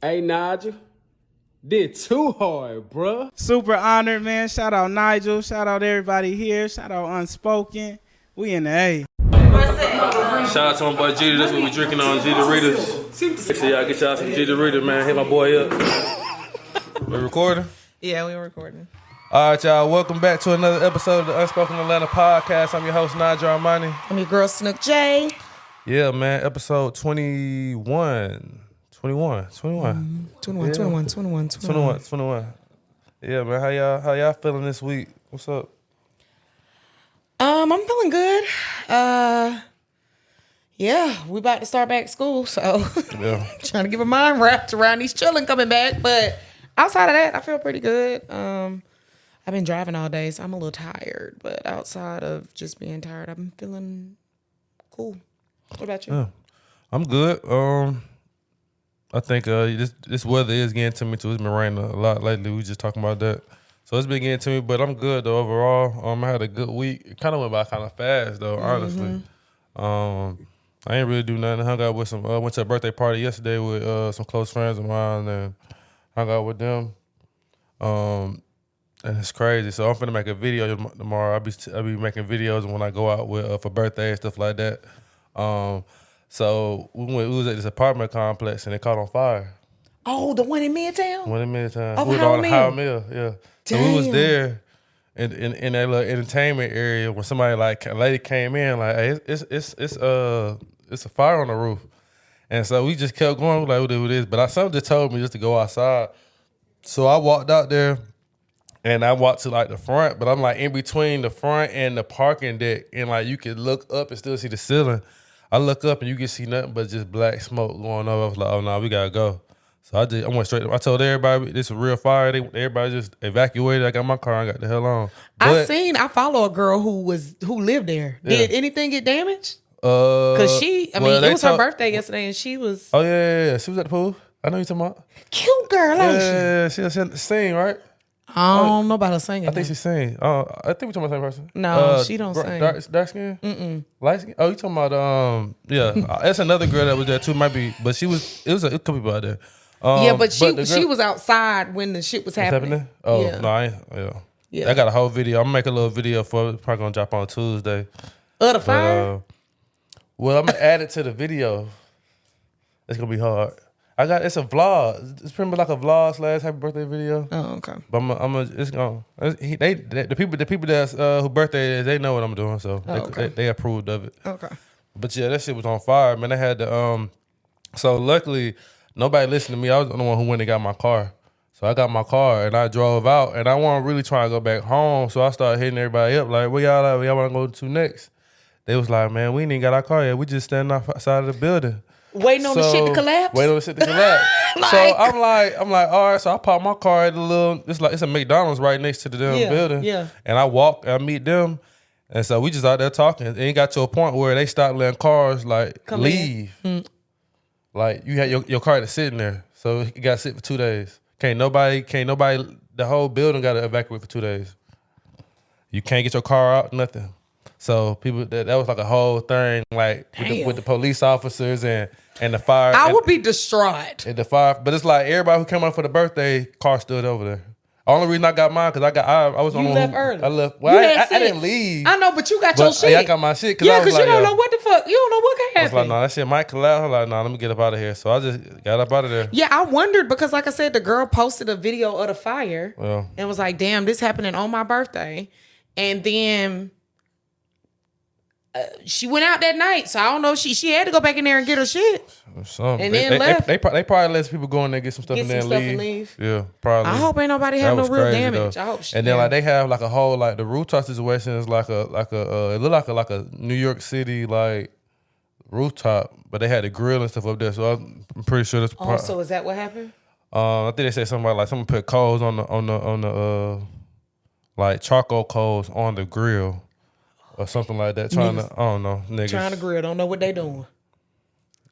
Hey, Nigel. Did too hard, bruh. Super honored, man. Shout out Nigel. Shout out everybody here. Shout out Unspoken. We in the A. Shout out to my boy Jeter. That's what we drinking on, Jeter Readers. Make sure y'all get y'all some Jeter Reader, man. Hit my boy up. We recording? Yeah, we were recording. All right, y'all. Welcome back to another episode of the Unspoken Atlanta podcast. I'm your host, Nigel Armani. I'm your girl, Snook J. Yeah, man. Episode 21. 21. 21. Yeah, man. How y'all feeling this week? What's up? I'm feeling good. Yeah, we about to start back school, so Yeah. trying to get my mind wrapped around these children coming back. But outside of that, I feel pretty good. I've been driving all day, so I'm a little tired. But outside of just being tired, I'm feeling cool. What about you? Yeah. I'm good. I think this weather is getting to me too. It's been raining a lot lately. We just talking about that. So it's been getting to me, but I'm good though overall. I had a good week. It kind of went by kind of fast though, honestly. I ain't really do nothing. Hung out with some. Went to a birthday party yesterday with some close friends of mine and hung out with them. And it's crazy. So I'm finna make a video tomorrow. I'll be making videos when I go out with for birthdays, stuff like that. So we was at this apartment complex and it caught on fire. Oh, the one in Midtown? One in Midtown. Over We was on Howard Mill, yeah. So we was Damn. there in that little entertainment area when somebody a lady came in like, hey, it's a fire on the roof. And so we just kept going like what it is. But something just told me just to go outside. So I walked out there and I walked to like the front, but I'm like in between the front and the parking deck and like you could look up and still see the ceiling. I look up and you can see nothing but just black smoke going over. I was like, oh no, we gotta go. So I went straight. I told everybody this is a real fire. Everybody just evacuated. I got my car and got the hell on. But, I follow a girl who lived there. Yeah. Did anything get damaged? Cause it was her birthday yesterday and she was Oh yeah. She was at the pool. I know you talking about. cute girl, ain't she? Yeah, she was sing, right? I don't know about her singing. I think she sing. I think we talking about the same person. No, she don't sing. Dark skin? Light skin? Oh, you talking about yeah. That's another girl that was there too, might be, but it was a couple people out there. But she was outside when the shit was happening. Oh, yeah. no, I ain't. Yeah. I got a whole video. I'm gonna make a little video for it. Probably gonna drop on Tuesday. The fire? Well, I'm gonna add it to the video. It's gonna be hard. It's a vlog. It's pretty much like a vlog / happy birthday video. Oh, okay. But the people that's who birthday is, they know what I'm doing, so they approved of it. Okay. But yeah, that shit was on fire, man. They had the so luckily nobody listened to me. I was the only one who went and got my car. So I got my car and I drove out and I wasn't really trying to go back home. So I started hitting everybody up like, where y'all at? Where y'all want to go to next? They was like, man, we ain't even got our car yet. We just standing outside of the building. Waiting on the shit to collapse? Waiting on the shit to collapse. So I'm like, all right. So I parked my car at it's a McDonald's right next to the damn building. Yeah. And I meet them. And so we just out there talking. And it got to a point where they stopped letting cars Come leave. Like you had your car that's sitting there. So it got to sit for 2 days. Can't nobody, the whole building got to evacuate for 2 days. You can't get your car out, nothing. So people, that was like a whole thing, like with the police officers and the fire. I would be distraught. And the fire, but it's like everybody who came out for the birthday, car stood over there. Only reason I got mine because I was on. You left early. I left. Well, I didn't leave. I know, but you got your shit. I got my shit. Yeah, because you don't know what the fuck. You don't know what can happen. I was like, no, that shit might collapse. I was like, no, let me get up out of here. So I just got up out of there. Yeah, I wondered because, like I said, the girl posted a video of the fire and was like, damn, this happening on my birthday. And then she went out that night. So I don't know. She had to go back in there and get her shit. And then left. They probably let people go in there, get some stuff, and then leave. Yeah, probably. I hope ain't nobody have no real damage. Though. I hope. And then like they have like a whole like the rooftop situation is like a it look like a New York City like rooftop, but they had the grill and stuff up there. So I'm pretty sure that's. So is that what happened? I think they said something about like someone put coals on the like charcoal coals on the grill or something like that. I don't know, niggas trying to grill, don't know what they doing.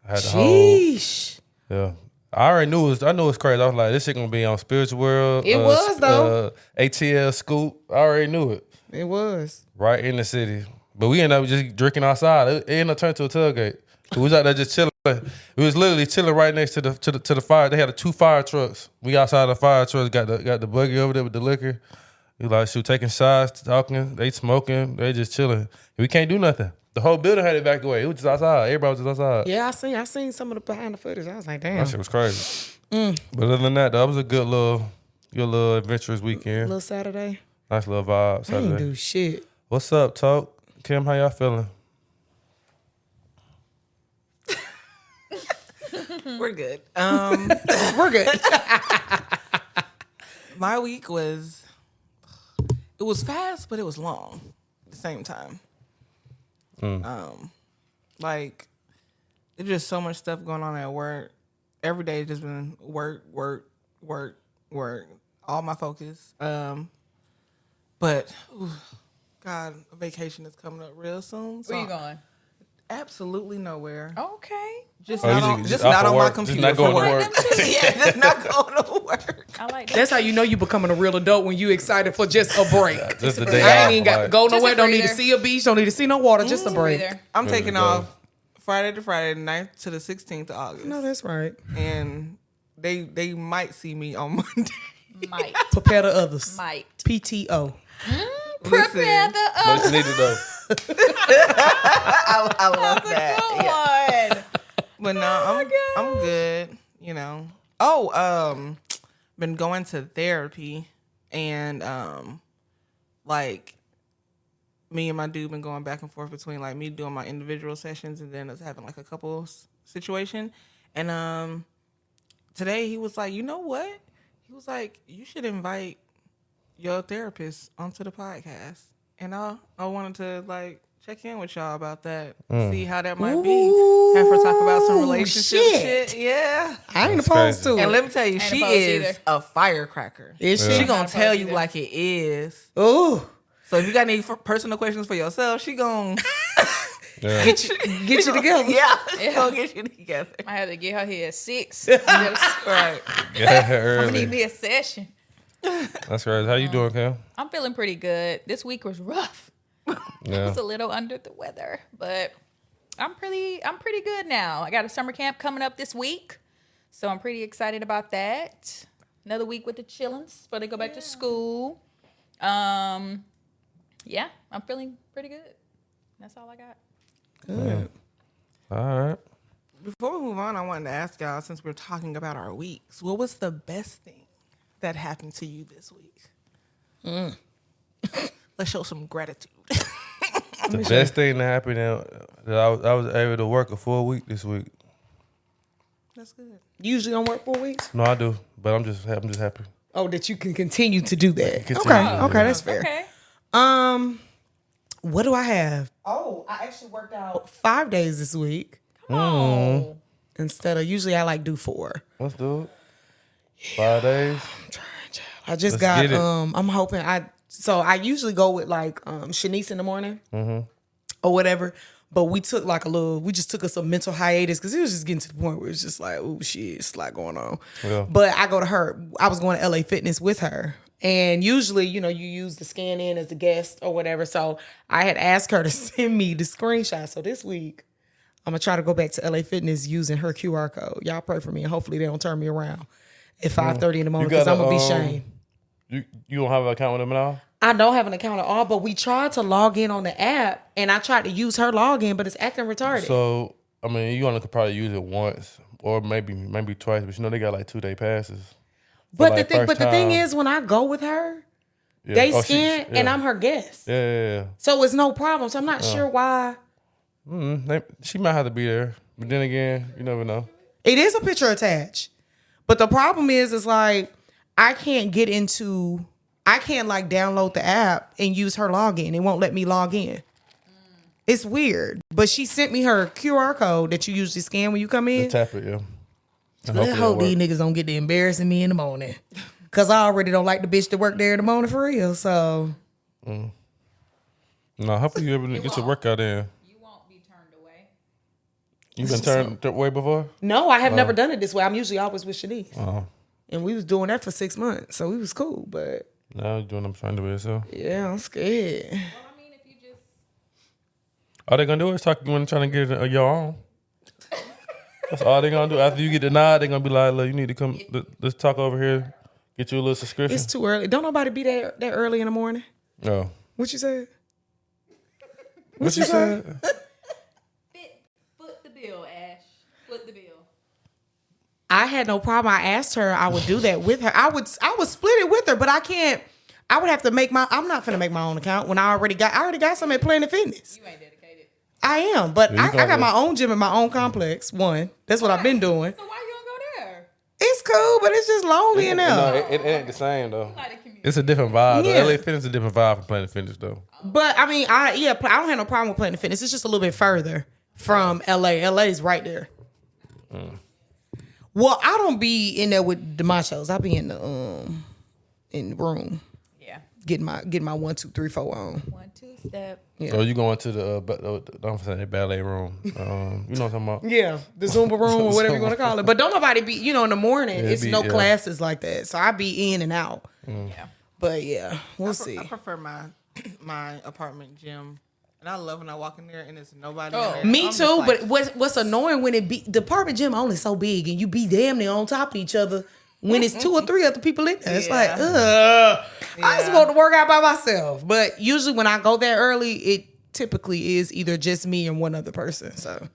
Sheesh. Yeah. I already knew I knew it was crazy. I was like, this shit gonna be on Spiritual World. It was though. ATL Scoop. I already knew it. It was. Right in the city. But we ended up just drinking outside. It ended up turning to a tailgate. We was out there just chilling. We was literally chilling right next to the fire. They had 2 fire trucks. We outside the fire trucks, got the buggy over there with the liquor. We like, she was taking shots, talking, they smoking, they just chilling. We can't do nothing. The whole building had evacuated. It was just outside. Everybody was just outside. Yeah, I seen some of the behind the footage. I was like, damn. That shit was crazy. But other than that, that was a good little adventurous weekend. Little Saturday. Nice little vibe I Saturday. ain't do shit. What's up, Toke? Kim, how y'all feeling? We're good. We're good. My week was fast, but it was long at the same time. Like, there's just so much stuff going on at work. Every day just been work. All my focus. But God, a vacation is coming up real soon. So Where you going? Absolutely nowhere. Okay. Just Oh, not you just off not of on my work, computer. just not going for to work. work. Yeah, just not going to work. I like that. That's how you know you becoming a real adult when you excited for just a break. Just the day I off. ain't even got to like, go Just a nowhere. Don't need to breather. see a beach. Don't need to see no water. Just a break. Breather. I'm There we taking go. off Friday to Friday, 9th to the 16th of August. No, that's right. And they might see me on Monday. Might. Prepare the others. Might. PTO. Prepare the But it's needed though. I love that. Yeah. one. But no, I'm good. You know. Oh, been going to therapy, and like me and my dude been going back and forth between like me doing my individual sessions and then us having like a couples situation. And today he was like, you know what? He was like, you should invite your therapist onto the podcast, and I wanted to like check in with y'all about that, see how that might be. Have her talk about some relationship shit. Yeah. I ain't That's opposed crazy. to And it. let me tell you, Ain't she opposed is either. a firecracker. Is Yeah. She she? gonna Not tell opposed you either. like it is. Ooh. So if you got any personal questions for yourself, she gonna Yeah. Get you together. yeah, Yeah. gonna get you together. I had to get her here at 6. Just, Right. Yeah, I'm gonna need early. me a session. That's crazy. How you doing, Kim? I'm feeling pretty good. This week was rough. I Yeah. was a little under the weather, but I'm pretty good now. I got a summer camp coming up this week, so I'm pretty excited about that. Another week with the chillins before they go back to school. Yeah, I'm feeling pretty good. That's all I got. Good. All right. Before we move on, I wanted to ask y'all, since we're talking about our weeks, what was the best thing that happened to you this week? Let's show some gratitude. The best thing that happened that I was able to work a full week this week. That's good. You usually don't work 4 weeks? No, I do, but I'm just happy. Oh, that you can continue to do that. Continue Okay, to do okay, that's fair. Okay. What do I have? Oh, I actually worked out 5 days this week Oh. instead of usually I like do 4. Let's do it. 5 days. I just Let's got get it. I'm hoping I usually go with like Shanice in the morning or whatever. But we took like we just took us a mental hiatus because it was just getting to the point where it's just like, oh shit, it's a lot going on. Yeah. But I go to her. I was going to LA Fitness with her. And usually, you use the scan in as a guest or whatever. So I had asked her to send me the screenshot. So this week, I'm going to try to go back to LA Fitness using her QR code. Y'all pray for me and hopefully they don't turn me around at 5:30 in the morning because I'm going to be shamed. You don't have an account with them at all? I don't have an account at all, but we tried to log in on the app and I tried to use her login, but it's acting retarded. So, I mean, you only could probably use it once or maybe twice, but they got like 2-day passes. but like, the first thing time- is, when I go with her, Yeah. they Oh, scan and I'm her guest. Yeah. So it's no problem. So I'm not sure why. She might have to be there, but then again, you never know. It is a picture attached. But the problem is like, I can't like download the app and use her login. It won't let me log in. It's weird. But she sent me her QR code that you usually scan when you come in. Just tap it, yeah. And Let's hopefully hope it'll these work. niggas don't get to embarrassing me in the morning. Cause I already don't like the bitch that work there in the morning for real. So No, hopefully you able to get your workout in. You won't be turned away. You been turned away before? no, I have never done it this way. I'm usually always with Shanice. Oh. And we was doing that for 6 months. So we was cool. But No, you're doing them trying to do it yourself. yeah, I'm scared. Well, I mean, if you just All they gonna do is talk you when trying to get your own. That's all they gonna do. After you get denied, they gonna be like, look, you need to come. Let's talk over here. Get you a little subscription. It's too early. Don't nobody be there that early in the morning. No. What you said? What you said? Foot the bill, Ash. Foot the bill. I had no problem. I asked her I would do that with her. I would split it with her, but I can't. I would have to make I'm not finna make my own account when I already got some at Planet Fitness. You ain't dedicated. I am, but Yeah, I got my own gym in my own complex. One. That's what I've been doing. So why you don't go there? It's cool, but it's just lonely in No, there. it ain't the same though. Like the community. It's a different vibe. Yeah. Though. LA Fitness is a different vibe from Planet Fitness though. But I mean, I don't have no problem with Planet Fitness. It's just a little bit further from LA. LA's right there. Well, I don't be in there with the machos. I be in the room Yeah. getting my 1, 2, 3, 4 on. 1, 2 step. Yeah. So you going to don't say the ballet room. You know what I'm talking about? Yeah, the Zumba room or whatever you want to call it. But don't nobody be, in the morning, Yeah, it's no classes like that. So I be in and out. Yeah. But yeah, we'll see. I prefer my apartment gym, and I love when I walk in there and it's nobody. Oh. in there. Me I'm just too, like, but what's annoying when it be the apartment gym only so big and you be damn near on top of each other when it's 2 or 3 other people in there. It's like, ugh. I just want to work out by myself. But usually when I go there early, it typically is either just me and one other person. So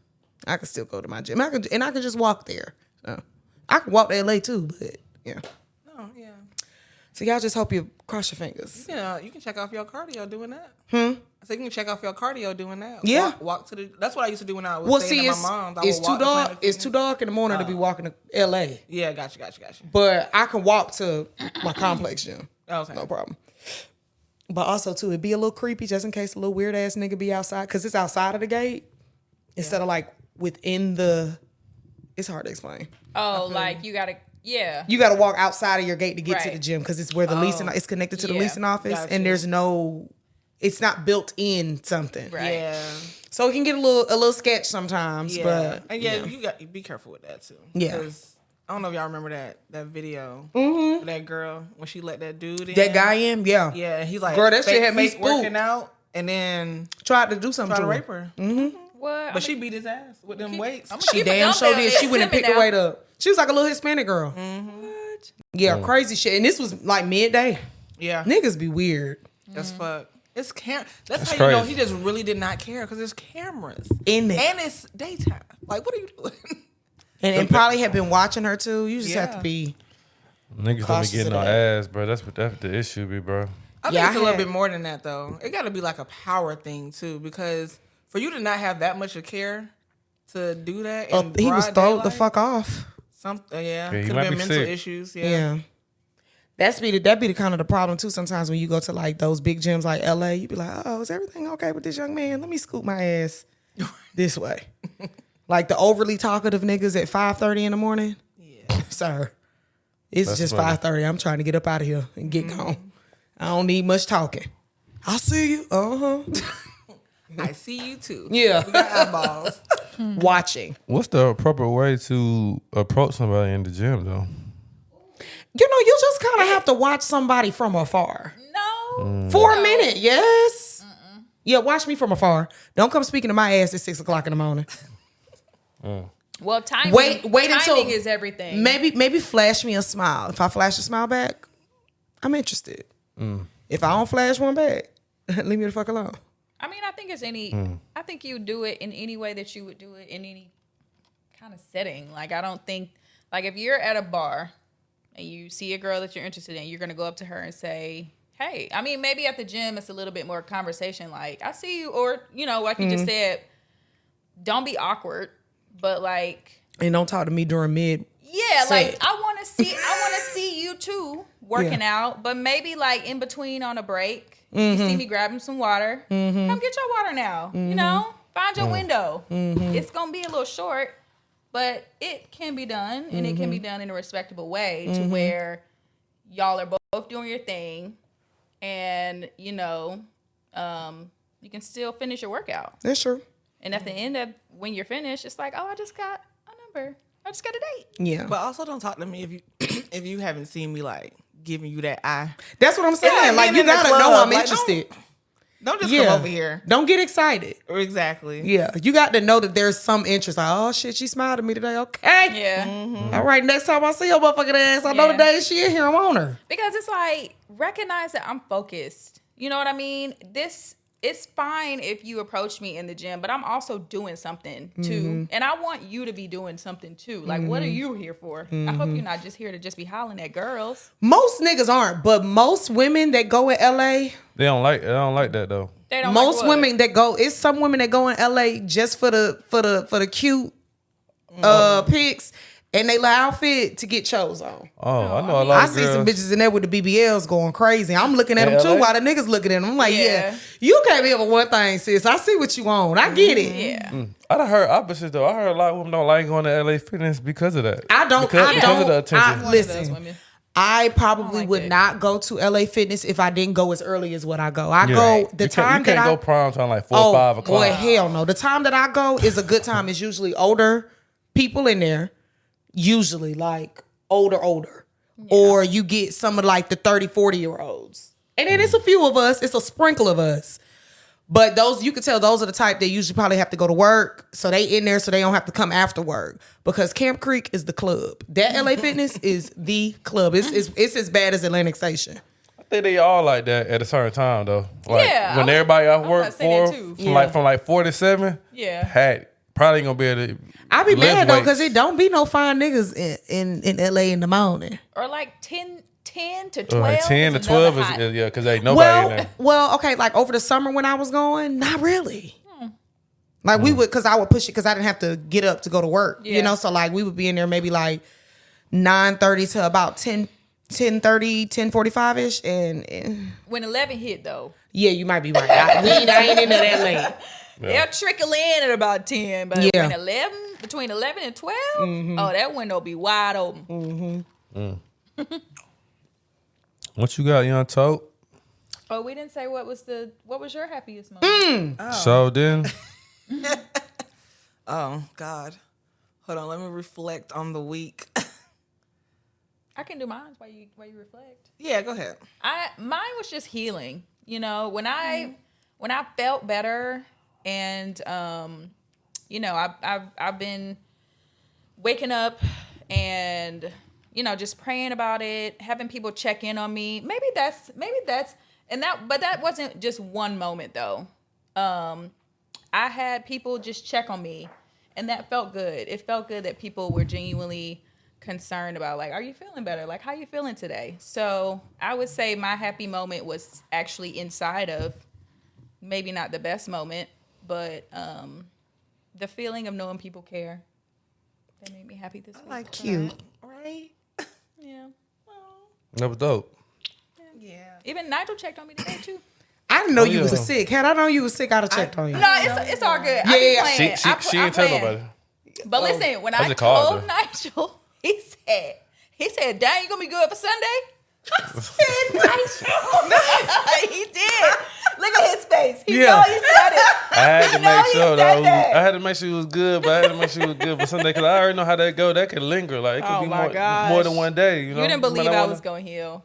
I can still go to my gym. I can just walk there. So I can walk to LA too, but yeah. oh yeah. So y'all just hope you cross your fingers. You can check off your cardio doing that. I said you can check off your cardio doing that. Yeah. Walk to the. That's what I used to do when I was Well, staying see, at my mom's. I it's would too walk to dark. Planet It's too Fitness. dark in the morning to be walking to LA. Yeah, gotcha. But I can walk to my complex gym. Okay. No problem. But also, too, it'd be a little creepy just in case a little weird ass nigga be outside. Because it's outside of the gate instead of like within the. It's hard to explain. Oh, like you gotta, yeah. You got to walk outside of your gate to get to Right. the gym because it's where the leasing. It's connected to the Yeah. leasing office, Gotcha. and there's no. It's not built in something. Right. Yeah. So it can get a little sketch sometimes. Yeah. But And you got to be careful with that too. Yeah. 'Cause I don't know if y'all remember that video. With that girl when she let that dude in. that guy in, yeah. Yeah, he's like, Girl, that shit had me fake working spooked. out, and then Tried to do something try to to rape her. her. What? But she beat his ass with them weights. She damn sure did. She went and picked her weight up. She was like a little Hispanic girl. What? Yeah, crazy shit. And this was like midday. Yeah, Niggas be weird. that's fuck. It's That's how crazy. you know he just really did not care because there's cameras In there. and it's daytime. Like, what are you doing? And probably have been watching her too. You just have to Yeah. be. Niggas don't Cautious be getting of on that. ass, bro. That's the issue be, bro. I think Yeah, it's I a little had- bit more than that though. It got to be like a power thing too, because for you to not have that much of care to do that, in He was broad thrown the daylight, fuck off. Something, Yeah, he could might have be been mental sick. issues. Yeah. That be the kind of the problem too. Sometimes when you go to like those big gyms like LA, you be like, oh, is everything okay with this young man? Let me scoop my ass this way. Like the overly talkative niggas at 5:30 in the morning. Yeah. Sir, it's That's just funny. 5:30. I'm trying to get up out of here and get gone. I don't need much talking. I see you. I see you too. Yeah. We got eyeballs. Watching. What's the appropriate way to approach somebody in the gym, though? You just kind of have to watch somebody from afar. No. For a minute, yes. Yeah, watch me from afar. Don't come speaking to my ass at 6 o'clock in the morning. Well, timing. Wait timing until is everything. Maybe flash me a smile. If I flash a smile back, I'm interested. If I don't flash one back, leave me the fuck alone. I mean, I think it's I think you do it in any way that you would do it in any kind of setting. Like, I don't think, like, if you're at a bar and you see a girl that you're interested in, you're gonna go up to her and say, "Hey." I mean, maybe at the gym it's a little bit more conversation. Like, "I see you," or like you just said, don't be awkward, but like, And don't talk to me during mid. yeah, Say like it. I want to see you too working out, but maybe like in between on a break, you see me grabbing some water. Come get your water now. Find your window. It's gonna be a little short, but it can be done, and it can be done in a respectable way to where y'all are both doing your thing, and you can still finish your workout. That's true. And at the end of when you're finished, it's like, oh, I just got a number. I just got a date. Yeah. But also don't talk to me if you if you haven't seen me like giving you that eye. That's what I'm saying. Yeah, like, being you in the gotta club, know I'm like, interested. Don't just come over here. Don't get excited. Exactly. Yeah, you got to know that there's some interest. Like, oh shit, she smiled at me today. Okay. Yeah. All right, next time I see your motherfucking ass, I know the day she in here, I'm on her. Because it's like, recognize that I'm focused. You know what I mean? It's fine if you approach me in the gym, but I'm also doing something too. And I want you to be doing something too. Like, what are you here for? I hope you're not just here to just be hollering at girls. Most niggas aren't, but most women that go in LA, They don't like that though. They don't most like what? women that go, it's some women that go in LA just for the cute pics and they little outfit to get chose on. Oh, I know a lot I of see girls. some bitches in there with the BBLs going crazy. I'm looking at them too LA? while the niggas looking at them. I'm like, Yeah. yeah, you can't be over one thing, sis. I see what you want. I get it. Yeah. I done heard opposites though. I heard a lot of women don't like going to LA Fitness because of that. I don't. Because of the attention. One of those Listen, women. I probably like would that. not go to LA Fitness if I didn't go as early as what I go. I Yeah. go the you time can't that go I prime time like 4 or 5 o'clock. boy, hell no. The time that I go is a good time. It's usually older people in there, usually like older. Or you get some of like the 30, 40-year-olds. And then it's a few of us. It's a sprinkle of us. But those, you can tell those are the type that usually probably have to go to work. So they in there so they don't have to come after work. Because Camp Creek is the club. That LA Fitness is the club. It's as bad as Atlantic Station. I think they all like that at a certain time though. Like Yeah, when I everybody off was work about to say that for too. from like 4 to 7. Yeah. Pat probably gonna be able to. I be lift mad though weights. because it don't be no fine niggas in LA in the morning. Or like 10 to 12. Like 10 to is 12 another hot. is yeah, because ain't nobody in there. Well, okay, like over the summer when I was going, not really. Like we would, because I would push it because I didn't have to get up to go to work, you Yeah. know? So like we would be in there maybe like 9:30 to about 10:30, 10:45-ish. And When 11 hit though, yeah, you might be right. I ain't in there that late. they'll trickle in at about 10. But Yeah. when between 11 and 12, oh, that window be wide open. What you got, young Tote? Oh, we didn't say what was your happiest moment? So then, Oh God. Hold on. Let me reflect on the week. I can do mine while you reflect. Yeah, go ahead. Mine was just healing. You know, when I felt better, and you know, I've been waking up and just praying about it, having people check in on me. Maybe that's but that wasn't just one moment though. I had people just check on me, and that felt good. It felt good that people were genuinely concerned about, like, are you feeling better? Like, how you feeling today? So I would say my happy moment was actually inside of, maybe not the best moment, but the feeling of knowing people care. That made me happy this week. Like Cute. right? Yeah. that was dope. Yeah. Even Nigel checked on me today too. I didn't know you was yeah. sick. Had I known you was sick, I'd have checked on you. No, it's all good. I Yeah, be yeah. playing. She I didn't tell plan. nobody. But listen, when I just called told her. Nigel, he said, "Dang, you gonna be good for Sunday?" I said, "Nigel." He did. Look at his face. He know he said it. I had to You know make he sure said though. that. I had to make sure it was good, but I had to make sure it was good for Sunday because I already know how that go. That can linger. Like it could Oh be my gosh. more than one day. You know. You didn't But believe I wanna- was gonna heal.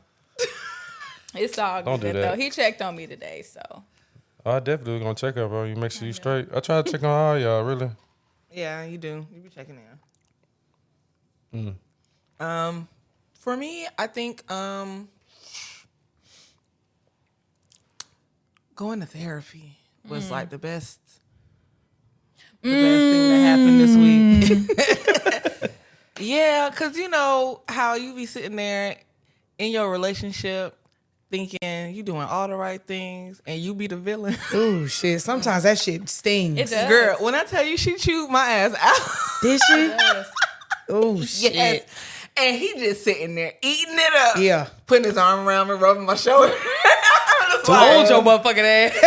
It's all Don't good do that. though. He checked on me today, so I definitely was gonna check up on you, make sure you straight. I try to check on all y'all, really. Yeah, you do. You be checking in. For me, I think going to therapy was like the best thing that happened this week. Yeah, cause you know how you be sitting there in your relationship thinking you doing all the right things and you be the villain. Ooh, shit. Sometimes that shit stings. it does. Girl, when I tell you she chewed my ass out. Did she? Yes. Oh, shit. Yes. And he just sitting there eating it up. Yeah. Putting his arm around me, rubbing my shoulder. Hold your motherfucking ass.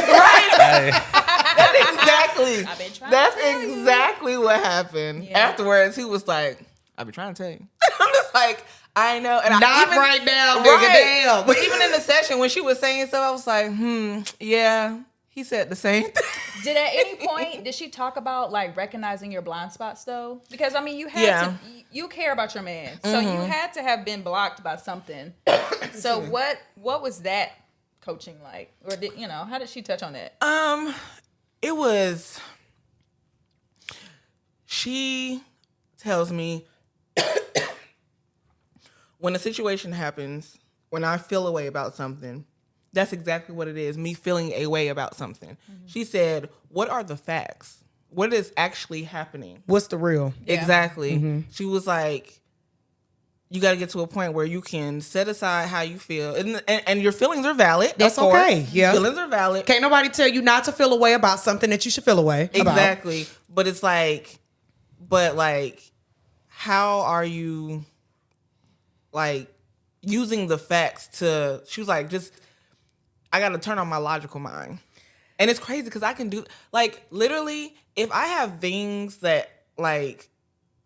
That's exactly. I've been trying That's to tell you. exactly what happened. Yeah. Afterwards, he was like, "I've been trying to tell you." I'm just like, I know. And Not even, right now, nigga. right. Damn. But even in the session when she was saying stuff, I was like, yeah. He said the same thing. Did at any point did she talk about like recognizing your blind spots though? Because I mean, you had to. You care about your man, so you had to have been blocked by something. So what was that coaching like? Or how did she touch on that? It was, she tells me when a situation happens, when I feel a way about something, that's exactly what it is, me feeling a way about something. Mm-hmm. She said, what are the facts? What is actually happening? What's the real? Yeah. Exactly. Mm-hmm. She was like, you got to get to a point where you can set aside how you feel. And your feelings are valid. That's okay. Yeah. Feelings are valid. Can't nobody tell you not to feel a way about something that you should feel a way about. Exactly. But it's like, how are you, like, using the facts to, she was like, I got to turn on my logical mind. And it's crazy because I can do, like, literally, if I have things that, like,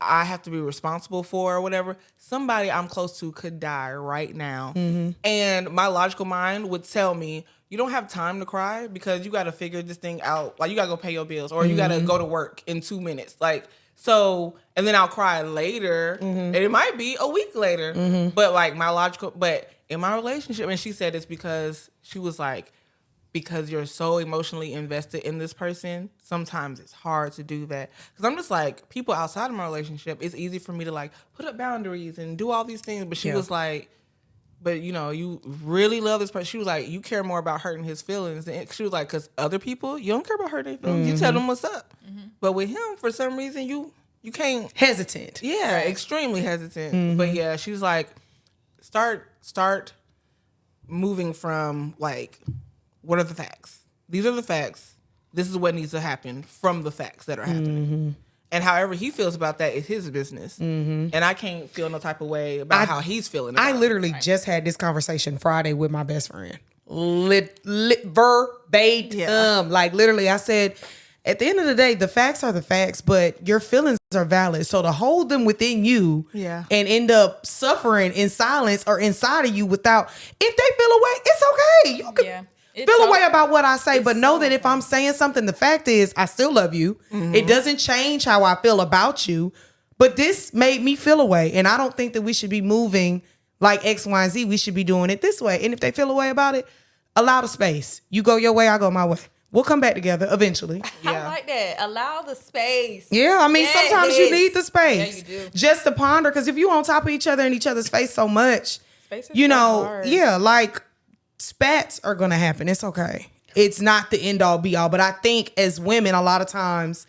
I have to be responsible for or whatever, somebody I'm close to could die right now. Mm-hmm. And my logical mind would tell me, you don't have time to cry because you got to figure this thing out. Like, you got to go pay your bills or you got to go to work in 2 minutes. Like, so, and then I'll cry later. Mm-hmm. And it might be a week later. Mm-hmm. But, like, but in my relationship, and she said it's because she was like, because you're so emotionally invested in this person, sometimes it's hard to do that. Because I'm just like, people outside of my relationship, it's easy for me to like put up boundaries and do all these things. But she was like, but you really love this person. She was like, you care more about hurting his feelings. And she was like, because other people, you don't care about hurting their feelings. Mm-hmm. You tell them what's up. Mm-hmm. But with him, for some reason, you can't. Hesitant. Yeah, extremely hesitant. Mm-hmm. But yeah, she was like, start moving from like, what are the facts? These are the facts. This is what needs to happen from the facts that are happening. Mm-hmm. And however he feels about that is his business. Mm-hmm. And I can't feel no type of way about how he's feeling about I literally just had this conversation Friday with my best friend. Verbatim. Yeah. Like literally I said, at the end of the day, the facts are the facts, but your feelings are valid. So to hold them within you and end up suffering in silence or inside of you without, if they feel away, it's okay. You can feel away about what I say, but know that if I'm saying something, the fact is I still love you. Mm-hmm. It doesn't change how I feel about you, but this made me feel away. And I don't think that we should be moving like X, Y, and Z. We should be doing it this way. And if they feel away about it, allow the space. You go your way, I go my way. We'll come back together eventually. Yeah. I like that. Allow the space. Yeah, I mean, sometimes you need the space. Yeah, you do. Just to ponder, because if you're on top of each other in each other's face so much, hard. like spats are going to happen. It's okay. It's not the end all be all. But I think as women, a lot of times,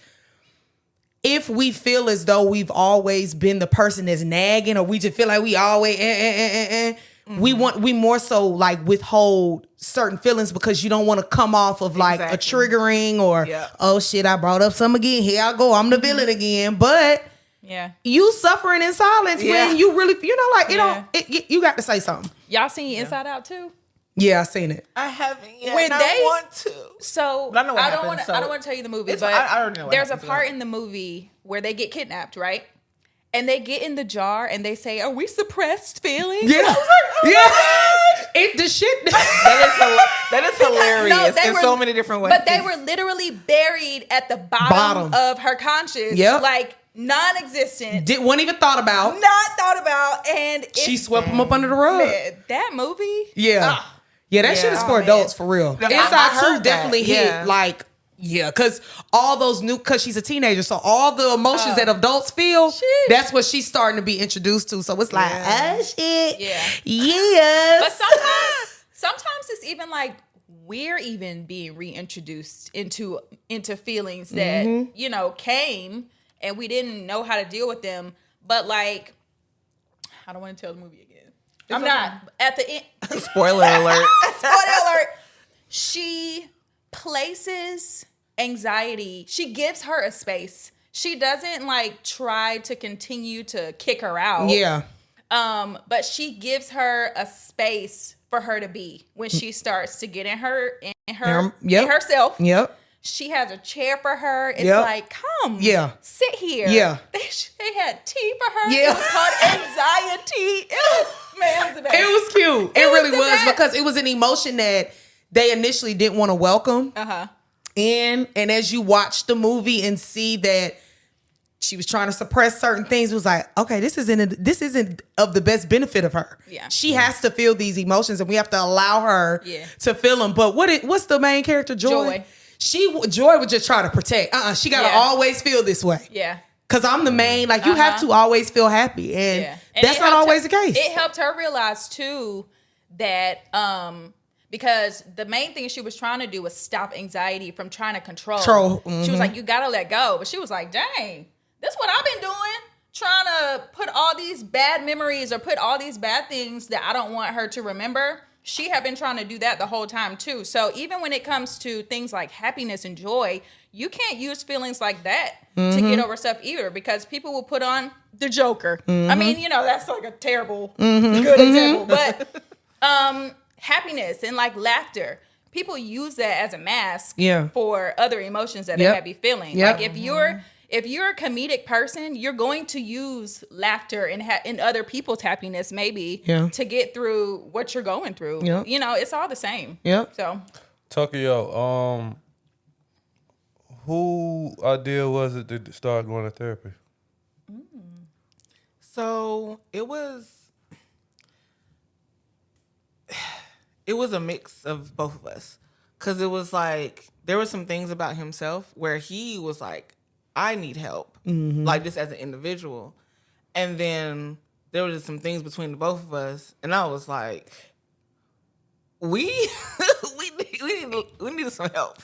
if we feel as though we've always been the person that's nagging or we just feel like we always, mm-hmm. we more so like withhold certain feelings because you don't want to come off of like a triggering or oh shit, I brought up some again. Here I go. I'm the villain again. But you suffering in silence when you really, you got to say something. Y'all seen Inside Out too? Yeah, I seen it. I haven't yet. I want to. So but I know what happens, I don't want to tell you the movie, but I already know what there's a part in the movie where they get kidnapped, right? And they get in the jar and they say, "Are we suppressed feelings?" Yeah, I was like, oh the shit. That is hilarious in so many different ways. But they were literally buried at the bottom of her conscience, like non-existent. Wasn't even thought about. Not thought about, and she swept them up under the rug. Man, that movie, that shit is for adults for real. Inside 2 definitely hit like. Yeah, because because she's a teenager, so all the emotions that adults feel, that's what she's starting to be introduced to. So it's like, oh shit. Yeah. Yes. But sometimes it's even like we're even being reintroduced into feelings that, came and we didn't know how to deal with them. But like, I don't want to tell the movie again. I'm not. At the end. Spoiler alert. Spoiler alert. She places anxiety. She gives her a space. She doesn't like try to continue to kick her out. Yeah. But she gives her a space for her to be when she starts to get in herself. Yep. She has a chair for her. It's like, come. Yeah. Sit here. Yeah. They had tea for her. Yeah. It was called anxiety. It was cute. It really was because it was an emotion that they initially didn't want to welcome. And as you watch the movie and see that she was trying to suppress certain things. It was like, okay, this isn't of the best benefit of her. Yeah. She has to feel these emotions, and we have to allow her Yeah. to feel them. But what's the main character, Joy? Joy would just try to protect. She gotta always feel this way. Yeah. Cause I'm the main, like you have to always feel happy, and that's not always the case. It helped her realize too that because the main thing she was trying to do was stop anxiety from trying to control. She was like, you gotta let go. But she was like, dang, that's what I've been doing. Trying to put all these bad memories or put all these bad things that I don't want her to remember. She had been trying to do that the whole time too. So even when it comes to things like happiness and joy, you can't use feelings like that to get over stuff either, because people will put on the Joker. I mean, that's like a terrible good example. But happiness and like laughter, people use that as a mask for other emotions that they might be feeling. Like if you're a comedic person, you're going to use laughter and other people's happiness maybe to get through what you're going through. It's all the same. So Tokyo, who idea was it to start going to therapy? So it was a mix of both of us, because it was like there were some things about himself where he was like, I need help, like just as an individual, and then there were just some things between the both of us, and I was like, we need some help.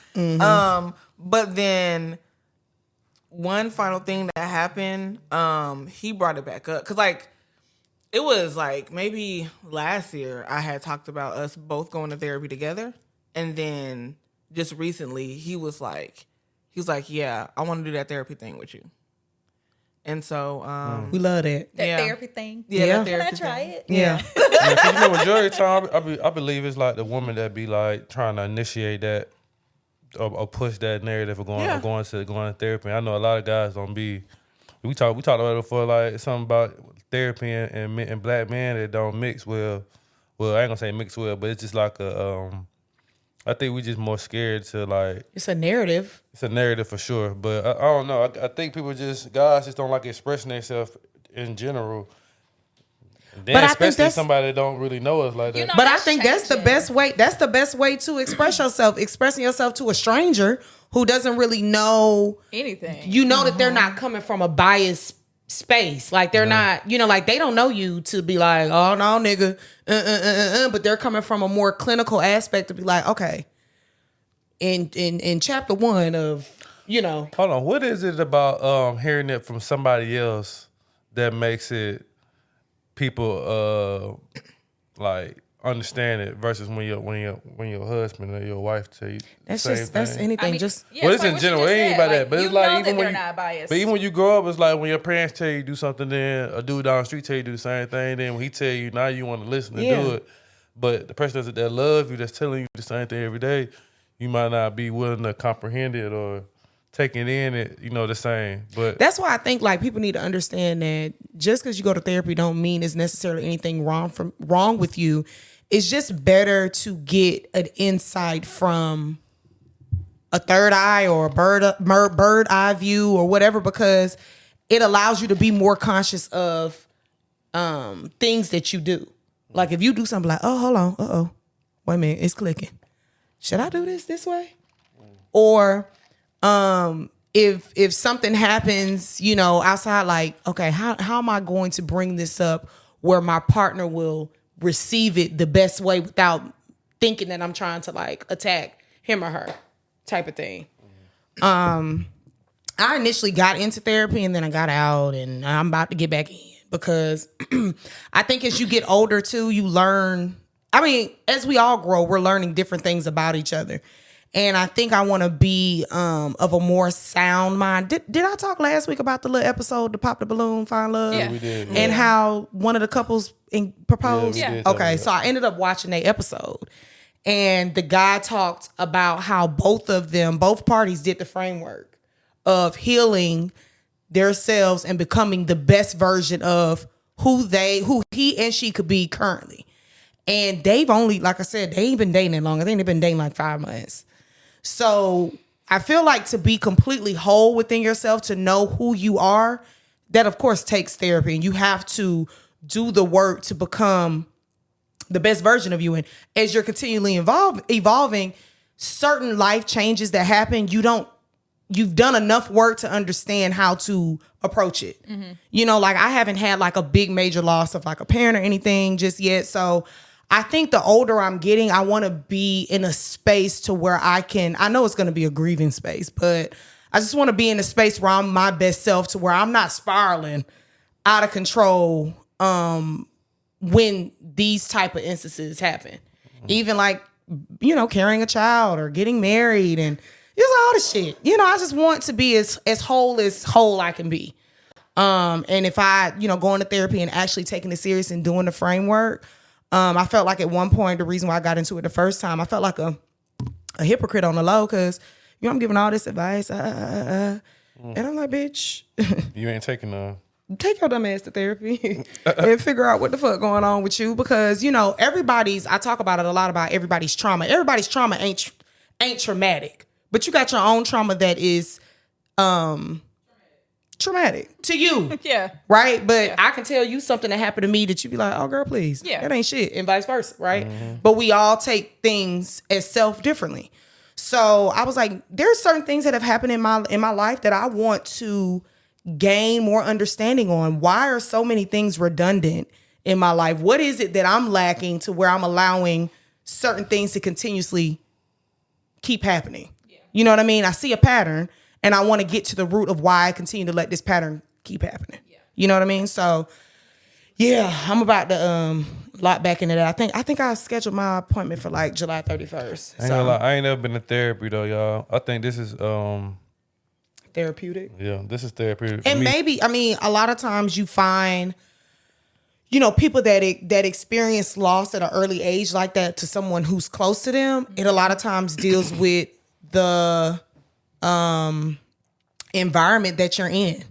But then one final thing that happened, he brought it back up, because like it was like maybe last year I had talked about us both going to therapy together, and then just recently he was like, yeah, I want to do that therapy thing with you. And so we love that. therapy thing. Yeah. Can I try it? Yeah. Majority of the time, I believe it's like the woman that be like trying to initiate that or push that narrative of going to therapy. I know a lot of guys don't be. We talked about it before, like something about therapy and black men that don't mix well. Well, I ain't gonna say mix well, but it's just like I think we just more scared to like. It's a narrative. It's a narrative for sure, but I don't know. I think guys just don't like expressing themselves in general. Then But I especially think somebody that don't really know us like that. But I think that's the best way. That's the best way to express yourself. Expressing yourself to a stranger who doesn't really know anything. You know that they're not coming from a biased space. Like they're not. Like they don't know you to be like, oh no, nigga. But they're coming from a more clinical aspect to be like, okay. In chapter 1 of Hold on. What is it about hearing it from somebody else that makes it people like understand it versus when your husband or your wife tell you that's the same just thing? that's anything. Well, it's in general. It ain't about that. But it's like even when not biased. But even when you grow up, it's like when your parents tell you to do something, then a dude down the street tell you to do the same thing. Then when he tell you, now you want to listen and do it. But the person that love you, that's telling you the same thing every day, you might not be willing to comprehend it or take it in it, the same. But that's why I think like people need to understand that just because you go to therapy don't mean it's necessarily anything wrong with you. It's just better to get an insight from a third eye or a bird eye view or whatever, because it allows you to be more conscious of things that you do. Like if you do something like, oh, hold on, wait a minute, it's clicking. Should I do this way? Or if something happens, outside, like, okay, how am I going to bring this up where my partner will receive it the best way without thinking that I'm trying to like attack him or her type of thing. I initially got into therapy and then I got out, and I'm about to get back in because I think as you get older too, you learn. I mean, as we all grow, we're learning different things about each other. And I think I want to be of a more sound mind. Did I talk last week about the little episode to Pop the Balloon, Find Love? Yeah, we did. And how one of the couples proposed? Yeah, we did Okay, talk so I ended up watching that episode. And the guy talked about how both parties did the framework of healing themselves and becoming the best version of who he and she could be currently. And they've only, like I said, they ain't been dating that long. I think they've been dating like 5 months. So I feel like to be completely whole within yourself, to know who you are, that of course takes therapy, and you have to do the work to become the best version of you. And as you're continually evolving, certain life changes that happen, you've done enough work to understand how to approach it. You know, like I haven't had like a big major loss of like a parent or anything just yet. So I think the older I'm getting, I want to be in a space to where I know it's going to be a grieving space, but I just want to be in a space where I'm my best self, to where I'm not spiraling out of control when these type of instances happen. Even like, you know, carrying a child or getting married and just all the shit. You know, I just want to be as whole I can be. And if I, you know, going to therapy and actually taking it serious and doing the framework, I felt like at one point, the reason why I got into it the first time, I felt like a hypocrite on the low, because, you know, I'm giving all this advice, and I'm like, bitch, You ain't taking none. take your dumb ass to therapy and figure out what the fuck going on with you. Because, you know, I talk about it a lot, about everybody's trauma. Everybody's trauma ain't traumatic, but you got your own trauma that is traumatic to you. Yeah. Right? But I can tell you something that happened to me that you be like, oh girl, please. Yeah. That ain't shit. And vice versa, right? But we all take things as self differently. So I was like, there's certain things that have happened in my life that I want to gain more understanding on. Why are so many things redundant in my life? What is it that I'm lacking to where I'm allowing certain things to continuously keep happening? Yeah. You know what I mean? I see a pattern and I want to get to the root of why I continue to let this pattern keep happening. Yeah. You know what I mean? So yeah, I'm about to lock back into that. I think I scheduled my appointment for like July 31st. I ain't never been to therapy though, y'all. I think this is therapeutic. yeah, this is therapeutic for And me. maybe, I mean, a lot of times you find, you know, people that experience loss at an early age like that to someone who's close to them, it a lot of times deals with the environment that you're in.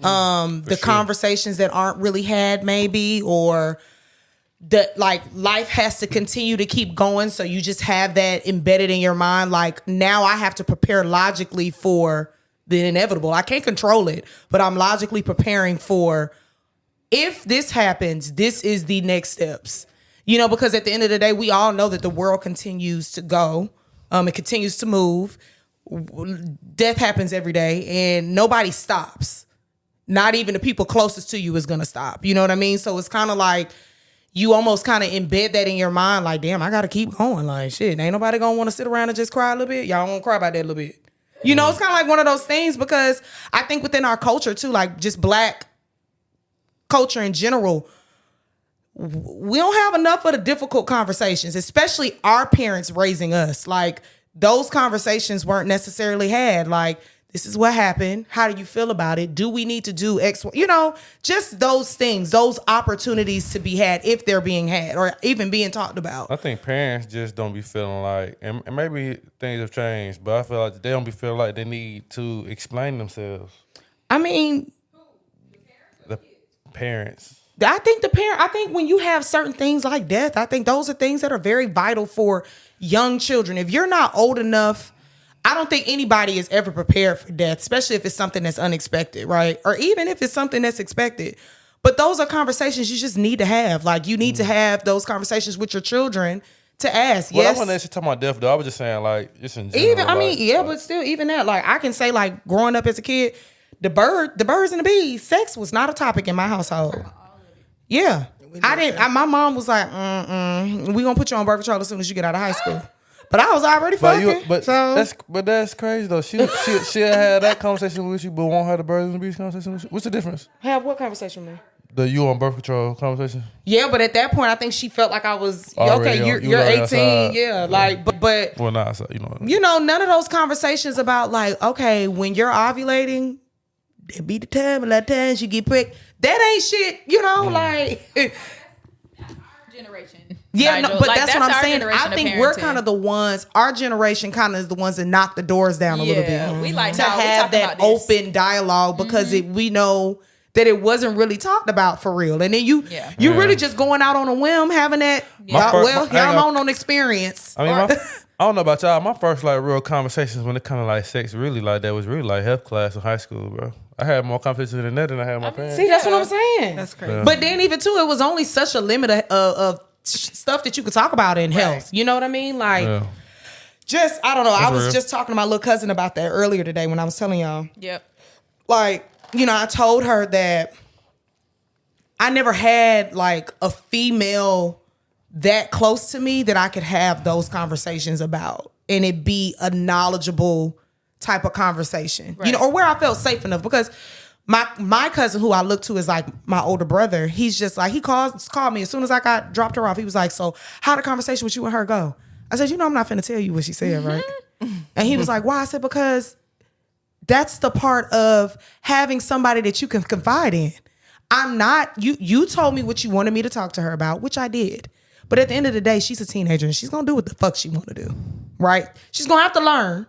The conversations that aren't really had maybe, or that like life has to continue to keep going. So you just have that embedded in your mind. Like, now I have to prepare logically for the inevitable. I can't control it, but I'm logically preparing for, if this happens, this is the next steps. You know, because at the end of the day, we all know that the world continues to go. It continues to move. Death happens every day and nobody stops. Not even the people closest to you is going to stop. You know what I mean? So it's kind of like you almost kind of embed that in your mind. Like, damn, I got to keep going. Like, shit, ain't nobody going to want to sit around and just cry a little bit. Y'all won't cry about that a little bit. You know, it's kind of like one of those things, because I think within our culture too, like just Black culture in general, we don't have enough of the difficult conversations, especially our parents raising us. Like, those conversations weren't necessarily had. Like, this is what happened. How do you feel about it? Do we need to do X? You know, just those things, those opportunities to be had, if they're being had or even being talked about. I think parents just don't be feeling like, and maybe things have changed, but I feel like they don't be feeling like they need to explain themselves. I mean, The parents. I think when you have certain things like death, I think those are things that are very vital for young children. If you're not old enough, I don't think anybody is ever prepared for death, especially if it's something that's unexpected, right? Or even if it's something that's expected. But those are conversations you just need to have. Like, you need to have those conversations with your children to ask. Well, yes. I wasn't actually talking about death though. I was just saying like, just in general. But still, even that, like, I can say, like, growing up as a kid, the birds and the bees, sex was not a topic in my household. Yeah. My mom was like, we gonna put you on birth control as soon as you get out of high school. But I was already fucking. That's crazy though. She'll have that conversation with you, but won't have the birds and the bees conversation with you. What's the difference? Have what conversation with me? The you on birth control conversation? Yeah, but at that point, I think she felt like I was Already okay. You're 18, outside. yeah. Like, but Well, not outside, you know. You know, none of those conversations about like, okay, when you're ovulating, it be the time, a lot of times you get pregnant. That ain't shit, you know, like. Generation. Yeah, Nigel. no, but Like, that's what I'm our saying. generation I of think we're parenting. kind of the ones, our generation kind of is the ones that knock the doors down a little bit. We like To no, we have talking that about this. open dialogue, because we know that it wasn't really talked about for real. And then you really just going out on a whim, having that, on experience. I mean, I don't know about y'all. My first like real conversations when it kind of like sex really like that was really like health class in high school, bro. I had more conversations than that than I had with my parents. See, that's what I'm saying. That's crazy. Yeah. But then even too, it was only such a limit of stuff that you could talk about in health. You know what I mean? Like, just, I don't know. I was just talking to my little cousin about that earlier today when I was telling y'all. Yep. Like, you know, I told her that I never had like a female that close to me that I could have those conversations about and it be a knowledgeable type of conversation, you know, or where I felt safe enough, because my cousin who I look to is like my older brother. He's just like, he called me as soon as I dropped her off. He was like, so how the conversation with you and her go? I said, you know, I'm not finna tell you what she said, right? And he was like, why? I said, because that's the part of having somebody that you can confide in. I'm not, you told me what you wanted me to talk to her about, which I did. But at the end of the day, she's a teenager and she's gonna do what the fuck she wanna do, right? She's gonna have to learn.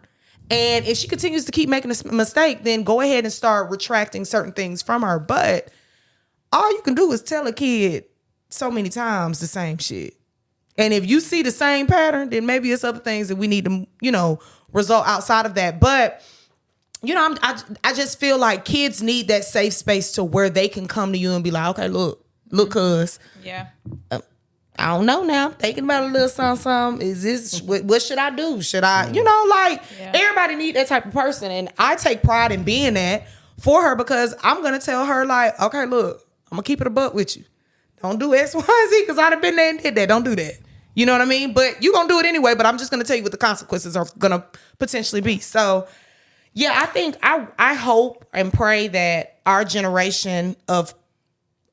And if she continues to keep making a mistake, then go ahead and start retracting certain things from her. But all you can do is tell a kid so many times the same shit. And if you see the same pattern, then maybe it's other things that we need to, you know, result outside of that. But you know, I just feel like kids need that safe space to where they can come to you and be like, okay, look, cuz. Yeah. I don't know now. I'm thinking about a little something. Is this, what should I do? Should I, you know, like everybody need that type of person. And I take pride in being that for her, because I'm going to tell her like, okay, look, I'm going to keep it a buck with you. Don't do X, Y, Z, because I'd have been there and did that. Don't do that. You know what I mean? But you're going to do it anyway, but I'm just going to tell you what the consequences are going to potentially be. So, yeah, I think I hope and pray that our generation of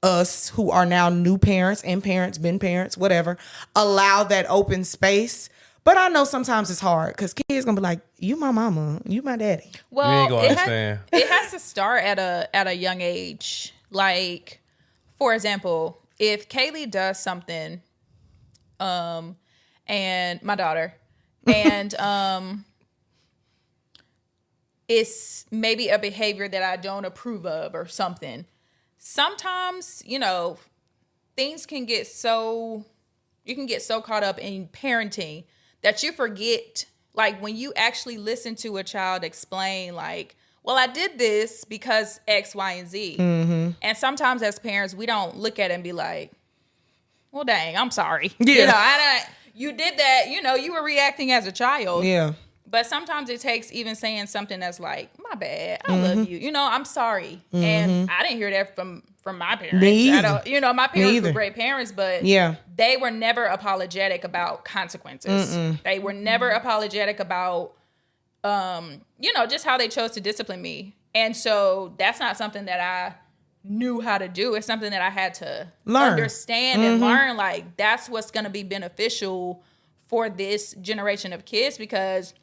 us who are now new parents and parents, been parents, whatever, allow that open space. But I know sometimes it's hard because kids gonna be like, you my mama, you my daddy. Well, You ain't gonna understand. It has to start at a young age. Like, for example, if Kaylee does something, and my daughter, and it's maybe a behavior that I don't approve of or something. Sometimes, you know, things can get so caught up in parenting that you forget, like when you actually listen to a child explain like, well, I did this because X, Y, and Z. Mm-hmm. And sometimes as parents, we don't look at it and be like, well, dang, I'm sorry. Yeah. You know, you did that, you know, you were reacting as a child. Yeah. But sometimes it takes even saying something that's like, my bad, I love you. You know, I'm sorry. And I didn't hear that from my parents. Me I either. don't, you know, my parents were great parents, but they were never apologetic about consequences. They were never apologetic about, you know, just how they chose to discipline me. And so that's not something that I knew how to do. It's something that I had to understand and learn. Like, that's what's going to be beneficial for this generation of kids, because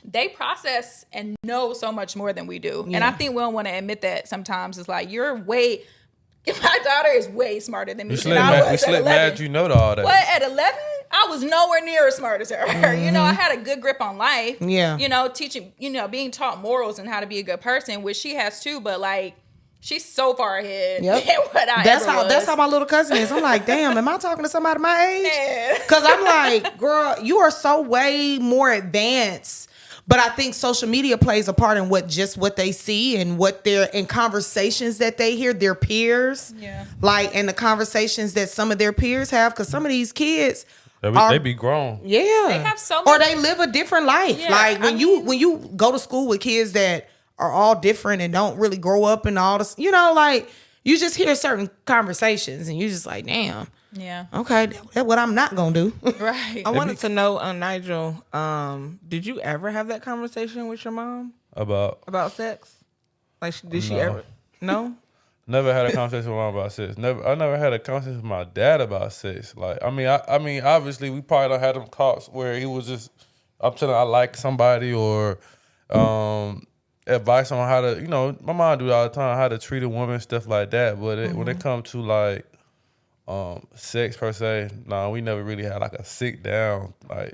they process and know so much more than we do. Yeah. And I think we don't want to admit that sometimes. It's like, my daughter is way smarter than me. You slept mad you know all that. But at 11, I was nowhere near as smart as her. You know, I had a good grip on life. Yeah. You know, teaching, you know, being taught morals and how to be a good person, which she has too. But like, she's so far ahead than what I ever was. That's how my little cousin is. I'm like, damn, am I talking to somebody my age? Because I'm like, girl, you are so way more advanced. But I think social media plays a part in what they see and what in conversations that they hear their peers. Yeah. Like, and the conversations that some of their peers have, because some of these kids they be grown. Yeah. They have so much. Or they live a different life. Yeah, like when you go to school with kids that are all different and don't really grow up and all this, you know, like you just hear certain conversations and you're just like, damn. Yeah. Okay, that's what I'm not gonna do. Right. I wanted to know, Nigel, did you ever have that conversation with your mom about sex? Like, did she ever? No. Never had a conversation with my mom about sex. I never had a conversation with my dad about sex. Like, I mean, obviously, we probably don't have them talks where he was just, I'm telling I like somebody or, advice on how to, you know, my mom do it all the time, how to treat a woman, stuff like that. But when it comes to like sex per se, we never really had like a sit down like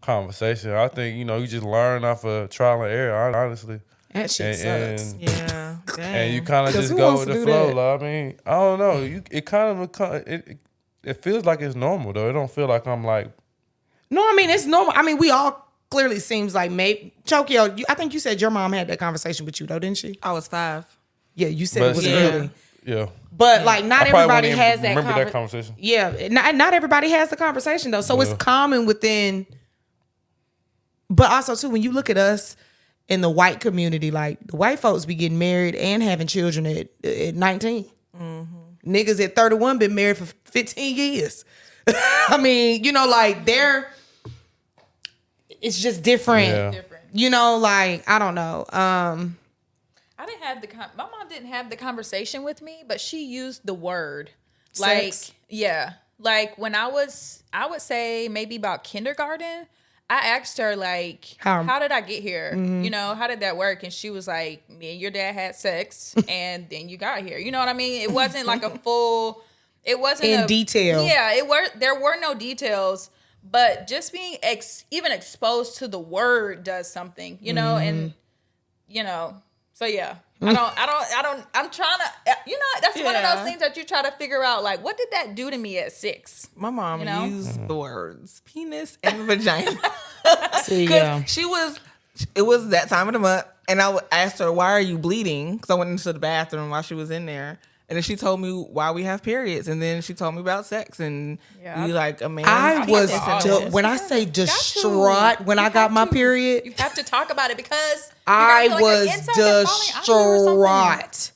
conversation. I think, you know, you just learn off of trial and error, honestly. That shit sucks. Yeah. And you kind of 'Cause just who go wants with to the do flow. that? Like, I mean, I don't know. It kind of it feels like it's normal though. It don't feel like I'm like. No, I mean it's normal. I mean we all clearly seems like maybe Chokio. I think you said your mom had that conversation with you though, didn't she? I was 5. Yeah, you said But it was still, early. Yeah. But like not I probably everybody wouldn't has even that, remember that conversation. Yeah, not everybody has the conversation though. So it's Yeah. common within. But also too, when you look at us in the white community, like the white folks be getting married and having children at 19. Niggas at 31 been married for 15 years. I mean, you know, like it's just different. Yeah. You know, like I don't know. I didn't have my mom didn't have the conversation with me, but she used the word like Sex? yeah, like when I would say maybe about kindergarten. I asked her like, how did I get here? You know, how did that work? And she was like, me and your dad had sex, and then you got here. You know what I mean? It wasn't like a full. It wasn't In detail. Yeah, there were no details, but just being even exposed to the word does something. You know, and you know, so yeah. I'm trying to, you know, that's one of those things that you try to figure out, like, what did that do to me at 6? My mom You know? used the words penis and vagina. See, It was that time of the month, and I asked her, why are you bleeding? Because I went into the bathroom while she was in there. And then she told me why we have periods. And then she told me about sex. And we like a man. I was when I say distraught when I got my period. You have to talk about it because I you was distraught.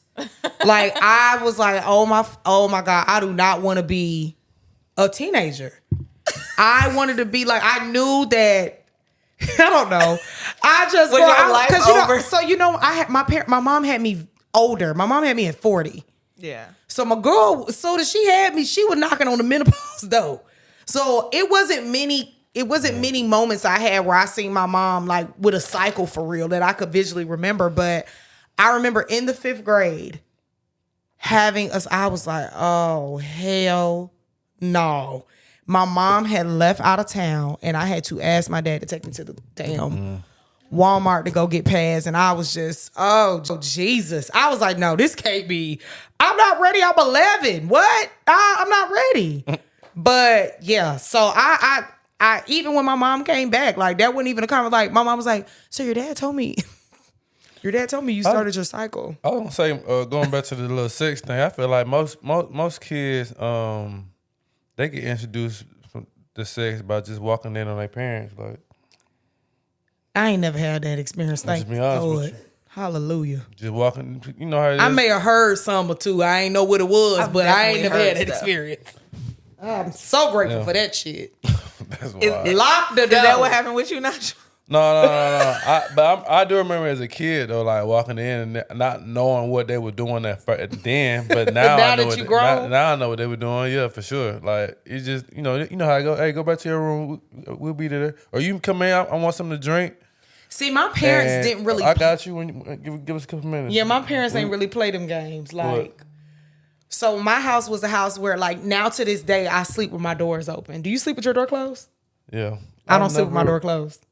Like I was like, oh my God, I do not want to be a teenager. I wanted to be like, I knew that. I don't know. I just because I had my mom had me older. My mom had me at 40. Yeah. So my girl, as soon as she had me, she was knocking on the menopause though. So it wasn't many moments I had where I seen my mom like with a cycle for real that I could visually remember. But I remember in the 5th grade I was like, oh hell no. My mom had left out of town and I had to ask my dad to take me to the damn Walmart to go get pads, and I was just, oh Jesus. I was like, no, this can't be. I'm not ready. I'm 11. What? I'm not ready. But yeah, so I even when my mom came back, like that wasn't even a comment. Like my mom was like, so your dad told me you started your cycle. I was gonna say, going back to the little sex thing, I feel like most kids, they get introduced to sex by just walking in on their parents, like. I ain't never had that experience. Thank be honest Lord. with you. Hallelujah. Just walking, you know how it is. I may have heard some or two. I ain't know what it was, but I ain't never had that stuff. experience. I'm so grateful for that shit. That's wild. Lock the door. Is that what happened with you, Nigel? No. I do remember as a kid though, like walking in and not knowing what they were doing then, but now Now I know that you grown? now I know what they were doing. Yeah, for sure. Like it's just you know how I go. Hey, go back to your room. We'll be there. Or you can come in. I want something to drink. See, my parents And didn't really. I got you. When you give us a couple minutes. Yeah, my parents ain't really play them games. Like, so my house was a house where, like, now to this day, I sleep with my doors open. Do you sleep with your door closed? Yeah. I don't sleep with my door closed.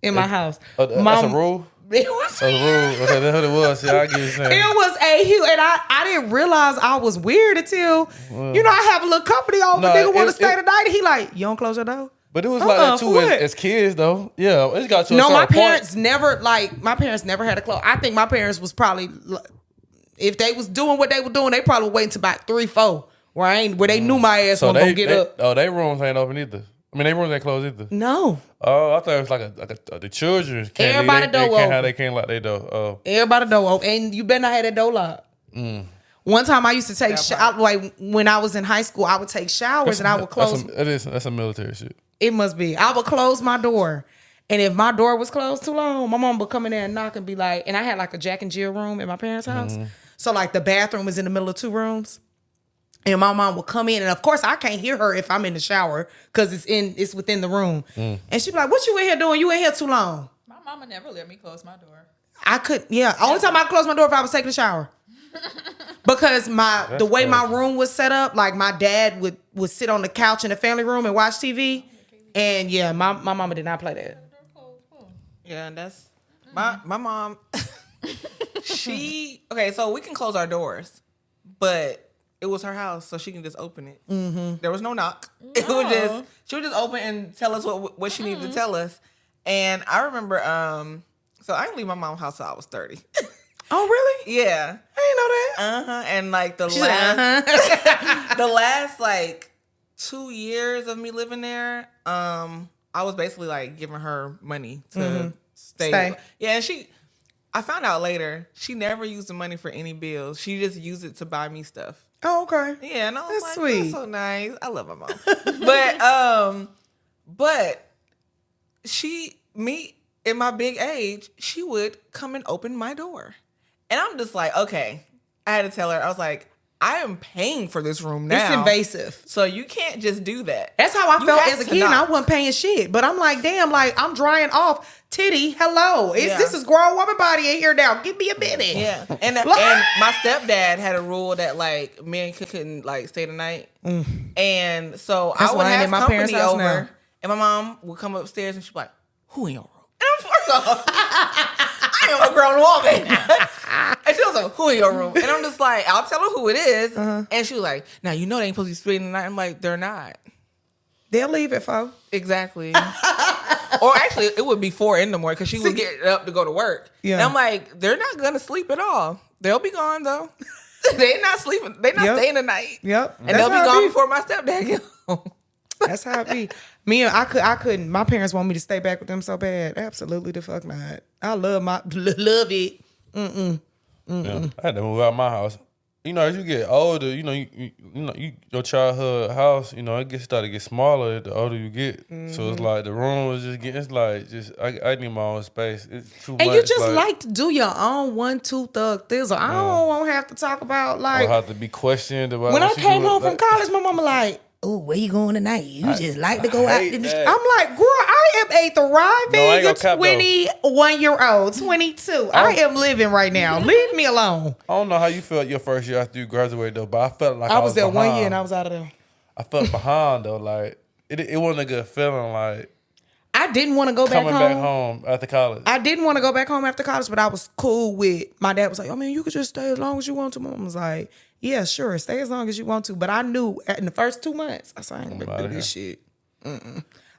In my house. That's a rule? It was, That's a rule. Okay, that's what it was. Yeah, I get you saying. it was a huge, and I didn't realize I was weird until, I have a little company over. No, Nigga want to it- stay tonight. And he like, you don't close your door? But it was like that too for what? as kids though. Yeah, it's got to a No, my certain parents point. my parents never had a close. I think my parents was probably, if they was doing what they were doing, they probably waiting to about 3, 4, where they knew my ass wasn't gonna get up. Oh, they rooms ain't open either. I mean, they rooms ain't closed either. No. Oh, I thought it was like the children can't Everybody leave. They door can't open. how they can't lock their door. Oh, Everybody door open, and you better not have that door locked. One time I used to take like when I was in high school, I would take showers and I would close. That's a military shit. It must be. I would close my door, and if my door was closed too long, my mom would come in there and knock and be like, and I had like a Jack and Jill room in my parents' house, so like the bathroom was in the middle of 2 rooms. And my mom would come in, and of course I can't hear her if I'm in the shower because it's within the room. And she'd be like, "What you in here doing? You in here too long." My mama never let me close my door. I could, yeah. Only time I closed my door if I was taking a shower. Because the way my room was set up, like my dad would sit on the couch in the family room and watch TV, and yeah, my mama did not play that. Yeah, My mom, so we can close our doors, but it was her house, so she can just open it. Mm-hmm. There was no knock. It was she would just open and tell us what she needed to tell us. And I remember, so I didn't leave my mom's house till I was 30. Oh, really? Yeah. I didn't know that. Uh-huh. And like the last the last like 2 years of me living there, I was basically like giving her money to stay. Yeah, and I found out later, she never used the money for any bills. She just used it to buy me stuff. Oh, okay. Yeah, and I was That's like, sweet. that's so nice. I love my mom. But me in my big age, she would come and open my door. And I'm just like, okay. I had to tell her, I was like, I am paying for this room now. It's invasive. So you can't just do that. That's how I felt have as a to kid. And I knock. wasn't paying shit. But I'm like, damn, like I'm drying off. Titty, hello. Yeah. This is grown woman body in here now. Give me a minute. Yeah. And my stepdad had a rule that like men couldn't like stay the night. And so That's I would why I ain't have in my parents' company house over. now. And my mom would come upstairs and she'd be like, who in your room? And I'm first off, I am a grown woman. And she was like, who in your room? And I'm just like, I'll tell her who it is. And she was like, now you know they ain't supposed to be spending the night. I'm like, they're not. They'll leave it, folks. Exactly. Or actually, it would be 4 in the morning because she would get up to go to work. Yeah. And I'm like, they're not going to sleep at all. They'll be gone, though. They're not sleeping. They're not staying the night. Yep. And they'll be gone before my stepdad get home. That's how it be. I couldn't. My parents want me to stay back with them so bad. Absolutely the fuck not. I love it. Yeah, I had to move out of my house. You know, as you get older, your childhood house, it started to get smaller the older you get. So it's like the room was just getting. It's like I need my own space. It's too much. And you just like to do your own 1-2 thug thizzle. I don't want to have to talk about I like have to be questioned about. when I what you came doing. home from college. My mama like, oh, where you going tonight? You just like to go out. hate that. I'm like, girl, I am a No, I ain't gonna cap, though. 21-year-old, 22. I am living right now. Leave me alone. I don't know how you felt your first year after you graduated though, but I felt like I was there 1 behind. year and I was out of there. I felt behind though, like it wasn't a good feeling. Like I didn't want to go back coming home. back home after college. I didn't want to go back home after college, but I was cool with my dad. Was like, I mean, you could just stay as long as you want to. My mom was like, yeah, sure, stay as long as you want to. But I knew in the first 2 months, I said, I ain't gonna do this shit.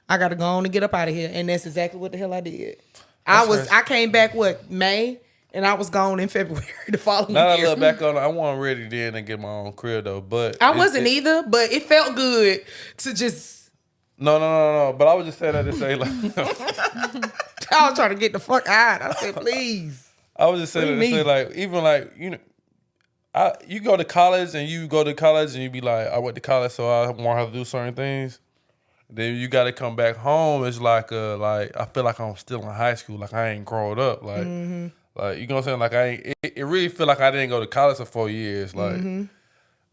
I got to go on and get up out of here, and that's exactly what the hell I did. I came back May, and I was gone in February the following Now that I year. look back on it, I wasn't ready then to get my own crib though. But I wasn't either, but it felt good to just. No. But I was just saying that to say like I was trying to get the fuck out. I said, please. I was just saying that to say like even like you go to college and you be like, I went to college so I won't have to do certain things. Then you got to come back home. It's like I feel like I'm still in high school. Like I ain't grown up. Like like you know what I'm saying. Like I ain't. It really feel like I didn't go to college for 4 years. Like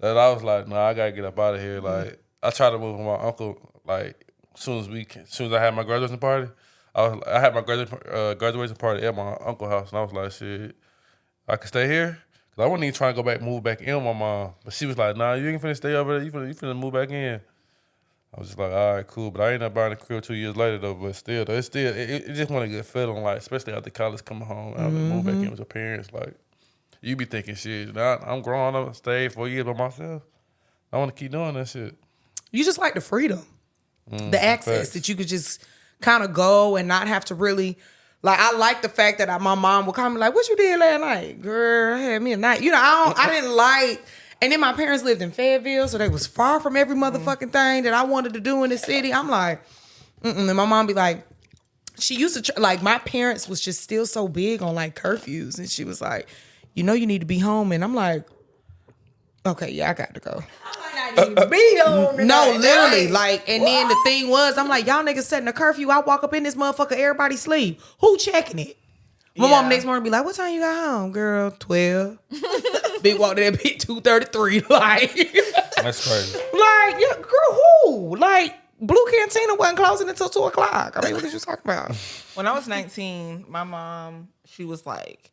that I was like, nah, I gotta get up out of here. Like I tried to move with my uncle. Like as soon as I had my graduation party, I had my graduation party at my uncle's house, and I was like, shit, I can stay here. I wasn't even trying to move back in with my mom. But she was like, nah, you ain't finna stay over there. You finna move back in. I was just like, all right, cool. But I ended up buying a crib 2 years later, though. But still, though, it just wasn't a good feeling, like, especially after college coming home. And move back in with your parents. Like, you be thinking, shit, I'm growing up, stayed 4 years by myself. I want to keep doing that shit. You just like the freedom, the access that you could just kind of go and not have to really. Like, I like the fact that my mom would come like, what you did last night? Girl, I had me a night. I didn't like, and then my parents lived in Fayetteville, so they was far from every motherfucking thing that I wanted to do in the city. I'm like, and my mom be like, she used to, like, my parents was just still so big on, like, curfews, and she was like, you need to be home, and I'm like, okay, yeah, I got to go. No, literally, like, and then the thing was, I'm like, y'all niggas setting a curfew. I walk up in this motherfucker, everybody sleep. Who checking it? My mom next morning be like, what time you got home, girl? 12. Big walk there, big 2:33. Like, That's crazy. like, yeah, girl, who? Like, Blue Cantina wasn't closing until 2 o'clock. I mean, what are you talking about? When I was 19, my mom, she was like,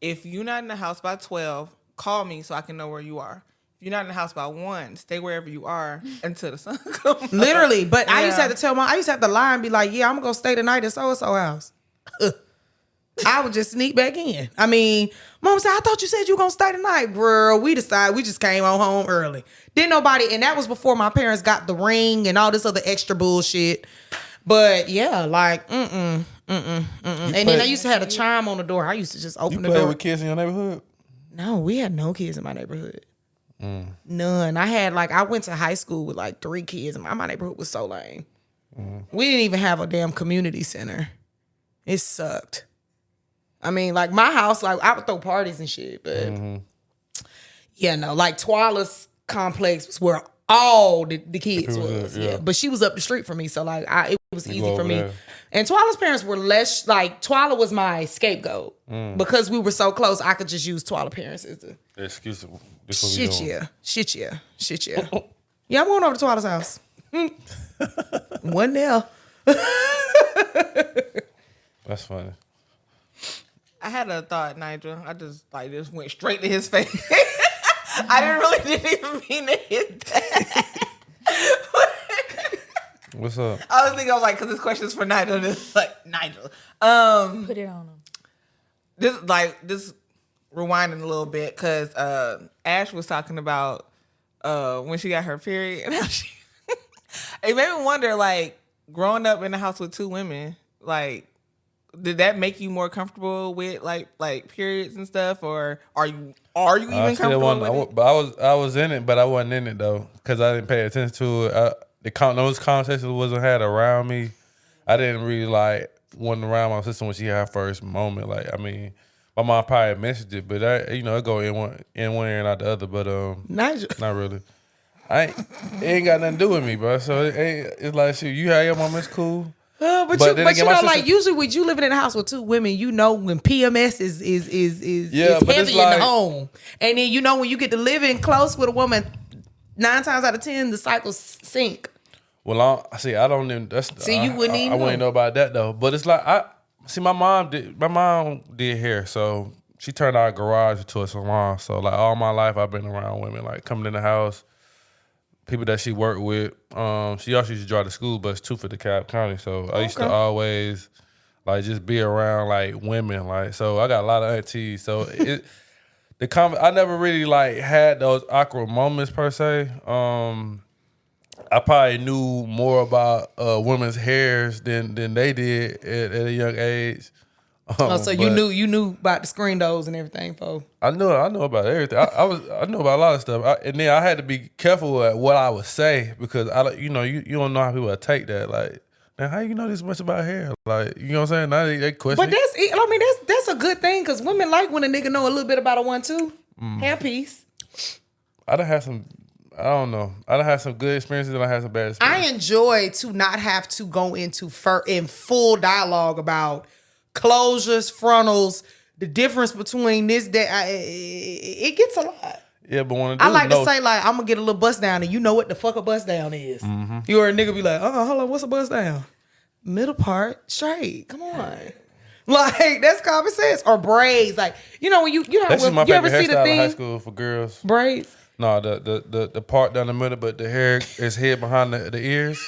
if you're not in the house by 12, call me so I can know where you are. If you're not in the house by 1, stay wherever you are until the sun comes. Literally, but I used to Yeah. have to I used to have to lie and be like, yeah, I'm gonna go stay the night at so-and-so house. I would just sneak back in. I mean, Mom said, I thought you said you were going to stay tonight. Girl, we decided we just came on home early. Didn't nobody, and that was before my parents got the ring and all this other extra bullshit. But yeah, like, And then I used to have a chime on the door. I used to just open the play door. with kids in your neighborhood? No, we had no kids in my neighborhood. None. I went to high school with like 3 kids. My neighborhood was so lame. We didn't even have a damn community center. It sucked. I mean, like my house, like I would throw parties and shit, but yeah, no, like Twyla's complex was where all the kids was. Yeah. But she was up the street from me, so like it was easy for me. There. And Twyla's parents were less like Twyla was my scapegoat because we were so close. I could just use Twyla parents as the excuse. Shit yeah. Yeah, I'm going over to Twyla's house. One there. That's funny. I had a thought, Nigel. I just went straight to his face. I didn't even mean to hit that. What's up? I was like, because this question is for Nigel. This like Nigel. Put it on him. This rewinding a little bit because Ash was talking about when she got her period and how she. It made me wonder, like, growing up in the house with 2 women, like, did that make you more comfortable with like periods and stuff, or are you even comfortable with it? But I was in it, but I wasn't in it though because I didn't pay attention to it. Those conversations wasn't had around me. I didn't really like wasn't around my sister when she had her first moment. Like, I mean, my mom probably mentioned it, but it go in one ear and out the other. But Nigel. Not really. It ain't got nothing to do with me, bro. So it's like, shit, you have your moments cool. But you know, like usually when you living in a house with 2 women, you know when PMS is heavy in the home, and then you know when you get to living close with a woman, 9 times out of 10 the cycles sink. Well, I don't even. You wouldn't even. I wouldn't know about that though. But it's like my mom did hair, so she turned our garage into a salon. So like all my life I've been around women, like coming in the house. People that she worked with, she also used to drive the school bus too for DeKalb County. So I used to always like just be around like women, like so. I got a lot of aunties. So I never really like had those awkward moments per se. I probably knew more about women's hairs than they did at a young age. So you knew about the screen doors and everything, folks. I know about everything. I know about a lot of stuff. And then I had to be careful at what I would say because you don't know how people would take that. Like, now how you know this much about hair? Like, you know what I'm saying? Now they question. But that's a good thing because women like when a nigga know a little bit about a 1-2 hair piece. I done had some. I don't know. I done had some good experiences and I had some bad experiences. I enjoy to not have to go into in full dialogue about closures, frontals, the difference between this, that. It gets a lot. Yeah, but when I like to say, like, I'm gonna get a little bust down, and you know what the fuck a bust down is. You or a nigga be like, hold on, what's a bust down? Middle part, straight. Come on. Like, that's common sense. Or braids. Like, you know, when you ever see the thing? In high school for girls. Braids? No, the part down the middle, but the hair is hid behind the ears.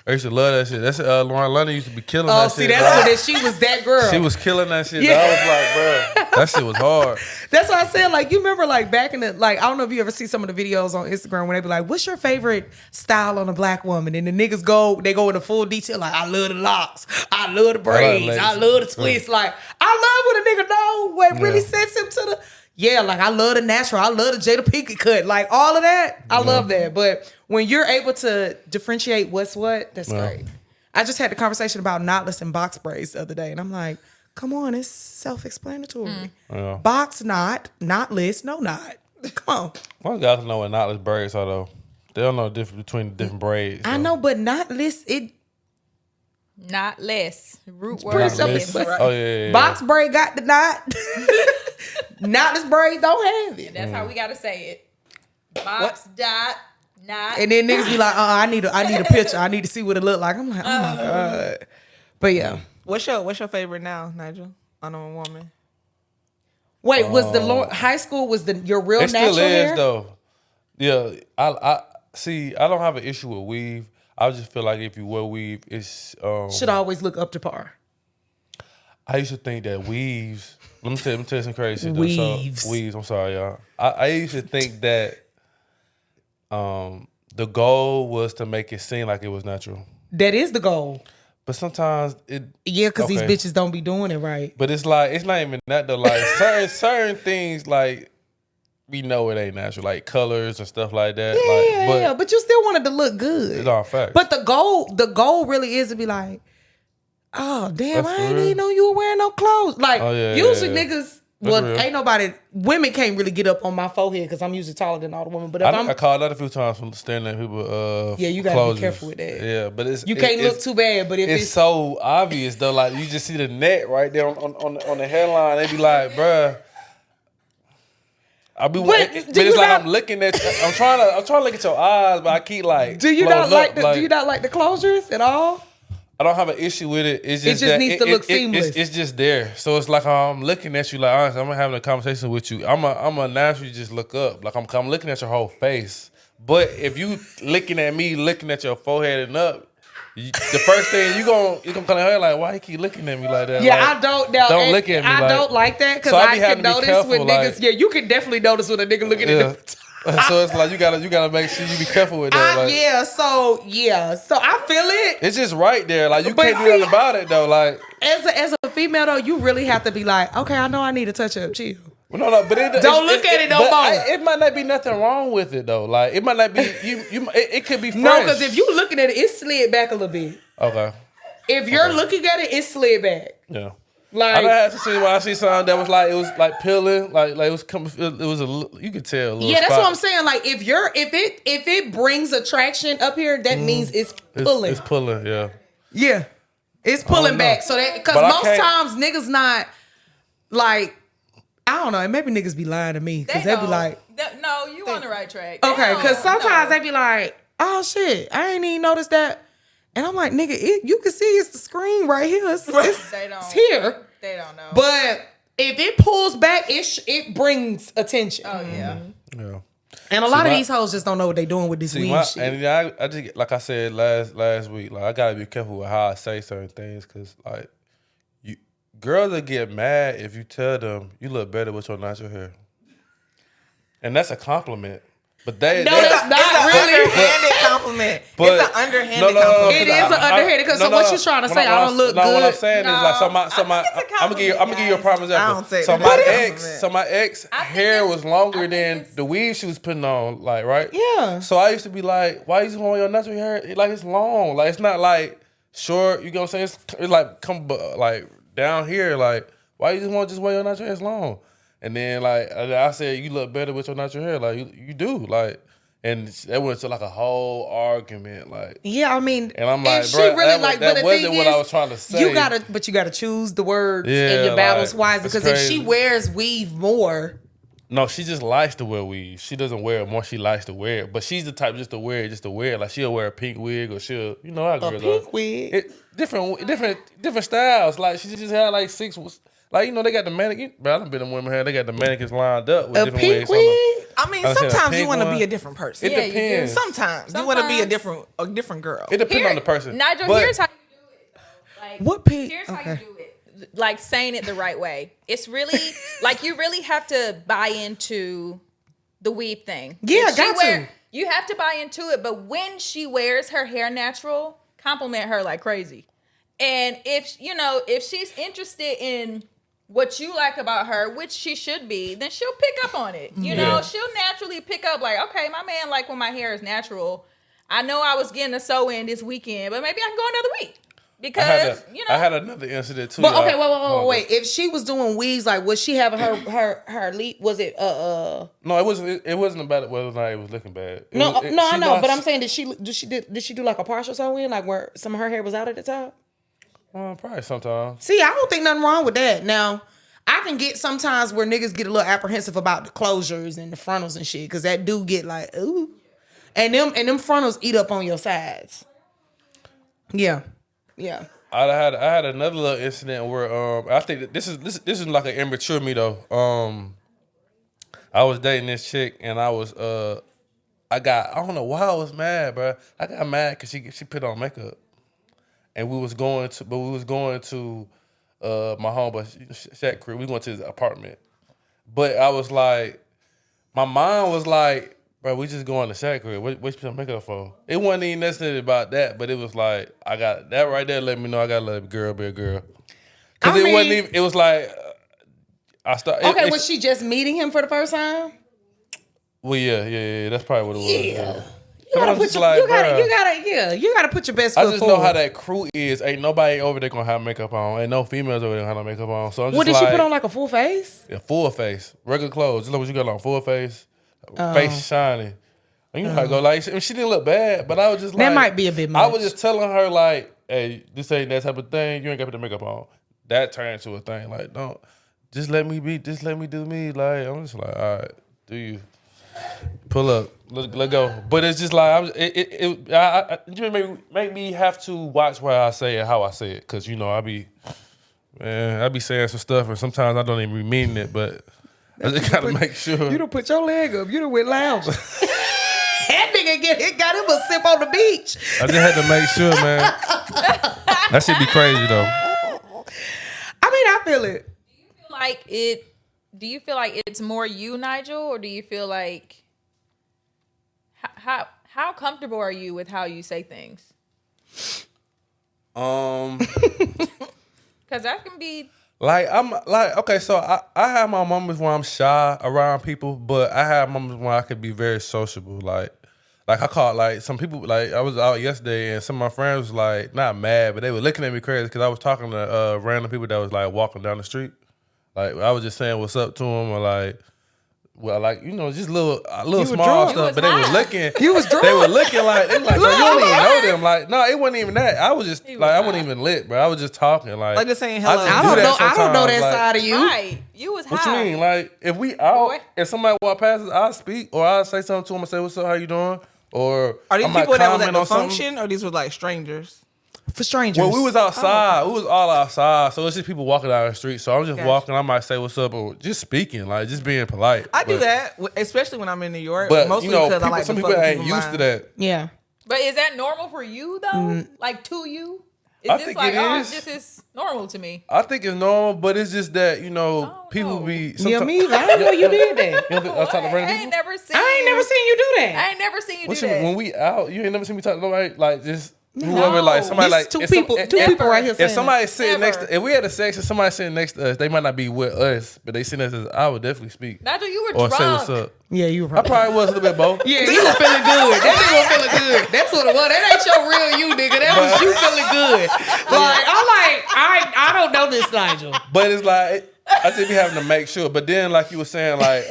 I used to love that shit. That's Lauren London used to be killing that shit. Oh, see, that's when she was that girl. She was killing that shit. Yeah. I was like, bro, that shit was hard. That's why I said, like, you remember, like, back in the, like, I don't know if you ever see some of the videos on Instagram when they be like, what's your favorite style on a black woman? And the niggas go into full detail, like, I love the locks. I love the braids. I love the twists. Like, I love when a nigga know what really sets him to the... Yeah, like I love the natural. I love the Jada Pinkett cut. Like all of that, I love that. But when you're able to differentiate what's what, that's great. I just had the conversation about knotless and box braids the other day, and I'm like, come on, it's self-explanatory. Yeah. Box knot, knotless, no knot. Come on. Most guys know what knotless braids are though. They don't know the difference between the different braids. So. I know, but knotless, not less. Root word. Oh yeah. Box braid got the knot. Knotless braid don't have it. That's how we gotta say it. Box dot knot. And then niggas be like, I need a picture. I need to see what it look like. I'm like, oh my God. But yeah. What's your favorite now, Nigel? On a woman? Wait, was the high school was your real it natural still is, hair? Though. Yeah, I see. I don't have an issue with weave. I just feel like if you wear weave, it's should always look up to par. I used to think that weaves. Let me tell you some crazy shit. Weaves. So, weaves. I'm sorry, y'all. I used to think that the goal was to make it seem like it was natural. That is the goal. But sometimes it. Yeah, because these okay. bitches don't be doing it right. But it's like it's not even that though. Like certain things, like we know it ain't natural, like colors and stuff like that. Yeah, but you still wanted to look good. It's all facts. But the goal really is to be like, oh damn, That's I ain't real. even know you were wearing no clothes. Like usually niggas, well, real. ain't nobody. Women can't really get up on my forehead because I'm usually taller than all the women. But if I called that a few times from staring at people. Yeah, you gotta clothes. be careful with that. Yeah, but you can't look too bad. But if it's so obvious though, like you just see the net right there on the hairline. They be like, bruh. But it's like I'm looking at you. I'm trying to look at your eyes, but I keep like. Do you not like do you not like the closures at all? I don't have an issue with it. It's just just needs to look seamless. It's just there. So it's like I'm looking at you. Like honestly, I'm having a conversation with you. I'm a naturally just look up. Like I'm looking at your whole face. But if you looking at me, looking at your forehead and up, the first thing you gonna come in here like, why you keep looking at me like that? Yeah, like, I don't know. Don't look at me. I like, don't like that because so I be can having to be notice careful, when niggas. like- Yeah, you can definitely notice when a nigga looking at the. So it's like you gotta make sure you be careful with that. Like, So I feel it. it's just right there. Like you But can't do see, nothing about it though. Like As a female though, you really have to be like, okay, I know I need a touch up. Chill. well, no, but Don't look at it no but more. It might not be nothing wrong with it though. Like it might not be it could be fresh. No, because if you looking at it, it slid back a little bit. okay, If you're looking at it, it slid back. yeah. Like I done had to see when I see something that was like it was like peeling, like it was coming. It was you could tell. A little yeah, that's spot. what I'm saying. Like if it brings attraction up here, that means it's pulling. It's pulling, yeah. Yeah, it's pulling know. back. So that because But I most can't- times niggas not like I don't know. And maybe niggas be lying to me because they be like, no, you on the right track. okay, because sometimes they they be like, oh shit, I ain't even noticed that. And I'm like, nigga, you can see it's the screen right here. It's here. They don't know. But if it pulls back, it brings attention. Oh yeah. Yeah. And a lot of these hoes just don't know what they doing with this See, weed shit. and I just like I said last week, like I gotta be careful with how I say certain things because like girls will get mad if you tell them you look better with your natural hair, and that's a compliment. But that's not really. Underhanded compliment. But- It's an underhanded No, compliment. It is an underhanded because what you trying to say? I don't look What I'm good. saying is like I'm gonna give you a prime example. I don't take So that my as a ex, compliment. hair was longer than the weave she was putting on, like right. Yeah. So I used to be like, why you just want your natural hair? Like it's long, like it's not like short. You know what I'm saying? It's like come like down here, like why you just wear your natural hair? It's long. And then like I said, you look better with your natural hair, like you do, like. And that went to like a whole argument, like. Yeah, I mean, And I'm like, if she bro, really that but the wasn't thing what is, I was trying to say. You gotta choose the words Yeah, in your battles like, wisely it's because if she crazy. wears weave more, No, she just likes to wear weave. She doesn't wear it more. She likes to wear it. But she's the type just to wear it. Like she'll wear a pink wig or she'll, you know how girls pink are. wig? Different styles. Like she just had like 6. Like, you know, they got the mannequin. Bro, I done been in women here. They got the mannequins lined up with a different pink wigs. wig. I mean, I said a sometimes you pink want to one. be a different person. It Yeah, you do. depends. Sometimes you want to be a different girl. It depends on the person. Nigel, But- here's how you do it. Like, What pink? Here's how Okay. you do it. Like saying it the right way. It's really like you really have to buy into the weave thing. Yeah, If she got to. You have to buy into it. But when she wears her hair natural, compliment her like crazy. And if she's interested in what you like about her, which she should be, then she'll pick up on it. You know, she'll naturally pick up like, okay, my man like when my hair is natural. I know I was getting a sew-in this weekend, but maybe I can go another week. Because, I had another incident too. But y'all. okay, wait. If she was doing wigs, like was she having her lead? Was it No, it wasn't about whether or not it was looking bad. I know, but I'm saying did she do like a partial sew in, like where some of her hair was out at the top? Probably sometimes. See, I don't think nothing wrong with that. Now, I can get sometimes where niggas get a little apprehensive about the closures and the frontals and shit, because that do get like, ooh. And them frontals eat up on your sides. Yeah. Yeah. I had another little incident where I think that this is like an immature me though. I was dating this chick and I don't know why I was mad, bro. I got mad because she put on makeup. And we was going to my homeboy Shaq crib. We went to his apartment, but I was like, my mind was like, bro, we just going to Shaq crib. What you put makeup for? It wasn't even necessarily about that, but it was like, I got that right there. Let me know I got to let a girl be a girl. Because it wasn't even. It was like, I started. Okay, was she just meeting him for the first time? Well, yeah. That's probably what it was. Yeah. You gotta put your best foot forward. I just know how that crew is. Ain't nobody over there gonna have makeup on. Ain't no females over there gonna have makeup on. So I'm just what did she put on, like a full face? Yeah, full face, regular clothes. Just look what you got on, full face, face shining. And you know how it go. Like she didn't look bad, but I was just like, that might be a bit much. I was just telling her like, hey, this ain't that type of thing. You ain't got to put the makeup on. That turned into a thing. Like, don't just let me be. Just let me do me. Like I'm just like, all right, do you? Pull up, let go. But it's just like you make me have to watch what I say and how I say it, cause you know I be saying some stuff and sometimes I don't even be meaning it, but I just gotta make sure. You don't put your leg up. You don't went lounge. That nigga got him a sip on the beach. I just had to make sure, man. That shit be crazy though. I mean, I feel it. Do you feel like it's more you, Nigel, or do you feel like how comfortable are you with how you say things? Because that can be like I'm like okay, so I have my moments where I'm shy around people, but I have moments where I could be very sociable. Like I caught like some people, like I was out yesterday and some of my friends was like not mad, but they were looking at me crazy because I was talking to random people that was like walking down the street. Like I was just saying what's up to them, or like, well, like you know, just little small stuff. But they were looking. You was drunk. They were looking like they like, bro, you don't even know them. Like, no, it wasn't even that. I was just like, I wasn't even lit, bro. I was just talking like just saying hello. I don't know that side of you. right. You was high. What you mean? Like, if we out and somebody walk past us, I speak or I say something to them and say, "What's up? How you doing?" Or are these I might people that was at comment the on something. function, or these were like strangers? For strangers. Well, we was outside. We was all outside. So it's just people walking down the street. So I'm just walking. I might say what's up or just speaking, like just being polite. I do that, especially when I'm in New York. But mostly you know, because I like some people ain't used to that. Yeah. But is that normal for you though? Like to you? I think it is. This is normal to me. I think it's normal, but it's just that, you know, people be... Yeah, me either. I didn't know you did that. I ain't never seen you do that. I ain't never seen you do that. When we out, you ain't never seen me talk to nobody, like, just... Whoever, like somebody like two people right here. If somebody sitting Never. next to, if we had a section, somebody sitting next to us, they might not be with us, but they sitting next to us. I would definitely speak. Nigel, you were or drunk. say what's up. Yeah, you were I probably was a little bit both. Yeah, you were feeling good. That nigga was feeling good. That's what it was. That ain't your real you, nigga. That was you feeling good. Like I'm like, I don't know this, Nigel. But it's like I just be having to make sure. But then, like you were saying, like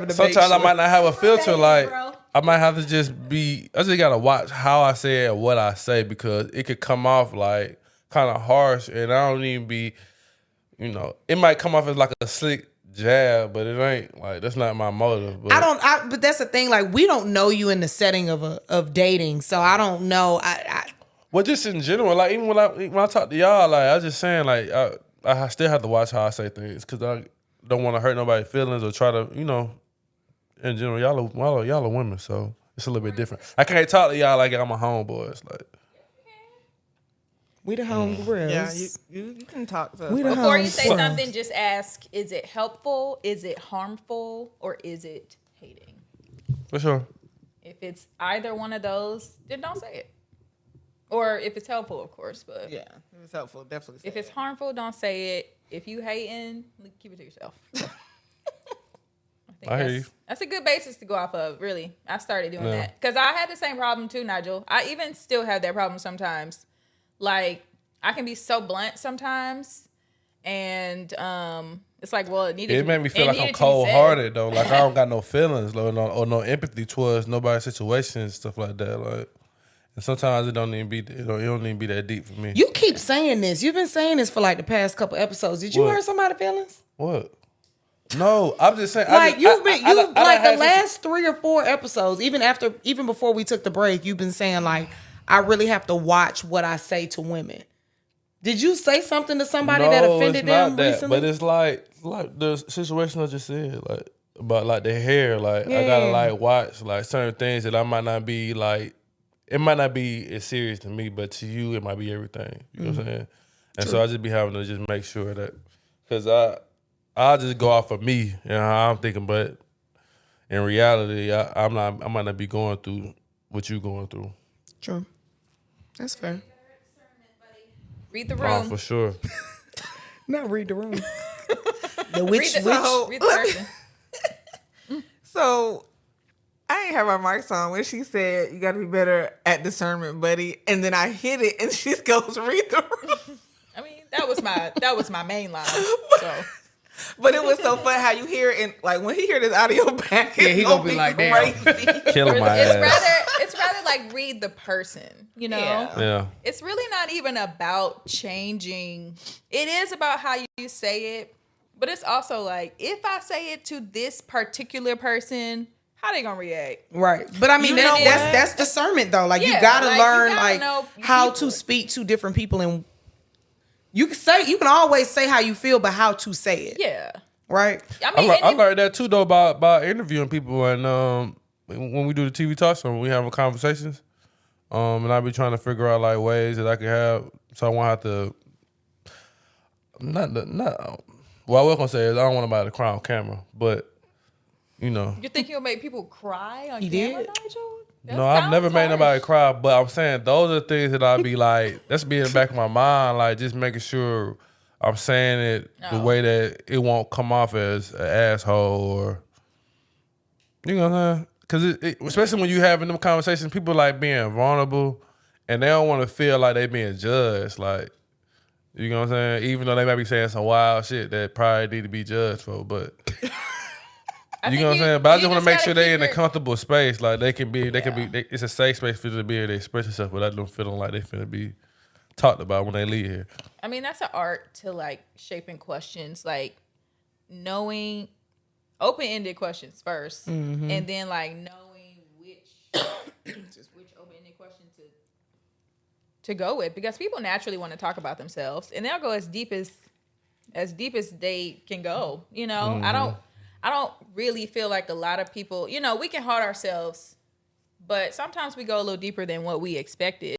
sometimes I might not have a filter. Like I might have to just be. I just gotta watch how I say it and what I say because it could come off like kind of harsh, and I don't even be. You know, it might come off as like a slick jab, but it ain't like that's not my motive. But but that's the thing. Like we don't know you in the setting of dating, so I don't know. Well, just in general, like even when I talk to y'all, like I was just saying, like I still have to watch how I say things because I don't want to hurt nobody's feelings or try to, you know. In general, y'all are women, so it's a little bit different. I can't talk to y'all like I'm a homeboy. It's like we the homegirls. Yeah, you can talk to us. Before you say something, just ask: is it helpful? Is it harmful? Or is it hating? For sure. If it's either one of those, then don't say it. Or if it's helpful, of course. But yeah, if it's helpful, definitely. If it's harmful, don't say it. If you hating, keep it to yourself. I hear you. That's a good basis to go off of, really. I started doing that. Because I had the same problem too, Nigel. I even still have that problem sometimes. Like, I can be so blunt sometimes. And it's like, well, it made me feel like I'm cold-hearted, though. Like, I don't got no feelings or no empathy towards nobody's situation and stuff like that. Like, and sometimes it don't even be that deep for me. You keep saying this. You've been saying this for like the past couple episodes. Did you hurt somebody's feelings? What? No, I'm just saying. Like the last 3 or 4 episodes, even before we took the break, you've been saying like, I really have to watch what I say to women. Did you say something to somebody that offended them recently? But it's like the situation I just said, like about like the hair, like I gotta like watch like certain things that I might not be like. It might not be as serious to me, but to you, it might be everything. You know what I'm saying? And so I just be having to just make sure that, because I just go off of me and how I'm thinking, but in reality, I might not be going through what you going through. True. That's fair. Read the Oh, room. for sure. Not read the room. The Read the person. So I ain't have our mics on when she said you got to be better at discernment, buddy. And then I hit it, and she goes, "Read the room." I mean, that was my main line. So But it was so fun how you hear it, and like when he hear this audio back, Yeah, he gonna be like, damn. crazy. Killing my ass. it's rather like read the person, you know? Yeah. It's really not even about changing. It is about how you say it, but it's also like if I say it to this particular person, how they gonna react? Right. But I mean, You know that's discernment though. Like you Yeah, gotta like, you learn gotta like know how people. to speak to different people, and you can always say how you feel, but how to say it. Yeah. Right. I mean, I learned that too though about interviewing people, and when we do the TV talk show, when we having conversations, and I be trying to figure out like ways that I can have, so I won't have to. What I was gonna say is I don't want nobody to cry on camera, but you know. you think you'll make people cry on You camera, did? Nigel? That No, I've never sounds made harsh. nobody cry, but I'm saying those are the things that I'd be like, that's be in the back of my mind, like just making sure I'm saying it the No. way that it won't come off as an asshole or, you know what I'm saying? Because especially when you having them conversations, people like being vulnerable and they don't want to feel like they being judged, like, you know what I'm saying? Even though they might be saying some wild shit that probably need to be judged for, but... You know what I'm saying? But I just want to make sure they in a comfortable space. Like they can be, it's a safe space for them to be able to express themselves without them feeling like they finna be talked about when they leave here. I mean, that's an art to like shaping questions, like knowing open-ended questions 1st, and then like knowing which open-ended question to go with, because people naturally want to talk about themselves, and they'll go as deep as they can go. You know, I don't really feel like a lot of people, you know, we can hold ourselves, but sometimes we go a little deeper than what we expected.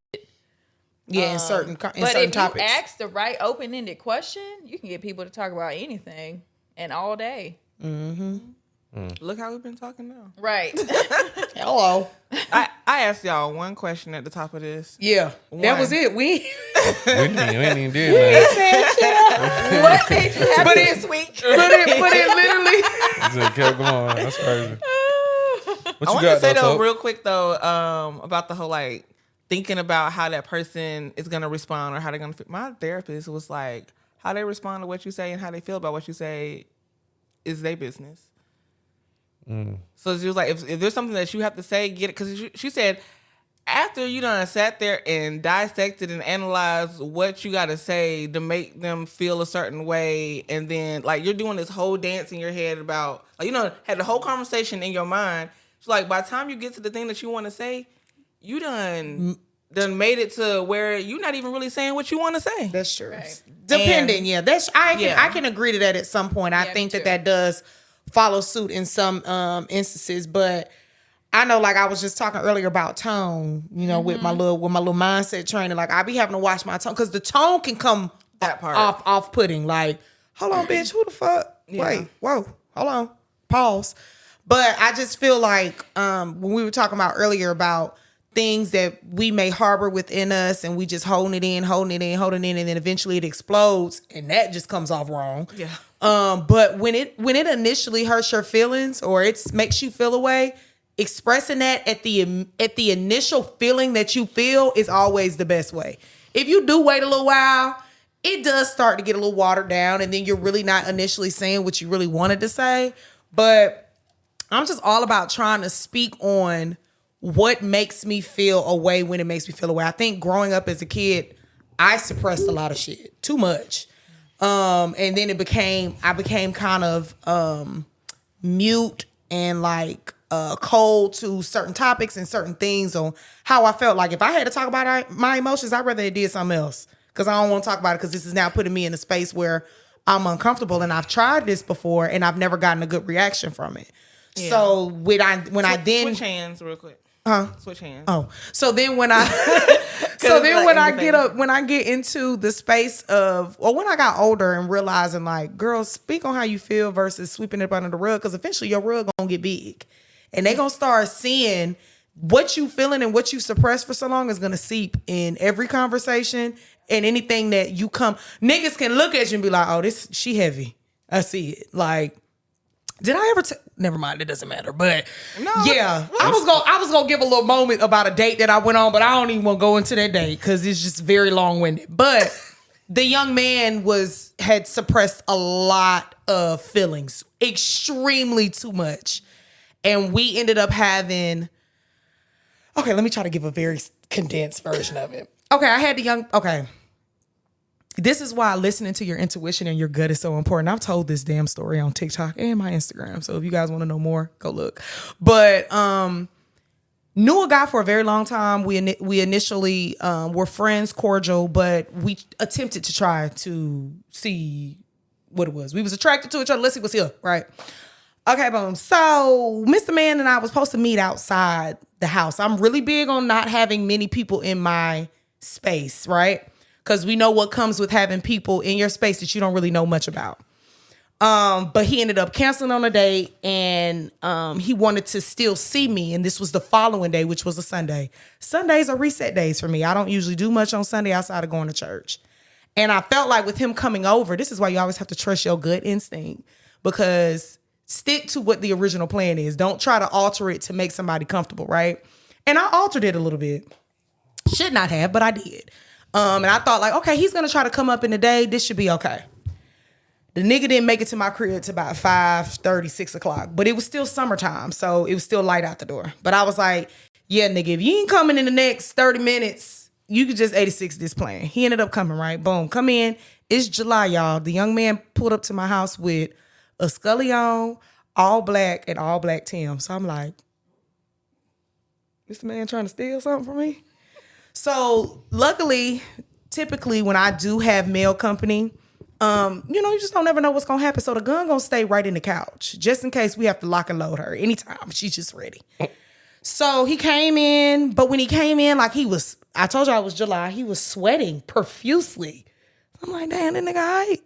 Yeah, in certain But topics. if you ask the right open-ended question, you can get people to talk about anything and all day. Look how we've been talking now. Right. Hello. I asked y'all one question at the top of this. Yeah. That One. was it. We We ain't even did that. What made you happy this week? but it literally Just kept going. That's crazy. What I you want to got say though, Tope? real quick though, about the whole like thinking about how that person is gonna respond or how they're gonna. My therapist was like, how they respond to what you say and how they feel about what you say is their business. So she was like, if there's something that you have to say, get it. Because she said, after you done sat there and dissected and analyzed what you got to say to make them feel a certain way, and then like you're doing this whole dance in your head about, like, you know, had the whole conversation in your mind. It's like by the time you get to the thing that you want to say, you done made it to where you're not even really saying what you want to say. That's true. Right. Depending, And- I can agree to that at some point. I Yeah, think me that too. does follow suit in some instances, but I know, like I was just talking earlier about tone, you know, with my little mindset training. Like I be having to watch my tone because the tone can come That part. off putting. Like, hold on, bitch, who the fuck? Wait, whoa, hold on, pause. But I just feel like when we were talking about earlier about things that we may harbor within us and we just holding it in, and then eventually it explodes and that just comes off wrong. Yeah. But when it initially hurts your feelings or it makes you feel away, expressing that at the initial feeling that you feel is always the best way. If you do wait a little while, it does start to get a little watered down and then you're really not initially saying what you really wanted to say. But I'm just all about trying to speak on what makes me feel away when it makes me feel away. I think growing up as a kid, I suppressed a lot of shit, too much. And then I became kind of mute and like cold to certain topics and certain things on how I felt. Like if I had to talk about my emotions, I'd rather it did something else because I don't want to talk about it because this is now putting me in a space where I'm uncomfortable. And I've tried this before and I've never gotten a good reaction from it. Yeah. So when I then switch hands real quick. Switch hands. Oh, so then when I when I get into the space of, or when I got older and realizing like, girls, speak on how you feel versus sweeping it under the rug, because eventually your rug gonna get big, and they gonna start seeing what you feeling and what you suppressed for so long is gonna seep in every conversation and anything that you come. Niggas can look at you and be like, oh, she heavy. I see it. Like, did I ever? Never mind. It doesn't matter. But yeah, I was gonna give a little moment about a date that I went on, but I don't even want to go into that date because it's just very long winded. But the young man had suppressed a lot of feelings, extremely too much, and we ended up having. Okay, let me try to give a very condensed version of it. Okay, I had okay. This is why listening to your intuition and your gut is so important. I've told this damn story on TikTok and my Instagram. So if you guys want to know more, go look. But knew a guy for a very long time. We initially were friends, cordial, but we attempted to try to see what it was. We was attracted to each other. Let's see what's here, right? Okay, boom. So Mr. Man and I was supposed to meet outside the house. I'm really big on not having many people in my space, right? Because we know what comes with having people in your space that you don't really know much about. But he ended up canceling on a date, and he wanted to still see me. And this was the following day, which was a Sunday. Sundays are reset days for me. I don't usually do much on Sunday outside of going to church. And I felt like with him coming over, this is why you always have to trust your gut instinct, because stick to what the original plan is. Don't try to alter it to make somebody comfortable, right? And I altered it a little bit. Should not have, but I did. And I thought like, okay, he's going to try to come up in the day. This should be okay. The nigga didn't make it to my crib till about 5:30, 6 o'clock. But it was still summertime, so it was still light out the door. But I was like, yeah, nigga, if you ain't coming in the next 30 minutes, you could just 86 this plan. He ended up coming, right? Boom, come in. It's July, y'all. The young man pulled up to my house with a Scully on, all black, and all black Tim. So I'm like, this man trying to steal something from me? So luckily, typically when I do have male company, you just don't never know what's gonna happen. So the gun gonna stay right in the couch, just in case we have to lock and load her anytime. She's just ready. So he came in, but when he came in, like I told you I was July, he was sweating profusely. I'm like, damn, that nigga all right.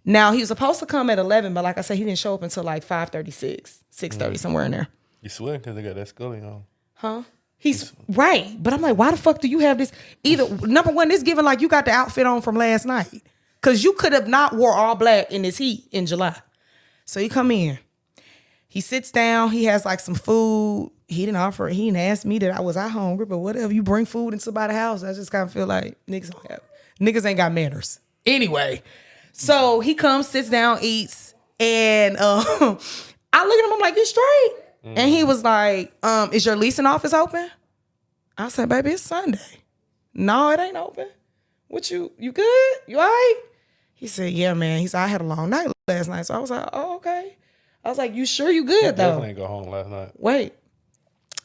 Now he was supposed to come at 11, but like I said, he didn't show up until like 5:36, 6:30, somewhere in there. You sweating because they got that Scully on. Huh? He's right. But I'm like, why the fuck do you have this? Either, number one, it's giving like you got the outfit on from last night. Because you could have not wore all black in this heat in July. So he come in. He sits down. He has like some food. He didn't ask me that was I hungry, but whatever. You bring food into somebody's house, I just kind of feel like niggas ain't got manners. Anyway, so he comes, sits down, eats, and I look at him, I'm like, you straight? And he was like, is your leasing office open? I said, baby, it's Sunday. No, it ain't open. What you good? You all right? He said, yeah, man. He said, I had a long night last night. So I was like, oh, okay. I was like, you sure you good, though? Definitely ain't go home last night. Wait.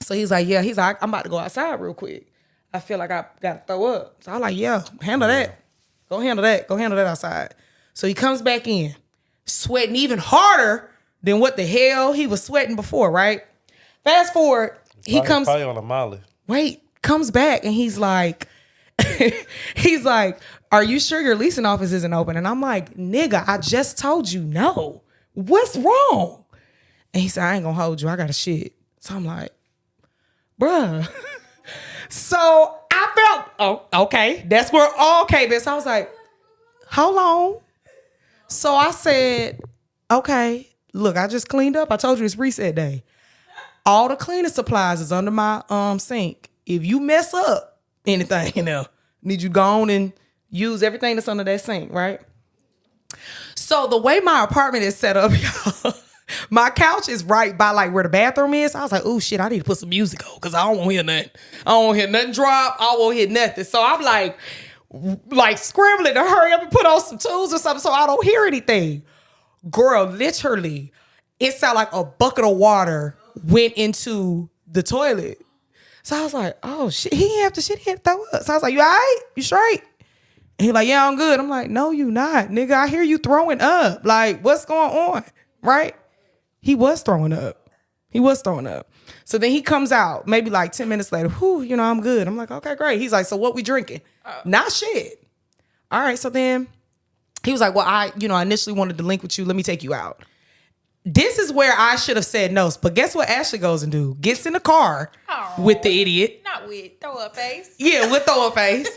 So he's like, yeah. He's like, I'm about to go outside real quick. I feel like I got to throw up. So I was like, yeah, handle that. Go handle that. Go handle that outside. So he comes back in, sweating even harder than what the hell he was sweating before, right? Fast forward, he comes. Probably on a Molly. Wait, comes back and he's like, are you sure your leasing office isn't open? And I'm like, nigga, I just told you no. What's wrong? And he said, I ain't gonna hold you. I got a shit. So I'm like, bruh. So I felt, okay. That's where all came in. So I was like, how long? So I said, okay, look, I just cleaned up. I told you it's reset day. All the cleaning supplies is under my sink. If you mess up anything in there, need you go on and use everything that's under that sink, right? So the way my apartment is set up, y'all, my couch is right by like where the bathroom is. I was like, oh shit, I need to put some music on because I don't want to hear nothing. I don't want to hear nothing drop. I won't hear nothing. So I'm like scrambling to hurry up and put on some tools or something so I don't hear anything. Girl, literally, it sounded like a bucket of water went into the toilet. So I was like, oh shit, he didn't have to shit, he had to throw up. So I was like, you all right? You straight? And he like, yeah, I'm good. I'm like, no, you not, nigga. I hear you throwing up. Like, what's going on? Right? He was throwing up. So then he comes out, maybe like 10 minutes later. Whew, you know, I'm good. I'm like, okay, great. He's like, so what we drinking? Not shit. All right. So then he was like, well, I initially wanted to link with you. Let me take you out. This is where I should have said no. But guess what Ashley goes and do? Gets in the car with the idiot. Not with throw up face. Yeah, with throw up face.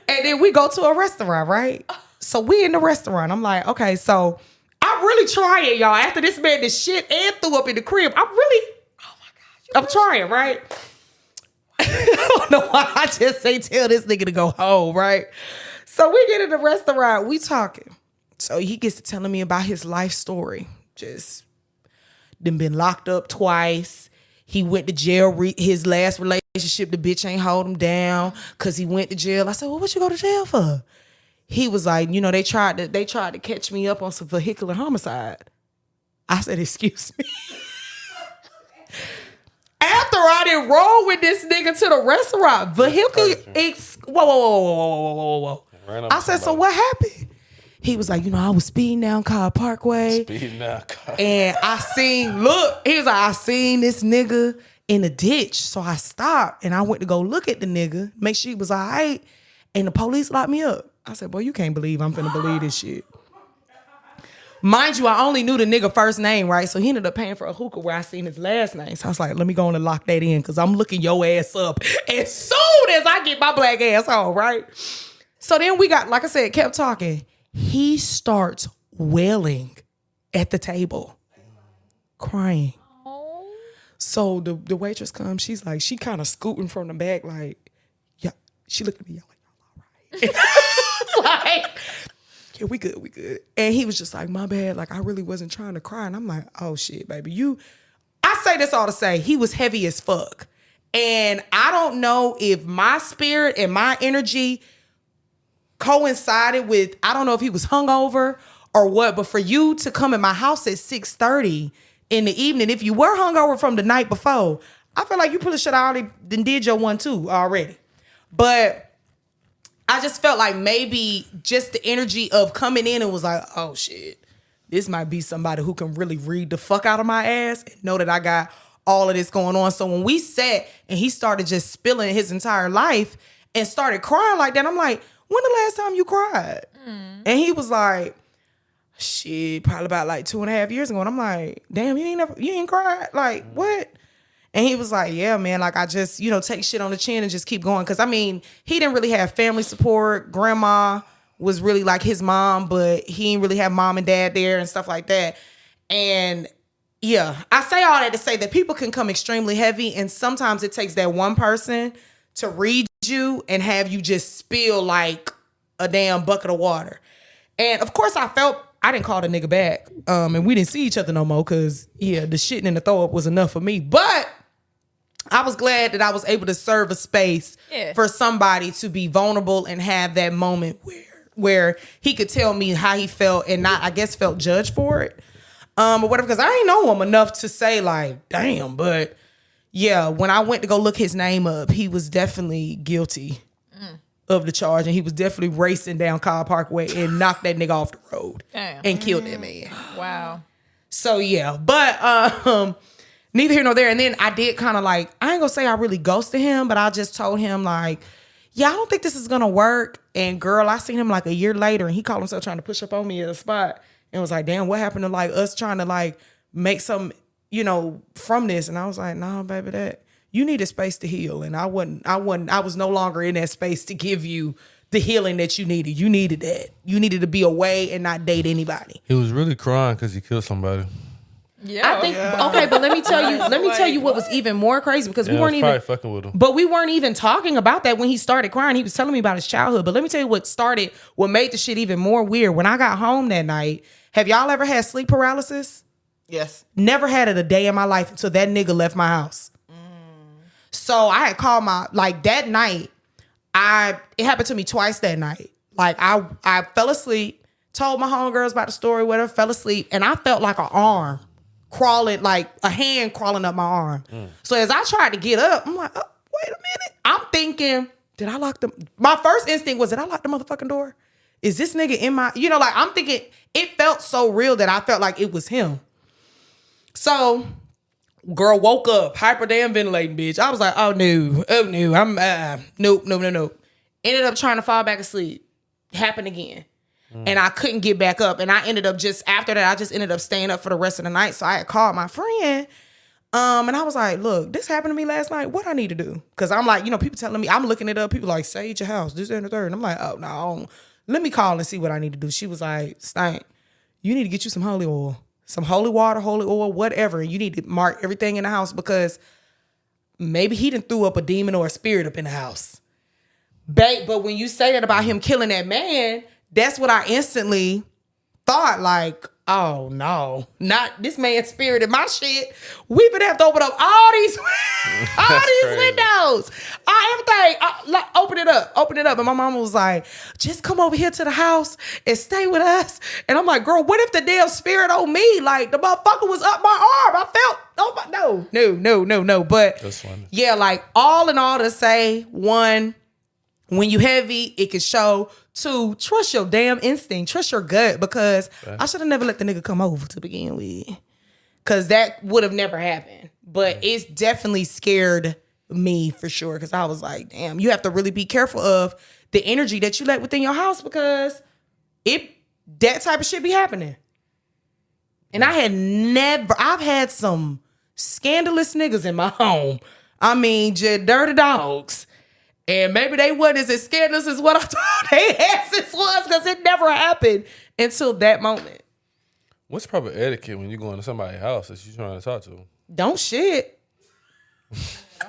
And then we go to a restaurant, right? So we in the restaurant. I'm like, okay, so I'm really trying, y'all. After this man did shit and threw up in the crib, I'm trying, right? I don't know why I just say tell this nigga to go home, right? So we get in the restaurant, we talking. So he gets to telling me about his life story. Just been locked up twice. He went to jail. His last relationship, the bitch ain't hold him down because he went to jail. I said, well, what you go to jail for? He was like, they tried to catch me up on some vehicular homicide. I said, excuse me. After I didn't roll with this nigga to the restaurant, whoa. I said, so what happened? He was like, I was speeding down Cobb Parkway. And I seen this nigga in a ditch. So I stopped and I went to go look at the nigga, make sure he was all right. And the police locked me up. I said, boy, you can't believe I'm finna believe this shit. Mind you, I only knew the nigga first name, right? So he ended up paying for a hookah where I seen his last name. So I was like, let me go on and lock that in because I'm looking your ass up as soon as I get my black ass home, right? So then we got, like I said, kept talking. He starts wailing at the table, crying. So the waitress comes. She's like, she kind of scooting from the back, like, yeah. She looked at me, like, all right. It's like, yeah, we good. And he was just like, my bad. Like, I really wasn't trying to cry. And I'm like, oh shit, baby. I say this all to say, he was heavy as fuck. And I don't know if my spirit and my energy coincided with, I don't know if he was hungover or what, but for you to come in my house at 6:30 in the evening, if you were hungover from the night before, I feel like you probably should have already did your 1-2 already. But I just felt like maybe just the energy of coming in and was like, oh shit, this might be somebody who can really read the fuck out of my ass and know that I got all of this going on. So when we sat and he started just spilling his entire life and started crying like that, I'm like, when the last time you cried? And he was like, shit, probably about like 2.5 years ago. And I'm like, damn, you ain't cried? Like, what? And he was like, yeah, man, like I just, take shit on the chin and just keep going. Cause I mean, he didn't really have family support. Grandma was really like his mom, but he didn't really have mom and dad there and stuff like that. And yeah, I say all that to say that people can come extremely heavy, and sometimes it takes that one person to read you and have you just spill like a damn bucket of water. And of course I didn't call the nigga back. And we didn't see each other no more because the shitting and the throw up was enough for me. But I was glad that I was able to serve a space for somebody to be vulnerable and have that moment where he could tell me how he felt and not, I guess, felt judged for it. Or whatever, because I ain't know him enough to say like, damn, but yeah, when I went to go look his name up, he was definitely guilty of the charge, and he was definitely racing down Cobb Parkway and knocked that nigga off the road and killed that man. Wow. So yeah, but neither here nor there. And then I did kind of like, I ain't gonna say I really ghosted him, but I just told him like, yeah, I don't think this is gonna work. And girl, I seen him like a year later, and he called himself trying to push up on me at a spot, and was like, damn, what happened to like us trying to like make some, from this? And I was like, no, baby, that you need a space to heal. And I was no longer in that space to give you the healing that you needed. You needed that. You needed to be away and not date anybody. He was really crying because he killed somebody. Yeah. I think okay, but let me tell you what was even more crazy, because we weren't even fucking with him. But we weren't even talking about that when he started crying. He was telling me about his childhood. But let me tell you what made the shit even more weird. When I got home that night, have y'all ever had sleep paralysis? Yes. Never had it a day in my life until that nigga left my house. So I had called that night, it happened to me twice that night. Like I fell asleep, told my homegirls about the story, whatever, fell asleep, and I felt like an arm crawling, like a hand crawling up my arm. So as I tried to get up, I'm like, oh, wait a minute. I'm thinking, did I lock the, my first instinct was, did I lock the motherfucking door? Is this nigga in my, like I'm thinking, it felt so real that I felt like it was him. So Girl woke up, hyper damn ventilating, bitch. I was like, oh no, I'm nope. Ended up trying to fall back asleep. Happened again. And I couldn't get back up. And I ended up after that, I just ended up staying up for the rest of the night. So I had called my friend. And I was like, look, this happened to me last night. What I need to do? Because I'm like, people telling me, I'm looking it up. People like, sage your house, this, that, and the third. And I'm like, oh, no. Let me call and see what I need to do. She was like, Stank, you need to get you some holy oil. Some holy water, holy oil, whatever. You need to mark everything in the house because maybe he done threw up a demon or a spirit up in the house. But when you say that about him killing that man, that's what I instantly thought, like, oh no, not this man's spirit in my shit. We would have to open up all these windows, everything. Open it up. And my mama was like, just come over here to the house and stay with us. And I'm like, girl, what if the damn spirit on me? Like the motherfucker was up my arm. I felt, no. But That's funny. yeah, like all in all to say, one, when you heavy, it can show. Two, trust your damn instinct. Trust your gut because I should have never let the nigga come over to begin with. Because that would have never happened. But it's definitely scared me for sure because I was like, damn, you have to really be careful of the energy that you let within your house because that type of shit be happening. And I've had some scandalous niggas in my home. I mean, just dirty dogs. And maybe they wasn't as scandalous as what I thought they asses was because it never happened until that moment. What's proper etiquette when you go into somebody's house that you're trying to talk to? Don't shit. I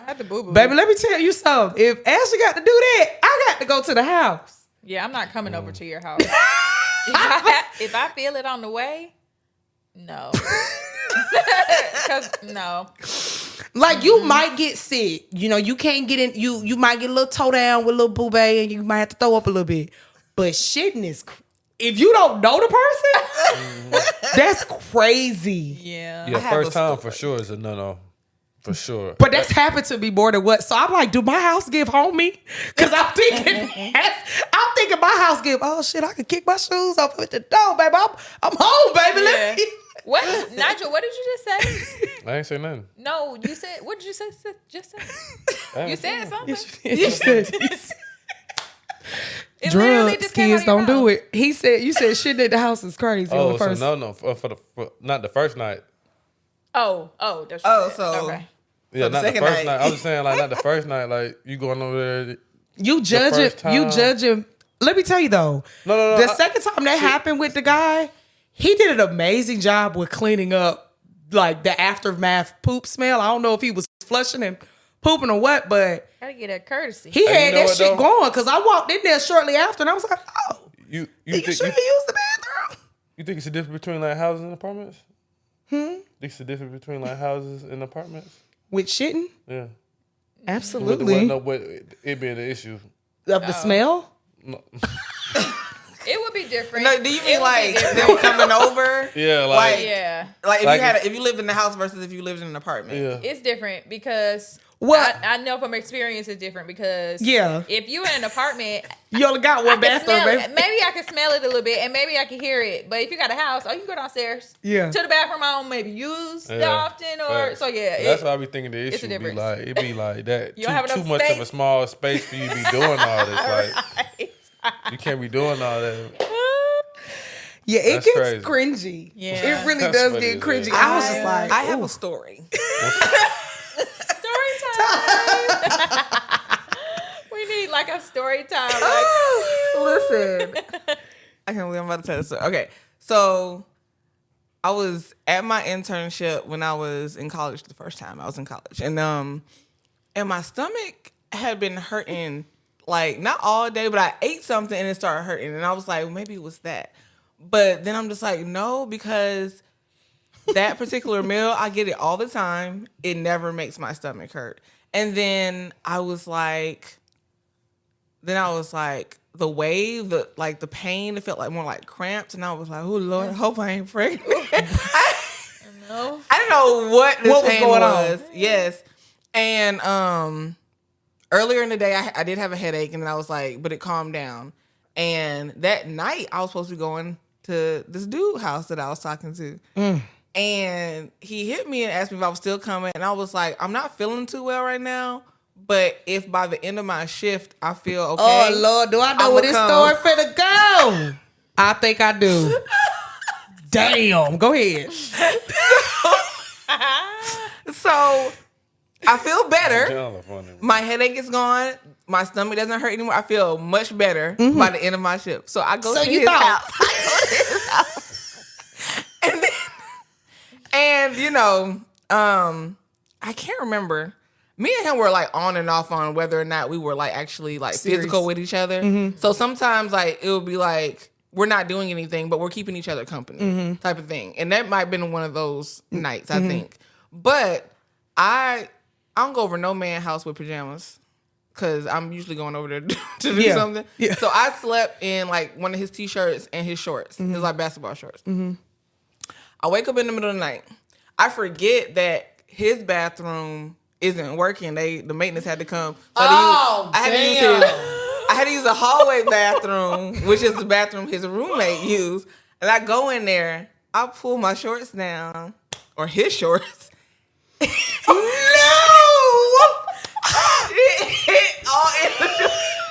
had to boo-boo. Baby, let me tell you something. If Ashley got to do that, I got to go to the house. Yeah, I'm not coming over to your house. if I feel it on the way, no. Because, no. Like you might get sick. You can't get in. You might get a little toe down with a little boobay and you might have to throw up a little bit. But shitting is, if you don't know the person, that's crazy. Yeah. Yeah, first time for sure is a no. For sure. But that's happened to me more than what. So I'm like, do my house give homie? Because I'm thinking my house give, oh shit, I can kick my shoes off at the door, baby. I'm home, baby. Let me. What, Nigel, what did you just say? I ain't say nothing. No, you said, what did you say? Just say? You said something? You said It literally drugs, just came out kids of your don't do mouth. it. You said shit at the house is crazy. Oh, on the first. so no, for not the first night. Oh, that's Oh, what so okay. Yeah, the not the second first night. night. I was saying like not the first night. Like you going over there. You judge it. first You time. judge him. Let me tell you though. No. The second time that happened with the guy, he did an amazing job with cleaning up like the aftermath poop smell. I don't know if he was flushing and pooping or what, but Gotta get that courtesy. he Hey, had you know that what, shit though? going because I walked in there shortly after and I was like, oh, You you think sure he used the bathroom? you think it's a difference between like houses and apartments? Think it's a difference between like houses and apartments? With shitting? Yeah. Absolutely. But it being an issue. Of the smell? No. It would be different. No, do you It mean would like be different. them coming over? Yeah, Like, Yeah. Like if Like if you lived in the house versus if you lived in an apartment. Yeah. It's different because Well- I know from experience it's different because Yeah. if you in an apartment, You only got I one can bathroom, smell baby. it. Maybe I can smell it a little bit and maybe I can hear it. But if you got a house, you can go downstairs Yeah. to the bathroom I don't maybe use that Yeah. often or Facts. so yeah. That's why I be thinking the it's a issue be difference. like it be like that. You don't have too enough much of a space? small space for you to be doing all this. Like you can't be doing all that. Yeah, it That's gets crazy. cringy. Yeah. It really That's does funny get as cringy. hell. I was just like, I have ooh. a story. Story time. We need like a story time. Like, Listen, I can't believe I'm about to tell this story. Okay, so I was at my internship when I was in college the first time I was in college, and my stomach had been hurting like not all day, but I ate something and it started hurting, and I was like, well, maybe it was that, but then I'm just like, no, because that particular meal I get it all the time. It never makes my stomach hurt, and then I was like. The wave, the pain, it felt like more like cramped, and I was like, oh Lord, I hope I ain't pregnant. I didn't know what this What was pain going on? was. Yes. And earlier in the day I did have a headache, and then I was like, but it calmed down. And that night I was supposed to be going to this dude house that I was talking to. And he hit me and asked me if I was still coming. And I was like, I'm not feeling too well right now. But if by the end of my shift I feel okay. Oh, Lord, do I know where this story finna go? I think I do. Damn. Go ahead. So I feel better. My headache is gone. My stomach doesn't hurt anymore. I feel much better by the end of my shift. So I go to his house. I go to his house. And you know, I can't remember. Me and him were like on and off on whether or not we were like actually like physical with each other. So sometimes like it would be like we're not doing anything, but we're keeping each other company type of thing. And that might have been one of those nights, I think. But I don't go over no man's house with pajamas because I'm usually going over there to do something. Yeah. So I slept in like one of his t-shirts and his shorts, his like basketball shorts. I wake up in the middle of the night. I forget that his bathroom isn't working. The maintenance had to come. So I had to use a hallway bathroom, which is the bathroom his roommate used. And I go in there, I pull my shorts down, or his shorts.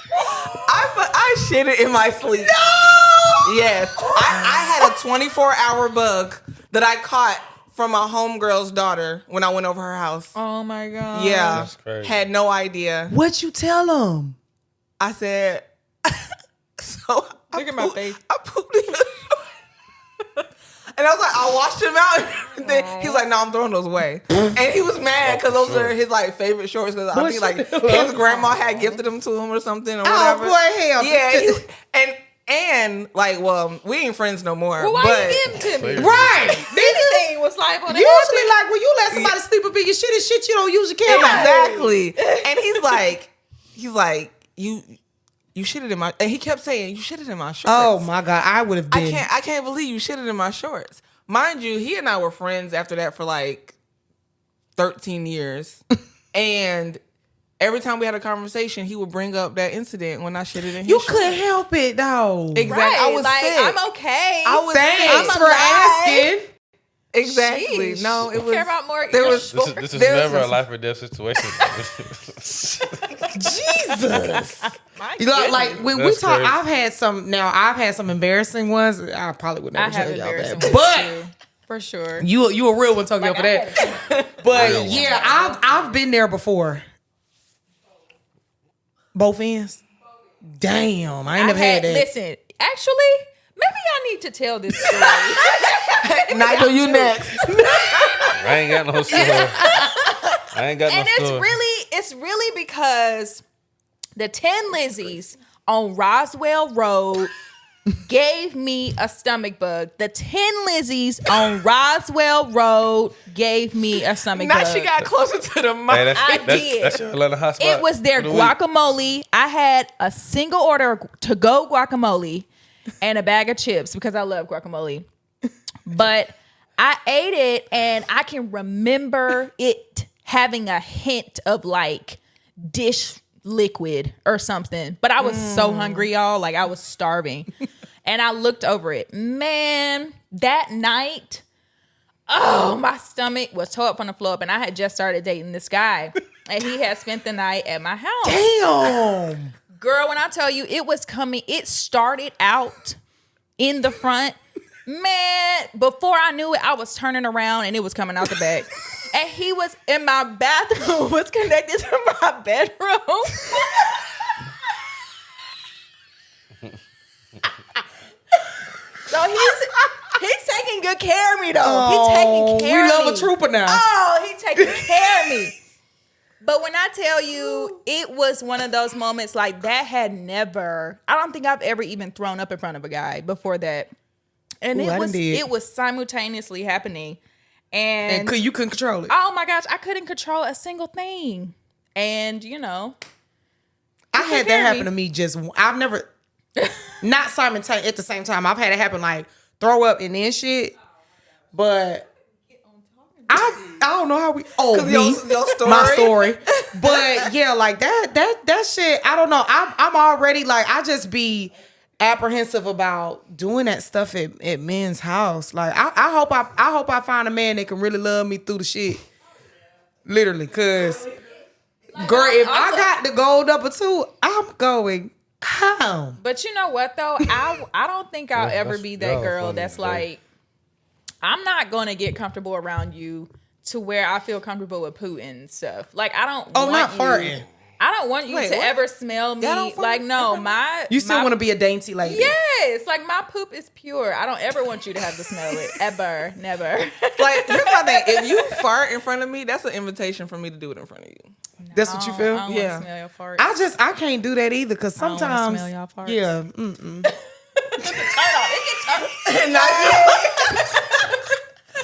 I shit it in my sleep. No! Yes. I had a 24-hour bug that I caught from my homegirl's daughter when I went over her house. Oh my God. Yeah. That's crazy. Had no idea. What'd you tell him? I said, so Look at my face. I pooped in your shorts. And I was like, I washed him out and everything. He was like, no, I'm throwing those away. And he was mad because those are his like favorite shorts. Because I think like his grandma had gifted them to him or something or whatever. Oh boy, hell. Yeah. And like, well, we ain't friends no more. Well, why but you give them to me? Right. Anything was like on the Usually, like when you let somebody sleep up in your shit, it's shit you don't usually care about. Exactly. And he's like, you shitted in my, and he kept saying, you shitted in my shorts. Oh my God, I would have been. I can't believe you shitted in my shorts. Mind you, he and I were friends after that for like 13 years. And every time we had a conversation, he would bring up that incident when I shitted in his You shorts. couldn't help it though. Exactly. Right. I was like, sick. I'm okay. I was Thanks sick. for asking. Exactly. Sheesh. No, it You was. care about more. There was. This is there's never a some- life or death situation. Jesus. My You know, goodness. like when we That's talk, crazy. I've had some embarrassing ones. I probably would I never have tell y'all embarrassing that. ones But too, for sure. you a real one, Tokyo, for that. But yeah, I've been there before. Both ends. Damn, I ain't never had that. Listen, actually, maybe I need to tell this story. Nigel, you next. I ain't got no story. I ain't got And no story. it's really because the 10 Lizzies on Roswell Road gave me a stomach bug. The 10 Lizzies on Roswell Road gave me a stomach Now bug. she got closer to the mic. Hey, that's did. your Atlanta hot spot. It was their for the week. guacamole. I had a single order of to-go guacamole and a bag of chips because I love guacamole. But I ate it and I can remember it having a hint of like dish liquid or something. But I was so hungry, y'all. Like I was starving. And I looked over it. Man, that night, oh, my stomach was tore up on the floor up, and I had just started dating this guy. And he had spent the night at my house. Damn. Girl, when I tell you it was coming, it started out in the front. Man, before I knew it, I was turning around and it was coming out the back. And he was in my bathroom, was connected to my bedroom. So he's taking good care of me though. He's taking care of me. We love a trooper now. Oh, he's taking care of me. But when I tell you, it was one of those moments like that had never, I don't think I've ever even thrown up in front of a guy before that. And Ooh, I done did. it was simultaneously happening. And You couldn't control it. oh my gosh, I couldn't control a single thing. And you know, I had that care of happen me. to me just, I've never, not simultaneous at the same time. I've had it happen like throw up and then shit. But I don't know how we, your story. my story. But yeah, like that shit, I don't know. I'm already like, I just be apprehensive about doing that stuff at men's house. Like I hope I find a man that can really love me through the shit. Literally, cause girl, if I got the gold number 2, I'm going home. But you know what though? I don't think I'll ever be that girl funny, that's bro. like, I'm not gonna get comfortable around you to where I feel comfortable with Putin and stuff. Like I don't. Oh, want not you, farting. I don't want you Wait, to what? ever smell me. Y'all don't fart Like no, You still my- want to be a dainty lady? Yes, like my poop is pure. I don't ever want you to have to smell it. Ever. Never. Like, here's my thing. If you fart in front of me, that's an invitation for me to do it in front of you. That's what you feel? I don't Yeah. want to smell your farts. I can't do that either because I don't wanna sometimes smell y'all farts. yeah.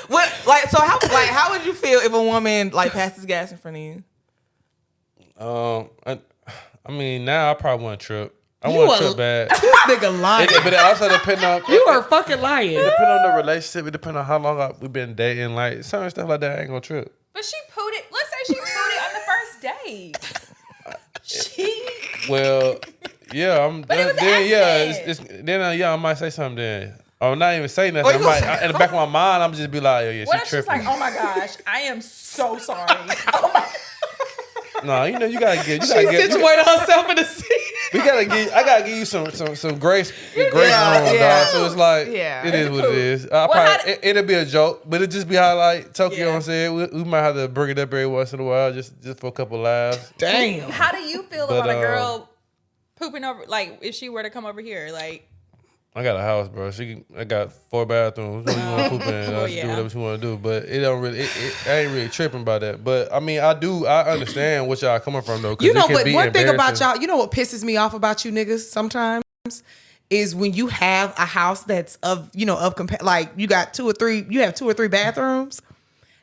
What? Like, so how would you feel if a woman like passes gas in front of you? I mean, now I probably want to trip. I You want a- to trip bad. This nigga lying. But it also depends on You are fucking lying. It depends on the relationship. It depends on how long we've been dating. Like certain stuff like that, I ain't gonna trip. But she pooted. Let's say she pooted on the first date. She. Well, yeah, But it was an then yeah, accident. then I might say something then. Or not even say nothing. Oh, you I gonna might, say- in the back of my mind, I'm just be like, oh yeah, What she if she's tripping. like, oh my gosh, I am so sorry. Oh my. No, you gotta get, situated herself in the seat. I gotta give you some grace room, yeah. dog. So it's like, Yeah. it is what it is. It'll be a joke, but it'll just be how like Tokyo. You know what I'm saying, we might have to bring it up every once in a while, just for a couple laughs. Damn. How do you feel But, about a girl pooping over? Like, if she were to come over here, like, I got a house, bro. I got 4 bathrooms. You want to poop in? Oh, She do yeah. whatever she want to do. But it don't really. I ain't really tripping about that. But I mean, I understand what y'all coming from though. 'Cause You know, it can but be one thing about embarrassing. y'all, you know what pisses me off about you niggas sometimes is when you have a house that's like you got 2 or 3, you have 2 or 3 bathrooms.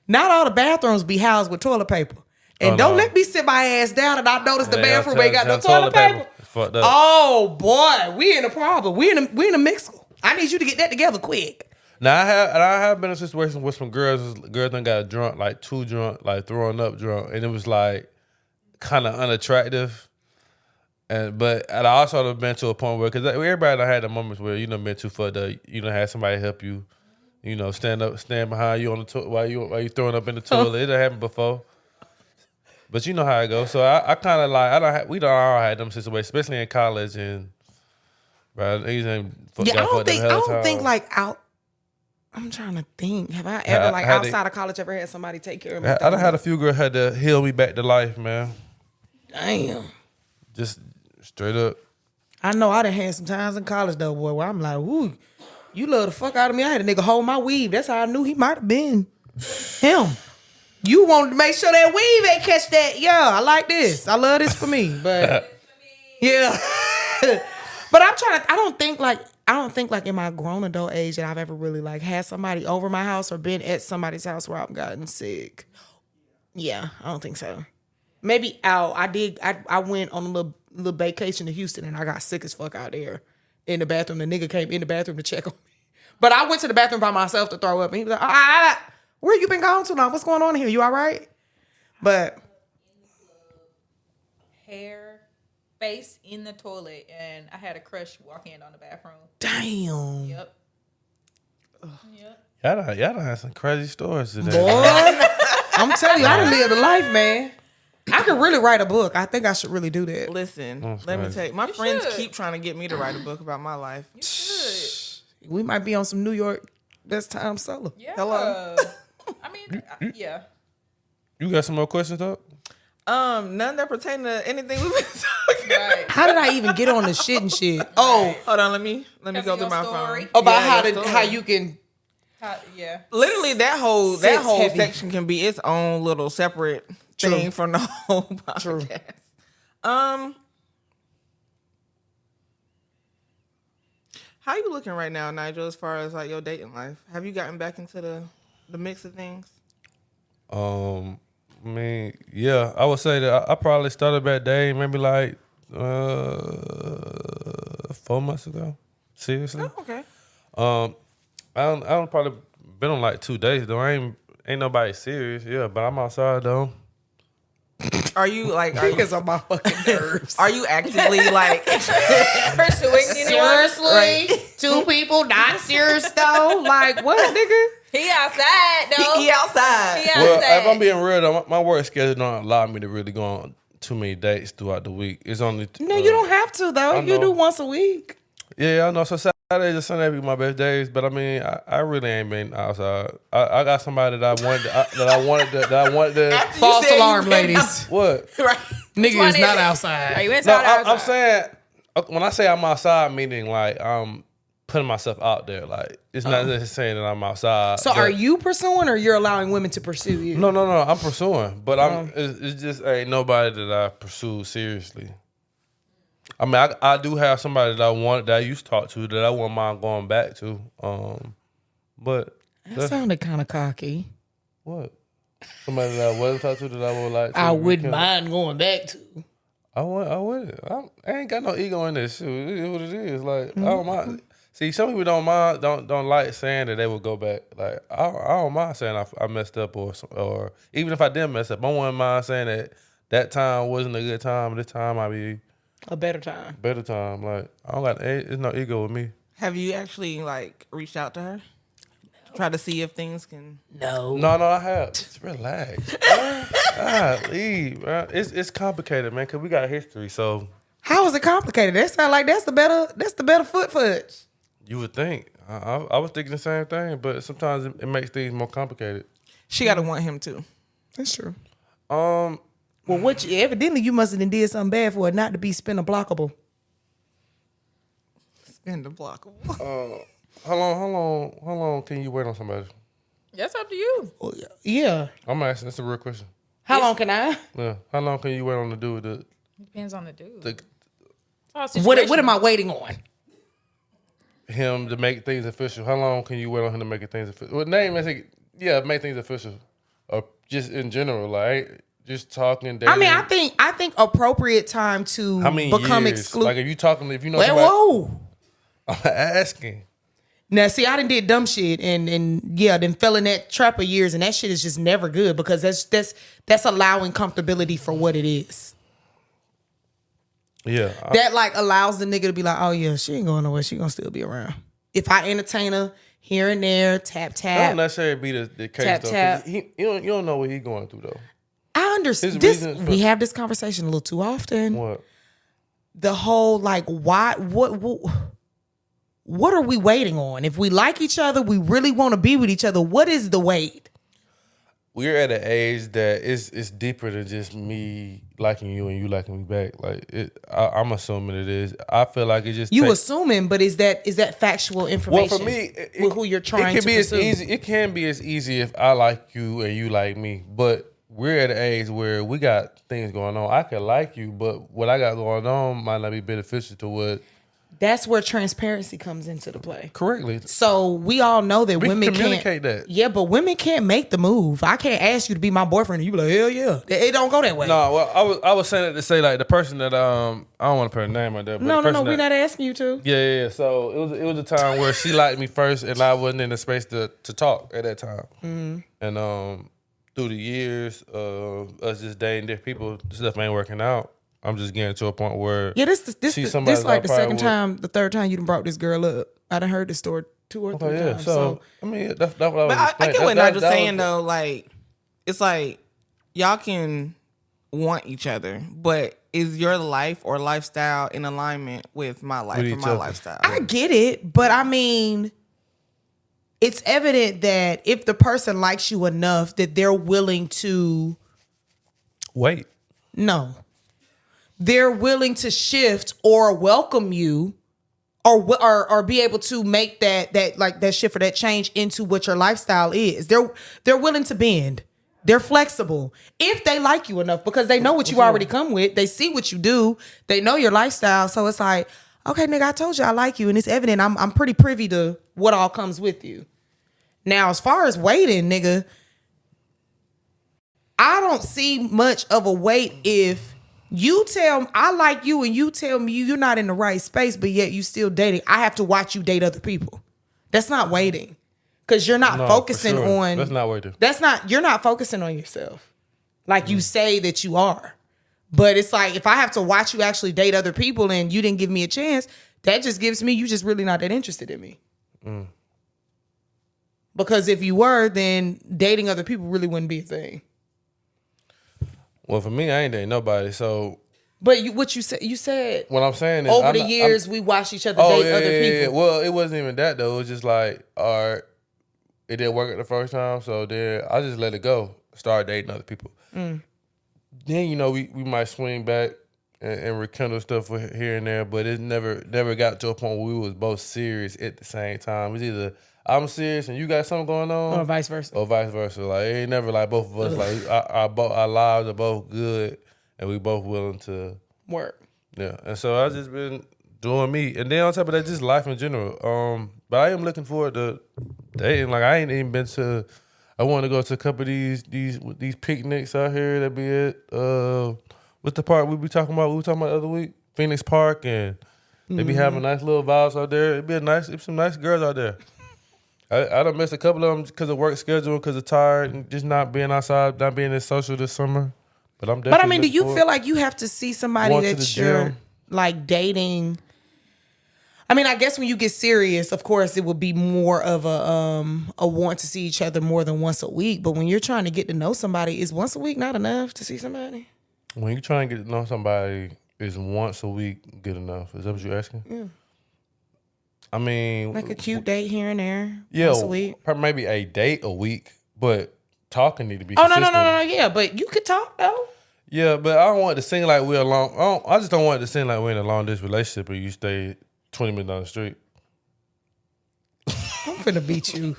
Not all the bathrooms be housed with toilet paper. And Oh, don't no. let me sit my ass down and I notice the Yeah, bathroom ain't got no have toilet paper. It's fucked up. Oh boy, we in a problem. We in a mixer. I need you to get that together quick. Now I have been in a situation where some girls done got drunk, like too drunk, like throwing up drunk, and it was like kind of unattractive. But I also have been to a point where, because everybody done had the moments where you done been too fucked up, you done had somebody help you, stand behind you on the while you throwing up in the toilet. It done happened before. But you know how it goes. So I kind of like we done all had them situations, especially in college and. Right, I don't think like out. I'm trying to think. Have I ever like outside of college ever had somebody take care of me? I done had a few girls had to heal me back to life, man. Damn. Just straight up. I know I done had some times in college though, boy, where I'm like, ooh, you love the fuck out of me. I had a nigga hold my weave. That's how I knew he might have been him. You wanted to make sure that weave ain't catch that. Yeah, I like this. I love this for me. But yeah. But I don't think like in my grown adult age that I've ever really like had somebody over my house or been at somebody's house where I've gotten sick. Yeah, I don't think so. Maybe out. I went on a little vacation to Houston and I got sick as fuck out there in the bathroom. The nigga came in the bathroom to check on me. But I went to the bathroom by myself to throw up. And he was like, where you been gone too long? What's going on here? You all right? But hair, face in the toilet, and I had a crush walk in on the bathroom. damn. Yep. Yep. Y'all done had some crazy stories today. Boy, I'm telling you, I done lived a life, man. I could really write a book. I think I should really do that. Listen, That's let me crazy. tell you, my friends should. keep trying to get me to write a book about my life. We might be on some New York best time solo. Yeah. Hello. I mean, yeah. You got some more questions, though? None that pertain to anything we've been talking about. Right. How did I even get on the shit and shit? Oh, Hold on, let me go Tell me through your my story. phone. about Yeah, your how story. you can. Yeah. Literally that whole Sits heavy. section can be its own little separate thing from the whole podcast. How you looking right now, Nigel, as far as like your dating life? Have you gotten back into the mix of things? I mean, yeah, I would say that I probably started back dating maybe like 4 months ago. Seriously. Oh, okay. I don't probably been on like 2 days though. Ain't nobody serious. Yeah, but I'm outside though. Are you like? Are you, Niggas on my fucking nerves. are you actively like? Pursuing anyone? Seriously? Two people not serious though? Like what, nigga? He outside though. He outside. He Well, outside. if I'm being real, though, my work schedule don't allow me to really go on too many dates throughout the week. It's only No, you don't have to though. I You do know. once a week. Yeah, I know. So Saturdays and Sundays be my best days, but I mean, I really ain't been outside. I got somebody that I wanted to. False said alarm, you been ladies. What? Right. Nigga one is is not it? outside. Are you No, inside or I'm outside? saying when I say I'm outside, meaning like I'm putting myself out there. Like it's not necessarily saying that I'm outside. So but- are you pursuing or you're allowing women to pursue you? No, I'm pursuing, but it's just ain't nobody that I pursue seriously. I mean, I do have somebody that I used to talk to that I wouldn't mind going back to. But That sounded kind of cocky. what? Somebody that I wasn't talk to that I would like to. I wouldn't rekindle. mind going back to. I wouldn't. I ain't got no ego in this shit. It is what it is. Like I don't mind. See, some people don't mind, don't like saying that they will go back. Like I don't mind saying I messed up or even if I did mess up, I wouldn't mind saying that time wasn't a good time. This time might be A better time. better time. Like I don't got there's no ego with me. Have you actually like reached out to her? Try to see if things can. No. No, I have. Just relax. Leave. It's complicated, man, because we got history. So How is it complicated? That sound like that's the better foot fudge. you would think. I was thinking the same thing, but sometimes it makes things more complicated. She gotta want him too. That's true. Um, Well, evidently you must have did something bad for it not to be spin blockable. Spin the block. how long can you wait on somebody? That's up to you. Well, yeah. I'm asking. That's a real question. How long can I? Yeah. How long can you wait on the dude? Depends on the dude. The, It's all What am situational. I waiting on? him to make things official. How long can you wait on him to make things official? Well, make things official, or just in general, like just talking. Dating. I mean, I think appropriate time to how many become years? exclusive. Like if you talking, if you know, Well, somebody, whoa. I'm asking. Now, see, I done did dumb shit and then fell in that trap of years, and that shit is just never good because that's allowing comfortability for what it is. Yeah, That like allows the nigga to be like, oh yeah, she ain't going nowhere. She gonna still be around. If I entertain her here and there, tap that don't tap. necessarily be the case Tap, though. 'cause tap. You don't know what he's going through though. I understand His this. reasons for- We have this conversation a little too often. What? The whole like, why? What are we waiting on? If we like each other, we really want to be with each other. What is the wait? We're at an age that it's deeper than just me liking you and you liking me back. Like I'm assuming it is. I feel like it just You takes, assuming, but is that factual information? well, for me, with who you're trying it can to be pursue? as easy. It can be as easy if I like you and you like me. But we're at an age where we got things going on. I can like you, but what I got going on might not be beneficial to what. That's where transparency comes into the play. Correctly. So we all know that We can women communicate can't. that. Yeah, but women can't make the move. I can't ask you to be my boyfriend and you be like, hell yeah. It don't go that way. No, well, I was saying it to say like the person that I don't want to put a name on there. But no, the person we're that- not asking you to. Yeah. So it was a time where she liked me first, and I wasn't in the space to talk at that time. Mm-hmm. And through the years of us just dating different people, stuff ain't working out. I'm just getting to a point where Yeah, this she's somebody like that the I second probably time, the third time you done brought this girl up. I done heard this story 2 or 3 would. Yeah. times. So I mean, that's what I was. But I explaining. get what That- Nigel's that saying was- though. Like, it's like y'all can want each other, but is your life or lifestyle in alignment with my life With or each my other. lifestyle? I get it, but I mean, it's evident that if the person likes you enough that they're willing to Wait. they're willing to shift or welcome you or be able to make that shift or that change into what your lifestyle is. They're willing to bend. They're flexible if they like you enough because they know what you already come with. They see what you do. They know your lifestyle. So it's like, okay, nigga, I told you I like you, and it's evident I'm pretty privy to what all comes with you. Now, as far as waiting, nigga, I don't see much of a wait if you tell me I like you and you tell me you're not in the right space, but yet you still dating. I have to watch you date other people. That's not waiting. Because you're not No, focusing for sure. on That's not waiting. you're not focusing on yourself. Like you say that you are. But it's like, if I have to watch you actually date other people and you didn't give me a chance, that just gives me, you just really not that interested in me. Because if you were, then dating other people really wouldn't be a thing. Well, for me, I ain't dating nobody. So, but what you said what I'm saying is, over the years we watched each other date other people. Yeah. Well, it wasn't even that though. It was just like, all right, it didn't work at the first time, so then I just let it go. Start dating other people. Then we might swing back and rekindle stuff here and there, but it never got to a point where we was both serious at the same time. It's either I'm serious and you got something going on, or vice versa. Like it ain't never like both of us like our lives are both good and we both willing to work. Yeah, and so I just been doing me, and then on top of that, just life in general. But I am looking forward to dating. Like I ain't even been to. I want to go to a couple of these picnics out here that be at what's the park we be talking about? We were talking about the other week, Phoenix Park, and they be having nice little vibes out there. It's some nice girls out there. I done missed a couple of them because of work schedule, because of tired, and just not being outside, not being as social this summer. But I'm definitely. But I mean, do you feel like you have to see somebody that you're like dating? I mean, I guess when you get serious, of course, it would be more of a want to see each other more than once a week. But when you're trying to get to know somebody, is once a week not enough to see somebody? When you're trying to get to know somebody, is once a week good enough? Is that what you're asking? Yeah. I mean, like a cute date here and there. Yeah, once a week. Maybe a date a week, but talking need to be. Oh consistent. no, yeah, but you could talk though. Yeah, but I don't want it to seem like we're alone. I just don't want it to seem like we're in a long distance relationship and you stay 20 minutes down the street. I'm finna beat you.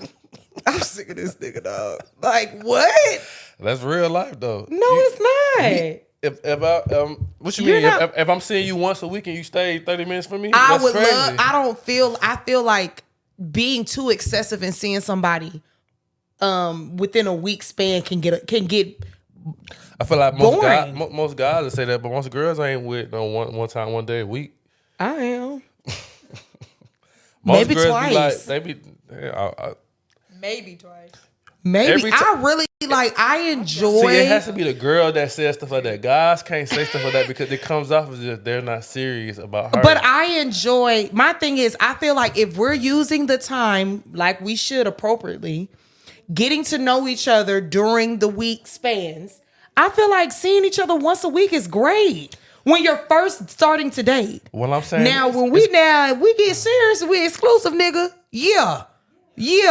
I'm sick of this nigga, dog. Like what? That's real life though. No, it's not. If I what you mean? If I'm seeing you once a week and you stay 30 minutes from me, I that's would crazy. I feel like being too excessive and seeing somebody within a week span can get I feel like most guys will say that, but most girls ain't with no one day a week. I am. Most maybe girls twice. Be like, maybe twice. Maybe I really like. I enjoy. See, it has to be the girl that says stuff like that. Guys can't say stuff like that because it comes off as if they're not serious about her. But I enjoy. My thing is, I feel like if we're using the time like we should appropriately, getting to know each other during the week spans, I feel like seeing each other once a week is great. When you're first starting to date. What I'm saying now, when we get serious, we exclusive, nigga. Yeah. Okay.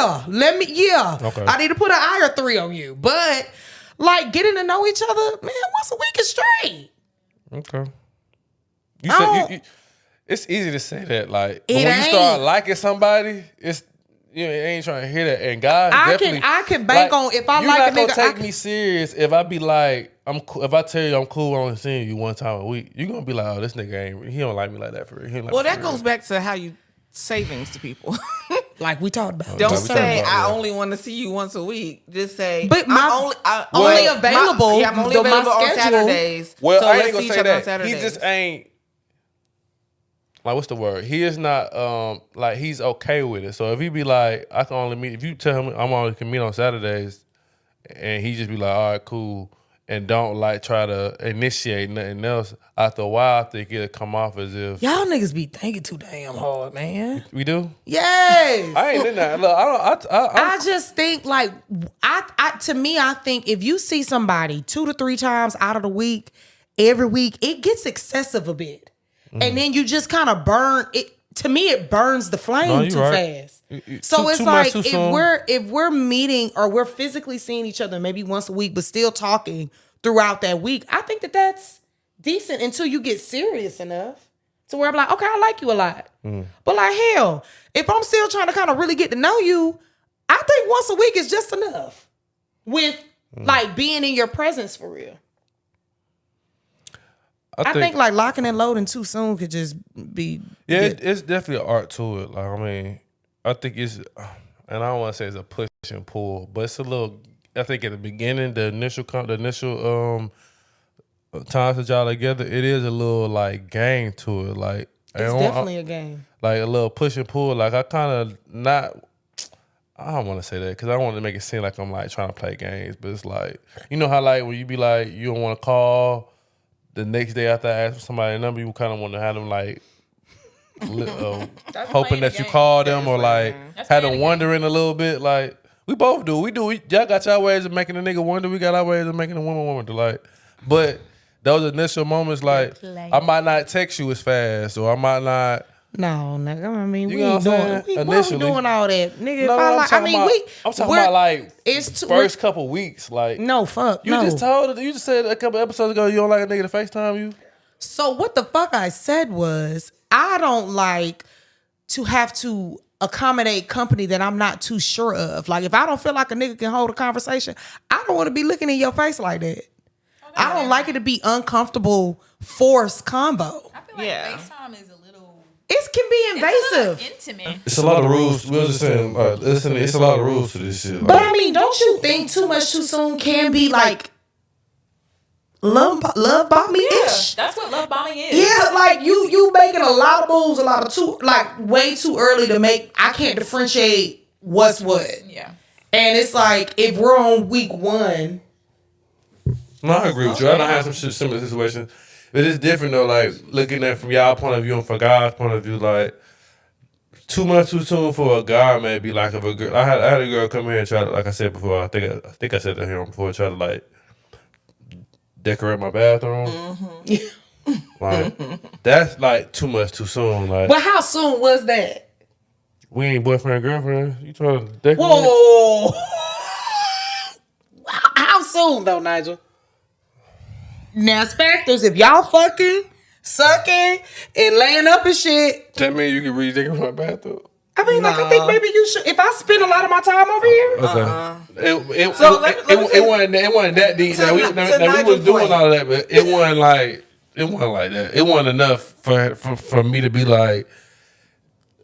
I need to put an I or 3 on you. But like getting to know each other, man, once a week is straight. Okay. You said it's easy to say that, like, but when you start liking somebody, it's you ain't trying to hear that. And guys, I can bank like, on if I like a nigga. You're not gonna take me serious if I be like if I tell you I'm cool, only seeing you one time a week. You're gonna be like, oh, this nigga he don't like me like that for real. Well, that goes back to how you say things to people. Like we talked about. Don't say I only want to see you once a week. Just say, but I'm only available. I'm only available on Saturdays. Well, so I let's ain't gonna see each say other on that. Saturdays. He just ain't. Like, what's the word? He is not like he's okay with it. So if he be like, I can only meet if you tell him I'm only can meet on Saturdays, and he just be like, all right, cool, and don't like try to initiate nothing else. After a while, I think it'll come off as if y'all niggas be thinking too damn hard, man. We do? Yes. I ain't in that. Look, I just think like to me, I think if you see somebody 2 to 3 times out of the week, every week, it gets excessive a bit. And then you just kind of burn it. To me, it burns the flame too fast. So it's like if we're meeting or we're physically seeing each other maybe once a week, but still talking throughout that week, I think that's decent until you get serious enough to where I'm like, okay, I like you a lot. But like hell, if I'm still trying to kind of really get to know you, I think once a week is just enough with like being in your presence for real. I think like locking and loading too soon could just be. Yeah, it's definitely an art to it. Like, I mean, I think it's, and I don't want to say it's a push and pull, but it's a little. I think at the beginning, the initial times that y'all together, it is a little like game to it. Like it's definitely a game. Like a little push and pull. Like I kind of not. I don't want to say that because I don't want to make it seem like I'm like trying to play games, but it's like you know how like when you be like you don't want to call. the next day after I asked for somebody's number, you kind of want to have them like hoping that you call them or like had them wondering a little bit. Like we both do. Y'all got y'all ways of making a nigga wonder. We got our ways of making a woman wonder. Like, but those initial moments, like I might not text you as fast, or I might not. No, nigga. I mean, You we know ain't what I'm doing. saying? We Initially. doing all that, nigga. No, if I like, I mean, I'm talking about like it's too, first couple weeks. Like no, fuck, you no. you just said a couple episodes ago you don't like a nigga to FaceTime you. So what the fuck I said was I don't like to have to accommodate company that I'm not too sure of. Like if I don't feel like a nigga can hold a conversation, I don't want to be looking in your face like that. I don't like it to be uncomfortable, forced convo. I feel like FaceTime is a little. It can be invasive. Intimate. It's a lot of rules. We were just saying, listen, it's a lot of rules to this shit. But I mean, don't you think too much too soon can be like love bombing-ish? That's what love bombing is. Yeah, like you making a lot of moves, way too early to make. I can't differentiate what's what. Yeah. And it's like if we're on week 1. No, I agree with you. I don't have some similar situations. But it's different though, like looking at from y'all point of view and from God's point of view, like 2 months too soon for a guy maybe like if a girl I had a girl come here and try to, like I said before, I think I said that here before, try to like decorate my bathroom. Mm-hmm. Like that's like 2 months too soon. Like But how soon was that? we ain't boyfriend and girlfriend. You trying to decorate? Whoa. How soon though, Nigel? Now, factors, if y'all fucking, sucking, and laying up and shit. That mean you can really decorate my bathroom? I mean, like, I think maybe you should. If I spend a lot of my time over here. Okay. It wasn't that deep. Now, we was doing all of that, but it wasn't like that. It wasn't enough for me to be like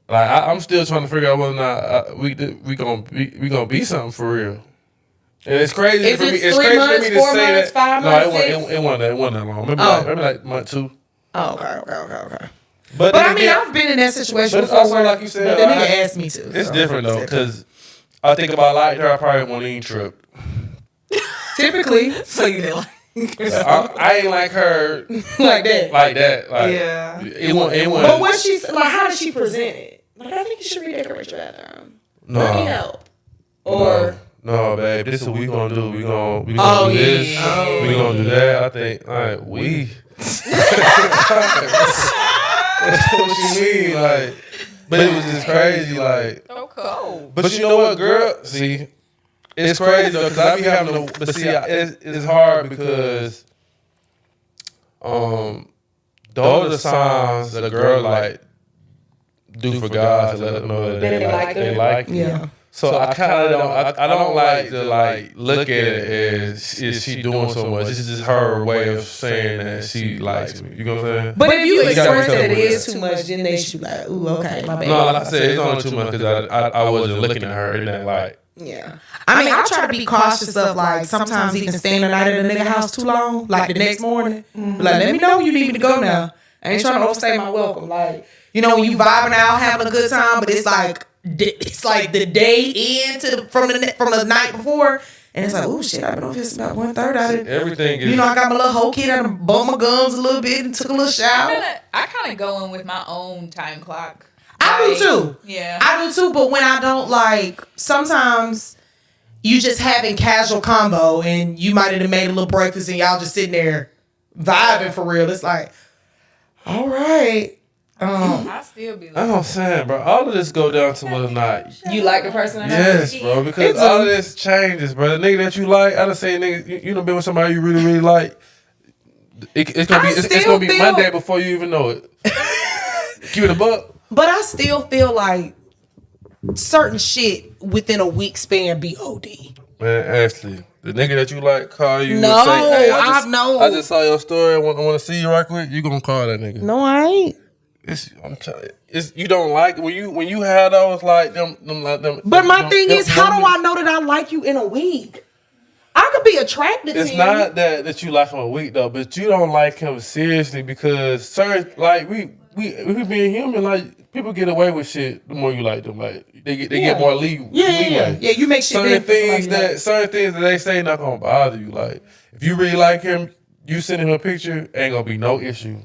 I'm still trying to figure out whether or not we gonna be something for real. And it's crazy Is for me. it It's 3 crazy months, for me to 4 say months, that. 5 No, months, it wasn't that long. Maybe like month 2. Oh, okay. But I mean, I've been in that situation but it's before. also like you said, but the nigga asked me to. It's so. different though, because I think about like her, I probably won't even trip. Typically, So you didn't like I ain't like her like that. like that. Like, Yeah. It wasn't. But what she's like, how did she present it? Like, I think you should redecorate your bathroom. Let me help. Or No, babe. This is what we gonna do. We gonna do yeah. this. Oh, We gonna do that. I think. All right, we. What you mean? Like, but it was just crazy. Like, So cold. but you know what, girl? See, it's crazy though, because I be having to. But see, it's hard because, those are the signs that a girl like do for God to let her know that they like you. yeah. So I kind of don't. I don't like to like look at it as is she doing so much. This is just her way of saying that she likes me. You know what I'm saying? But if you You gotta be express that it careful with is too much, then they should like, ooh, okay, my bad. No, like I said, it's only too much because I wasn't looking at her in that light. Yeah. I mean, I try to be cautious of like sometimes even staying the night at a nigga house too long, like the next morning. Like, let me know you need me to go now. I ain't trying to overstay my welcome. Like, you know, when you vibing out, having a good time, but it's like the day in from the night before, and it's like, oh shit, I've been over here since about 1:30. Everything is. You know, I got my little whole kid, I done bumped my gums a little bit and took a little shower. I kind of go in with my own time clock. I do too. Yeah. I do too, but when I don't, like, sometimes you just having casual combo and you might have made a little breakfast and y'all just sitting there vibing for real. It's like, all right. I still be That's like, what I'm saying, bro. All of this go down to whether or not. You like the person? Yes, bro. Because all of this changes, bro. The nigga that you like, I done seen nigga. You done been with somebody you really, really like. It's gonna be Monday before you even know it. Give it a buck. But I still feel like certain shit within a week span be OD. Man, Ashley, the nigga that you like call you No, and say, hey, I just saw your story. I want to see you right quick. You gonna call that nigga? No, I ain't. I'm telling you, you don't like when you have those like them. But my thing is, how do I know that I like you in a week? I could be attracted to It's you. not that you like him a week though, but you don't like him seriously because certain like we being human, like people get away with shit the more you like them. Like they get more leeway. Yeah. You make shit certain big for things somebody that they say not gonna bother you. Like if you really like him, you sending her a picture, ain't gonna be no issue.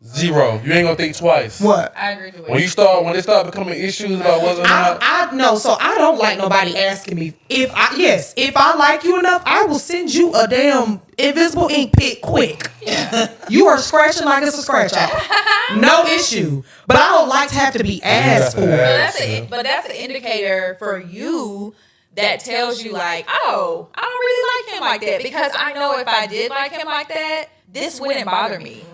Zero. You ain't gonna think twice. What? I agree with When it start becoming issues about whether or not. I know, so I don't like nobody asking me if I like you enough, I will send you a damn invisible ink pic quick. Yeah. You are scratching like it's a scratch off. No issue. But I don't like to have to be asked for. But that's an indicator for you that tells you like, oh, I don't really like him like that, because I know if I did like him like that, this wouldn't bother me.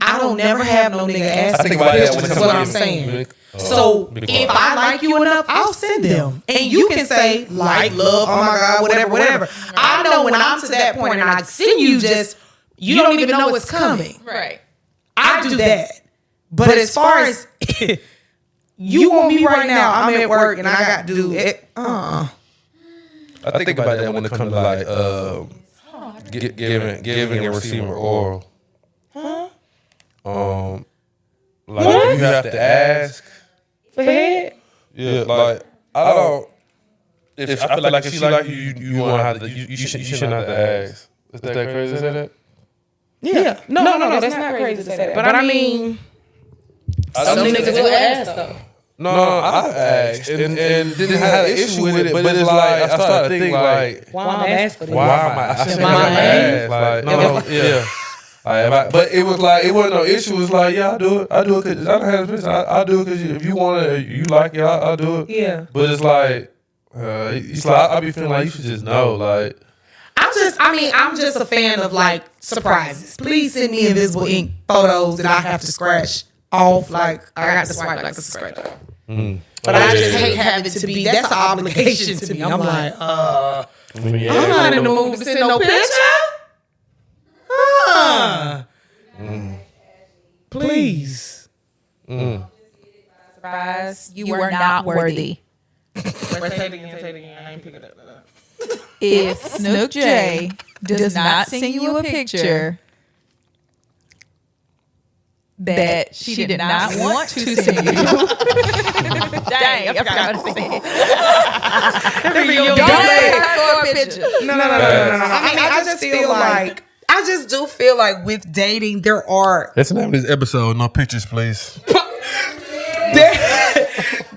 I don't never have no nigga ask me think for about that pictures, when it is comes what to I'm you. saying. So if I like you enough, I'll send them. And you can say, like, love, oh my God, whatever. I know when I'm to that point and I send you just, you don't even know what's coming. Right. I do that. But as far as you want me right now, I'm at work and I got to do it. I think about that when it comes to like giving and receiving oral. Like you have to ask for head. Yeah, like I don't. If I feel like if she like you want to have to. You shouldn't have to ask. Is that crazy to say that? Yeah. No, that's not crazy to say that. But I mean, some niggas will ask though. No, I asked and didn't have an issue with it, but it's like I started to think like, why am I asking for this? Why am I shouldn't ask? Like, no, yeah. But it was like, it wasn't no issue. It was like, yeah, I do it because I don't have this. I do it because if you want it, you like it, I'll do it. Yeah. But it's like I be feeling like you should just know, like. I'm just a fan of like surprises. Please send me invisible ink photos that I have to scratch off. Like I got to swipe like a scratch off. But I just hate having it to be. That's an obligation to me. I'm like, I'm not in the mood to send no picture. Please. Surprise, you were not worthy. Say it again. I ain't picking it up. If Snook J does not send you a picture that she did not want to send you. Dang, I forgot to say it. Don't say her for a picture. No. I just feel like I just do feel like with dating there are. That's the name of this episode. No pictures, please.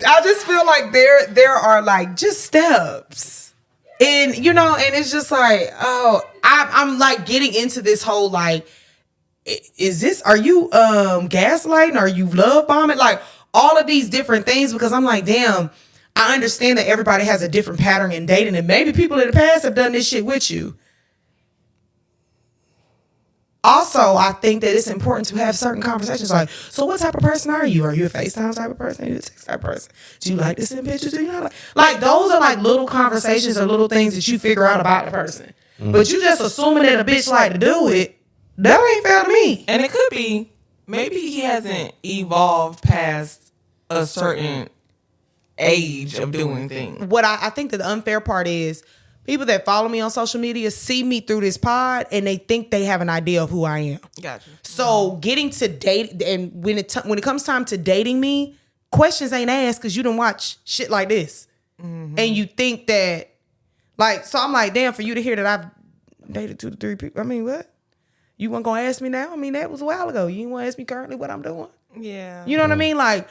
I just feel like there are like just steps, and and it's just like, oh, I'm like getting into this whole like, are you gaslighting? Are you love bombing? Like all of these different things, because I'm like, damn, I understand that everybody has a different pattern in dating, and maybe people in the past have done this shit with you. Also, I think that it's important to have certain conversations like, so what type of person are you? Are you a FaceTime type of person? Are you a text type of person? Do you like to send pictures? Do you not like those are like little conversations or little things that you figure out about the person. But you just assuming that a bitch like to do it, that ain't fair to me. And it could be, maybe he hasn't evolved past a certain age of doing things. What I think that the unfair part is, people that follow me on social media see me through this pod and they think they have an idea of who I am. Gotcha. So getting to date, and when it comes time to dating me, questions ain't asked because you didn't watch shit like this. And you think that, like, so I'm like, damn, for you to hear that I've dated 2 to 3 people. I mean, what? You weren't going to ask me now? I mean, that was a while ago. You didn't want to ask me currently what I'm doing? Yeah. You know what I mean? Like,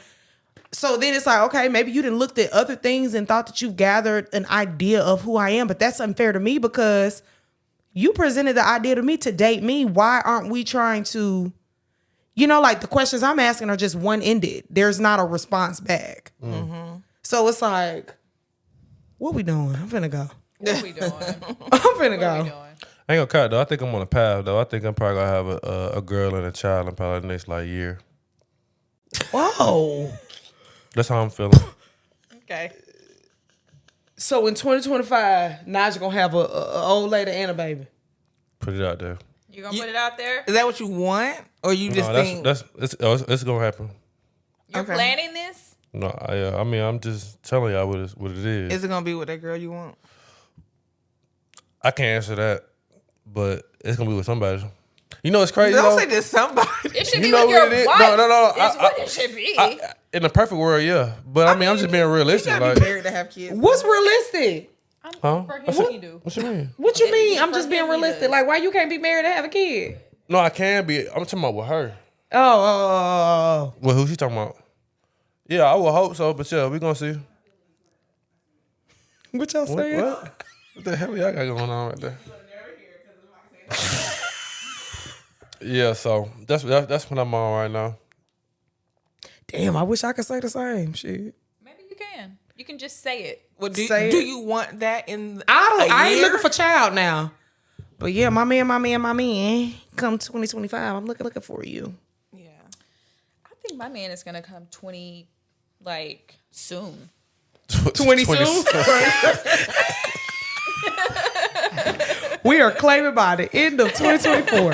so then it's like, okay, maybe you didn't look at other things and thought that you've gathered an idea of who I am, but that's unfair to me because you presented the idea to me to date me. Why aren't we trying to, like the questions I'm asking are just one-ended. There's not a response back. So it's like, what we doing? I'm finna go. What we doing? I'm finna go. I ain't gonna cut though. I think I'm on a path though. I think I'm probably gonna have a girl and a child in probably the next like year. Whoa. That's how I'm feeling. Okay. So in 2025, Nigel gonna have a old lady and a baby. Put it out there. You gonna put it out there? Is that what you want? Or you just think? It's gonna happen. You're Okay. planning this? No, I mean I'm just telling y'all what it is. Is it gonna be with that girl you want? I can't answer that, but it's gonna be with somebody. You know it's crazy. Don't though? say this somebody. It should You be know with your what it is? wife. No. It's what it should be. In the perfect world, yeah. But I mean, I'm just being realistic. You gotta Like, be married to have kids. What's realistic? huh? For him, what you do? What you mean? What you mean? I'm For just being him, he realistic. does. Like, why you can't be married to have a kid? No, I can be. I'm talking about with her. Oh. Well, who she talking about? Yeah, I would hope so, but yeah, we gonna see. What y'all What, saying? what the hell y'all got going on right there? Yeah, so that's what I'm on right now. Damn, I wish I could say the same shit. Maybe you can. You can just say it. Well, do Say do it. you want that in? I ain't year? looking for child now. But yeah, my man. Come 2025, I'm looking for you. Yeah. I think my man is gonna come 20, like soon. 20 soon? We are claiming by the end of 2024.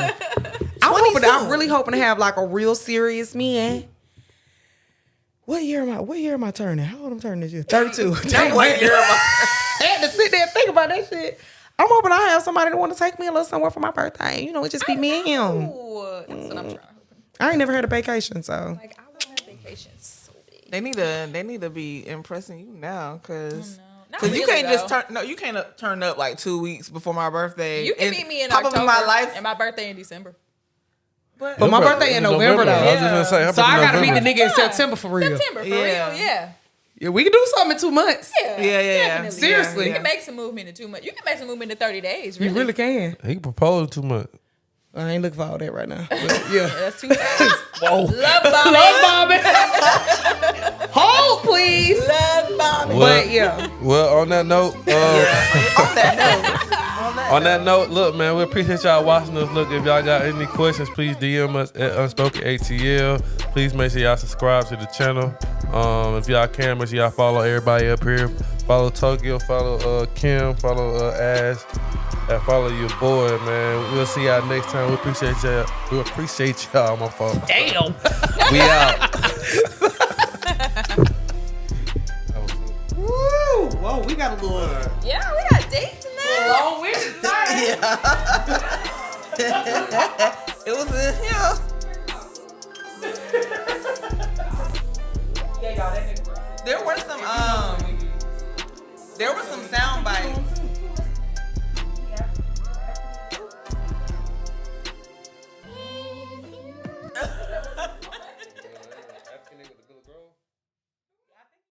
I'm really hoping to have like a real serious man. What year am I turning? How old am I turning this year? 32. Damn, What year am I had to sit there and think about that shit. I'm hoping I have somebody that want to take me a little somewhere for my birthday. You know, it just be me and him. Ooh, that's what I'm trying. I ain't never had a vacation, so. Like I want to have vacations so big. They need to be impressing you now, cause Not you really, can't just though. you can't turn up like 2 weeks before my birthday. You can and meet me in pop October up in my life. and my birthday in December. But my birthday in November, though. I was just gonna say, So I gotta meet the November. nigga in September for real. September, for Yeah. real, yeah. Yeah, we can do something in 2 months. Yeah, Yeah. definitely. Seriously. You can make some movement in 2 months. You can make some movement in 30 days, You really. really can. He proposed too much. I ain't looking for all that right now. But Yeah, yeah. that's too fast. Whoa. Love bombing. Love bombing. Hold, please. Love bombing. But yeah. Well, on that note, on that note, look, man, we appreciate y'all watching us. Look, if y'all got any questions, please DM us at UnspokenATL. Please make sure y'all subscribe to the channel. If y'all can, make sure y'all follow everybody up here. Follow Tokyo, follow Kim, follow Ash, and follow your boy, man. We'll see y'all next time. We appreciate y'all. We appreciate y'all, my fault. Damn. We out. Woo. Whoa, we got a little Yeah, we got dates in there. long weekend tonight. It was there were some sound bites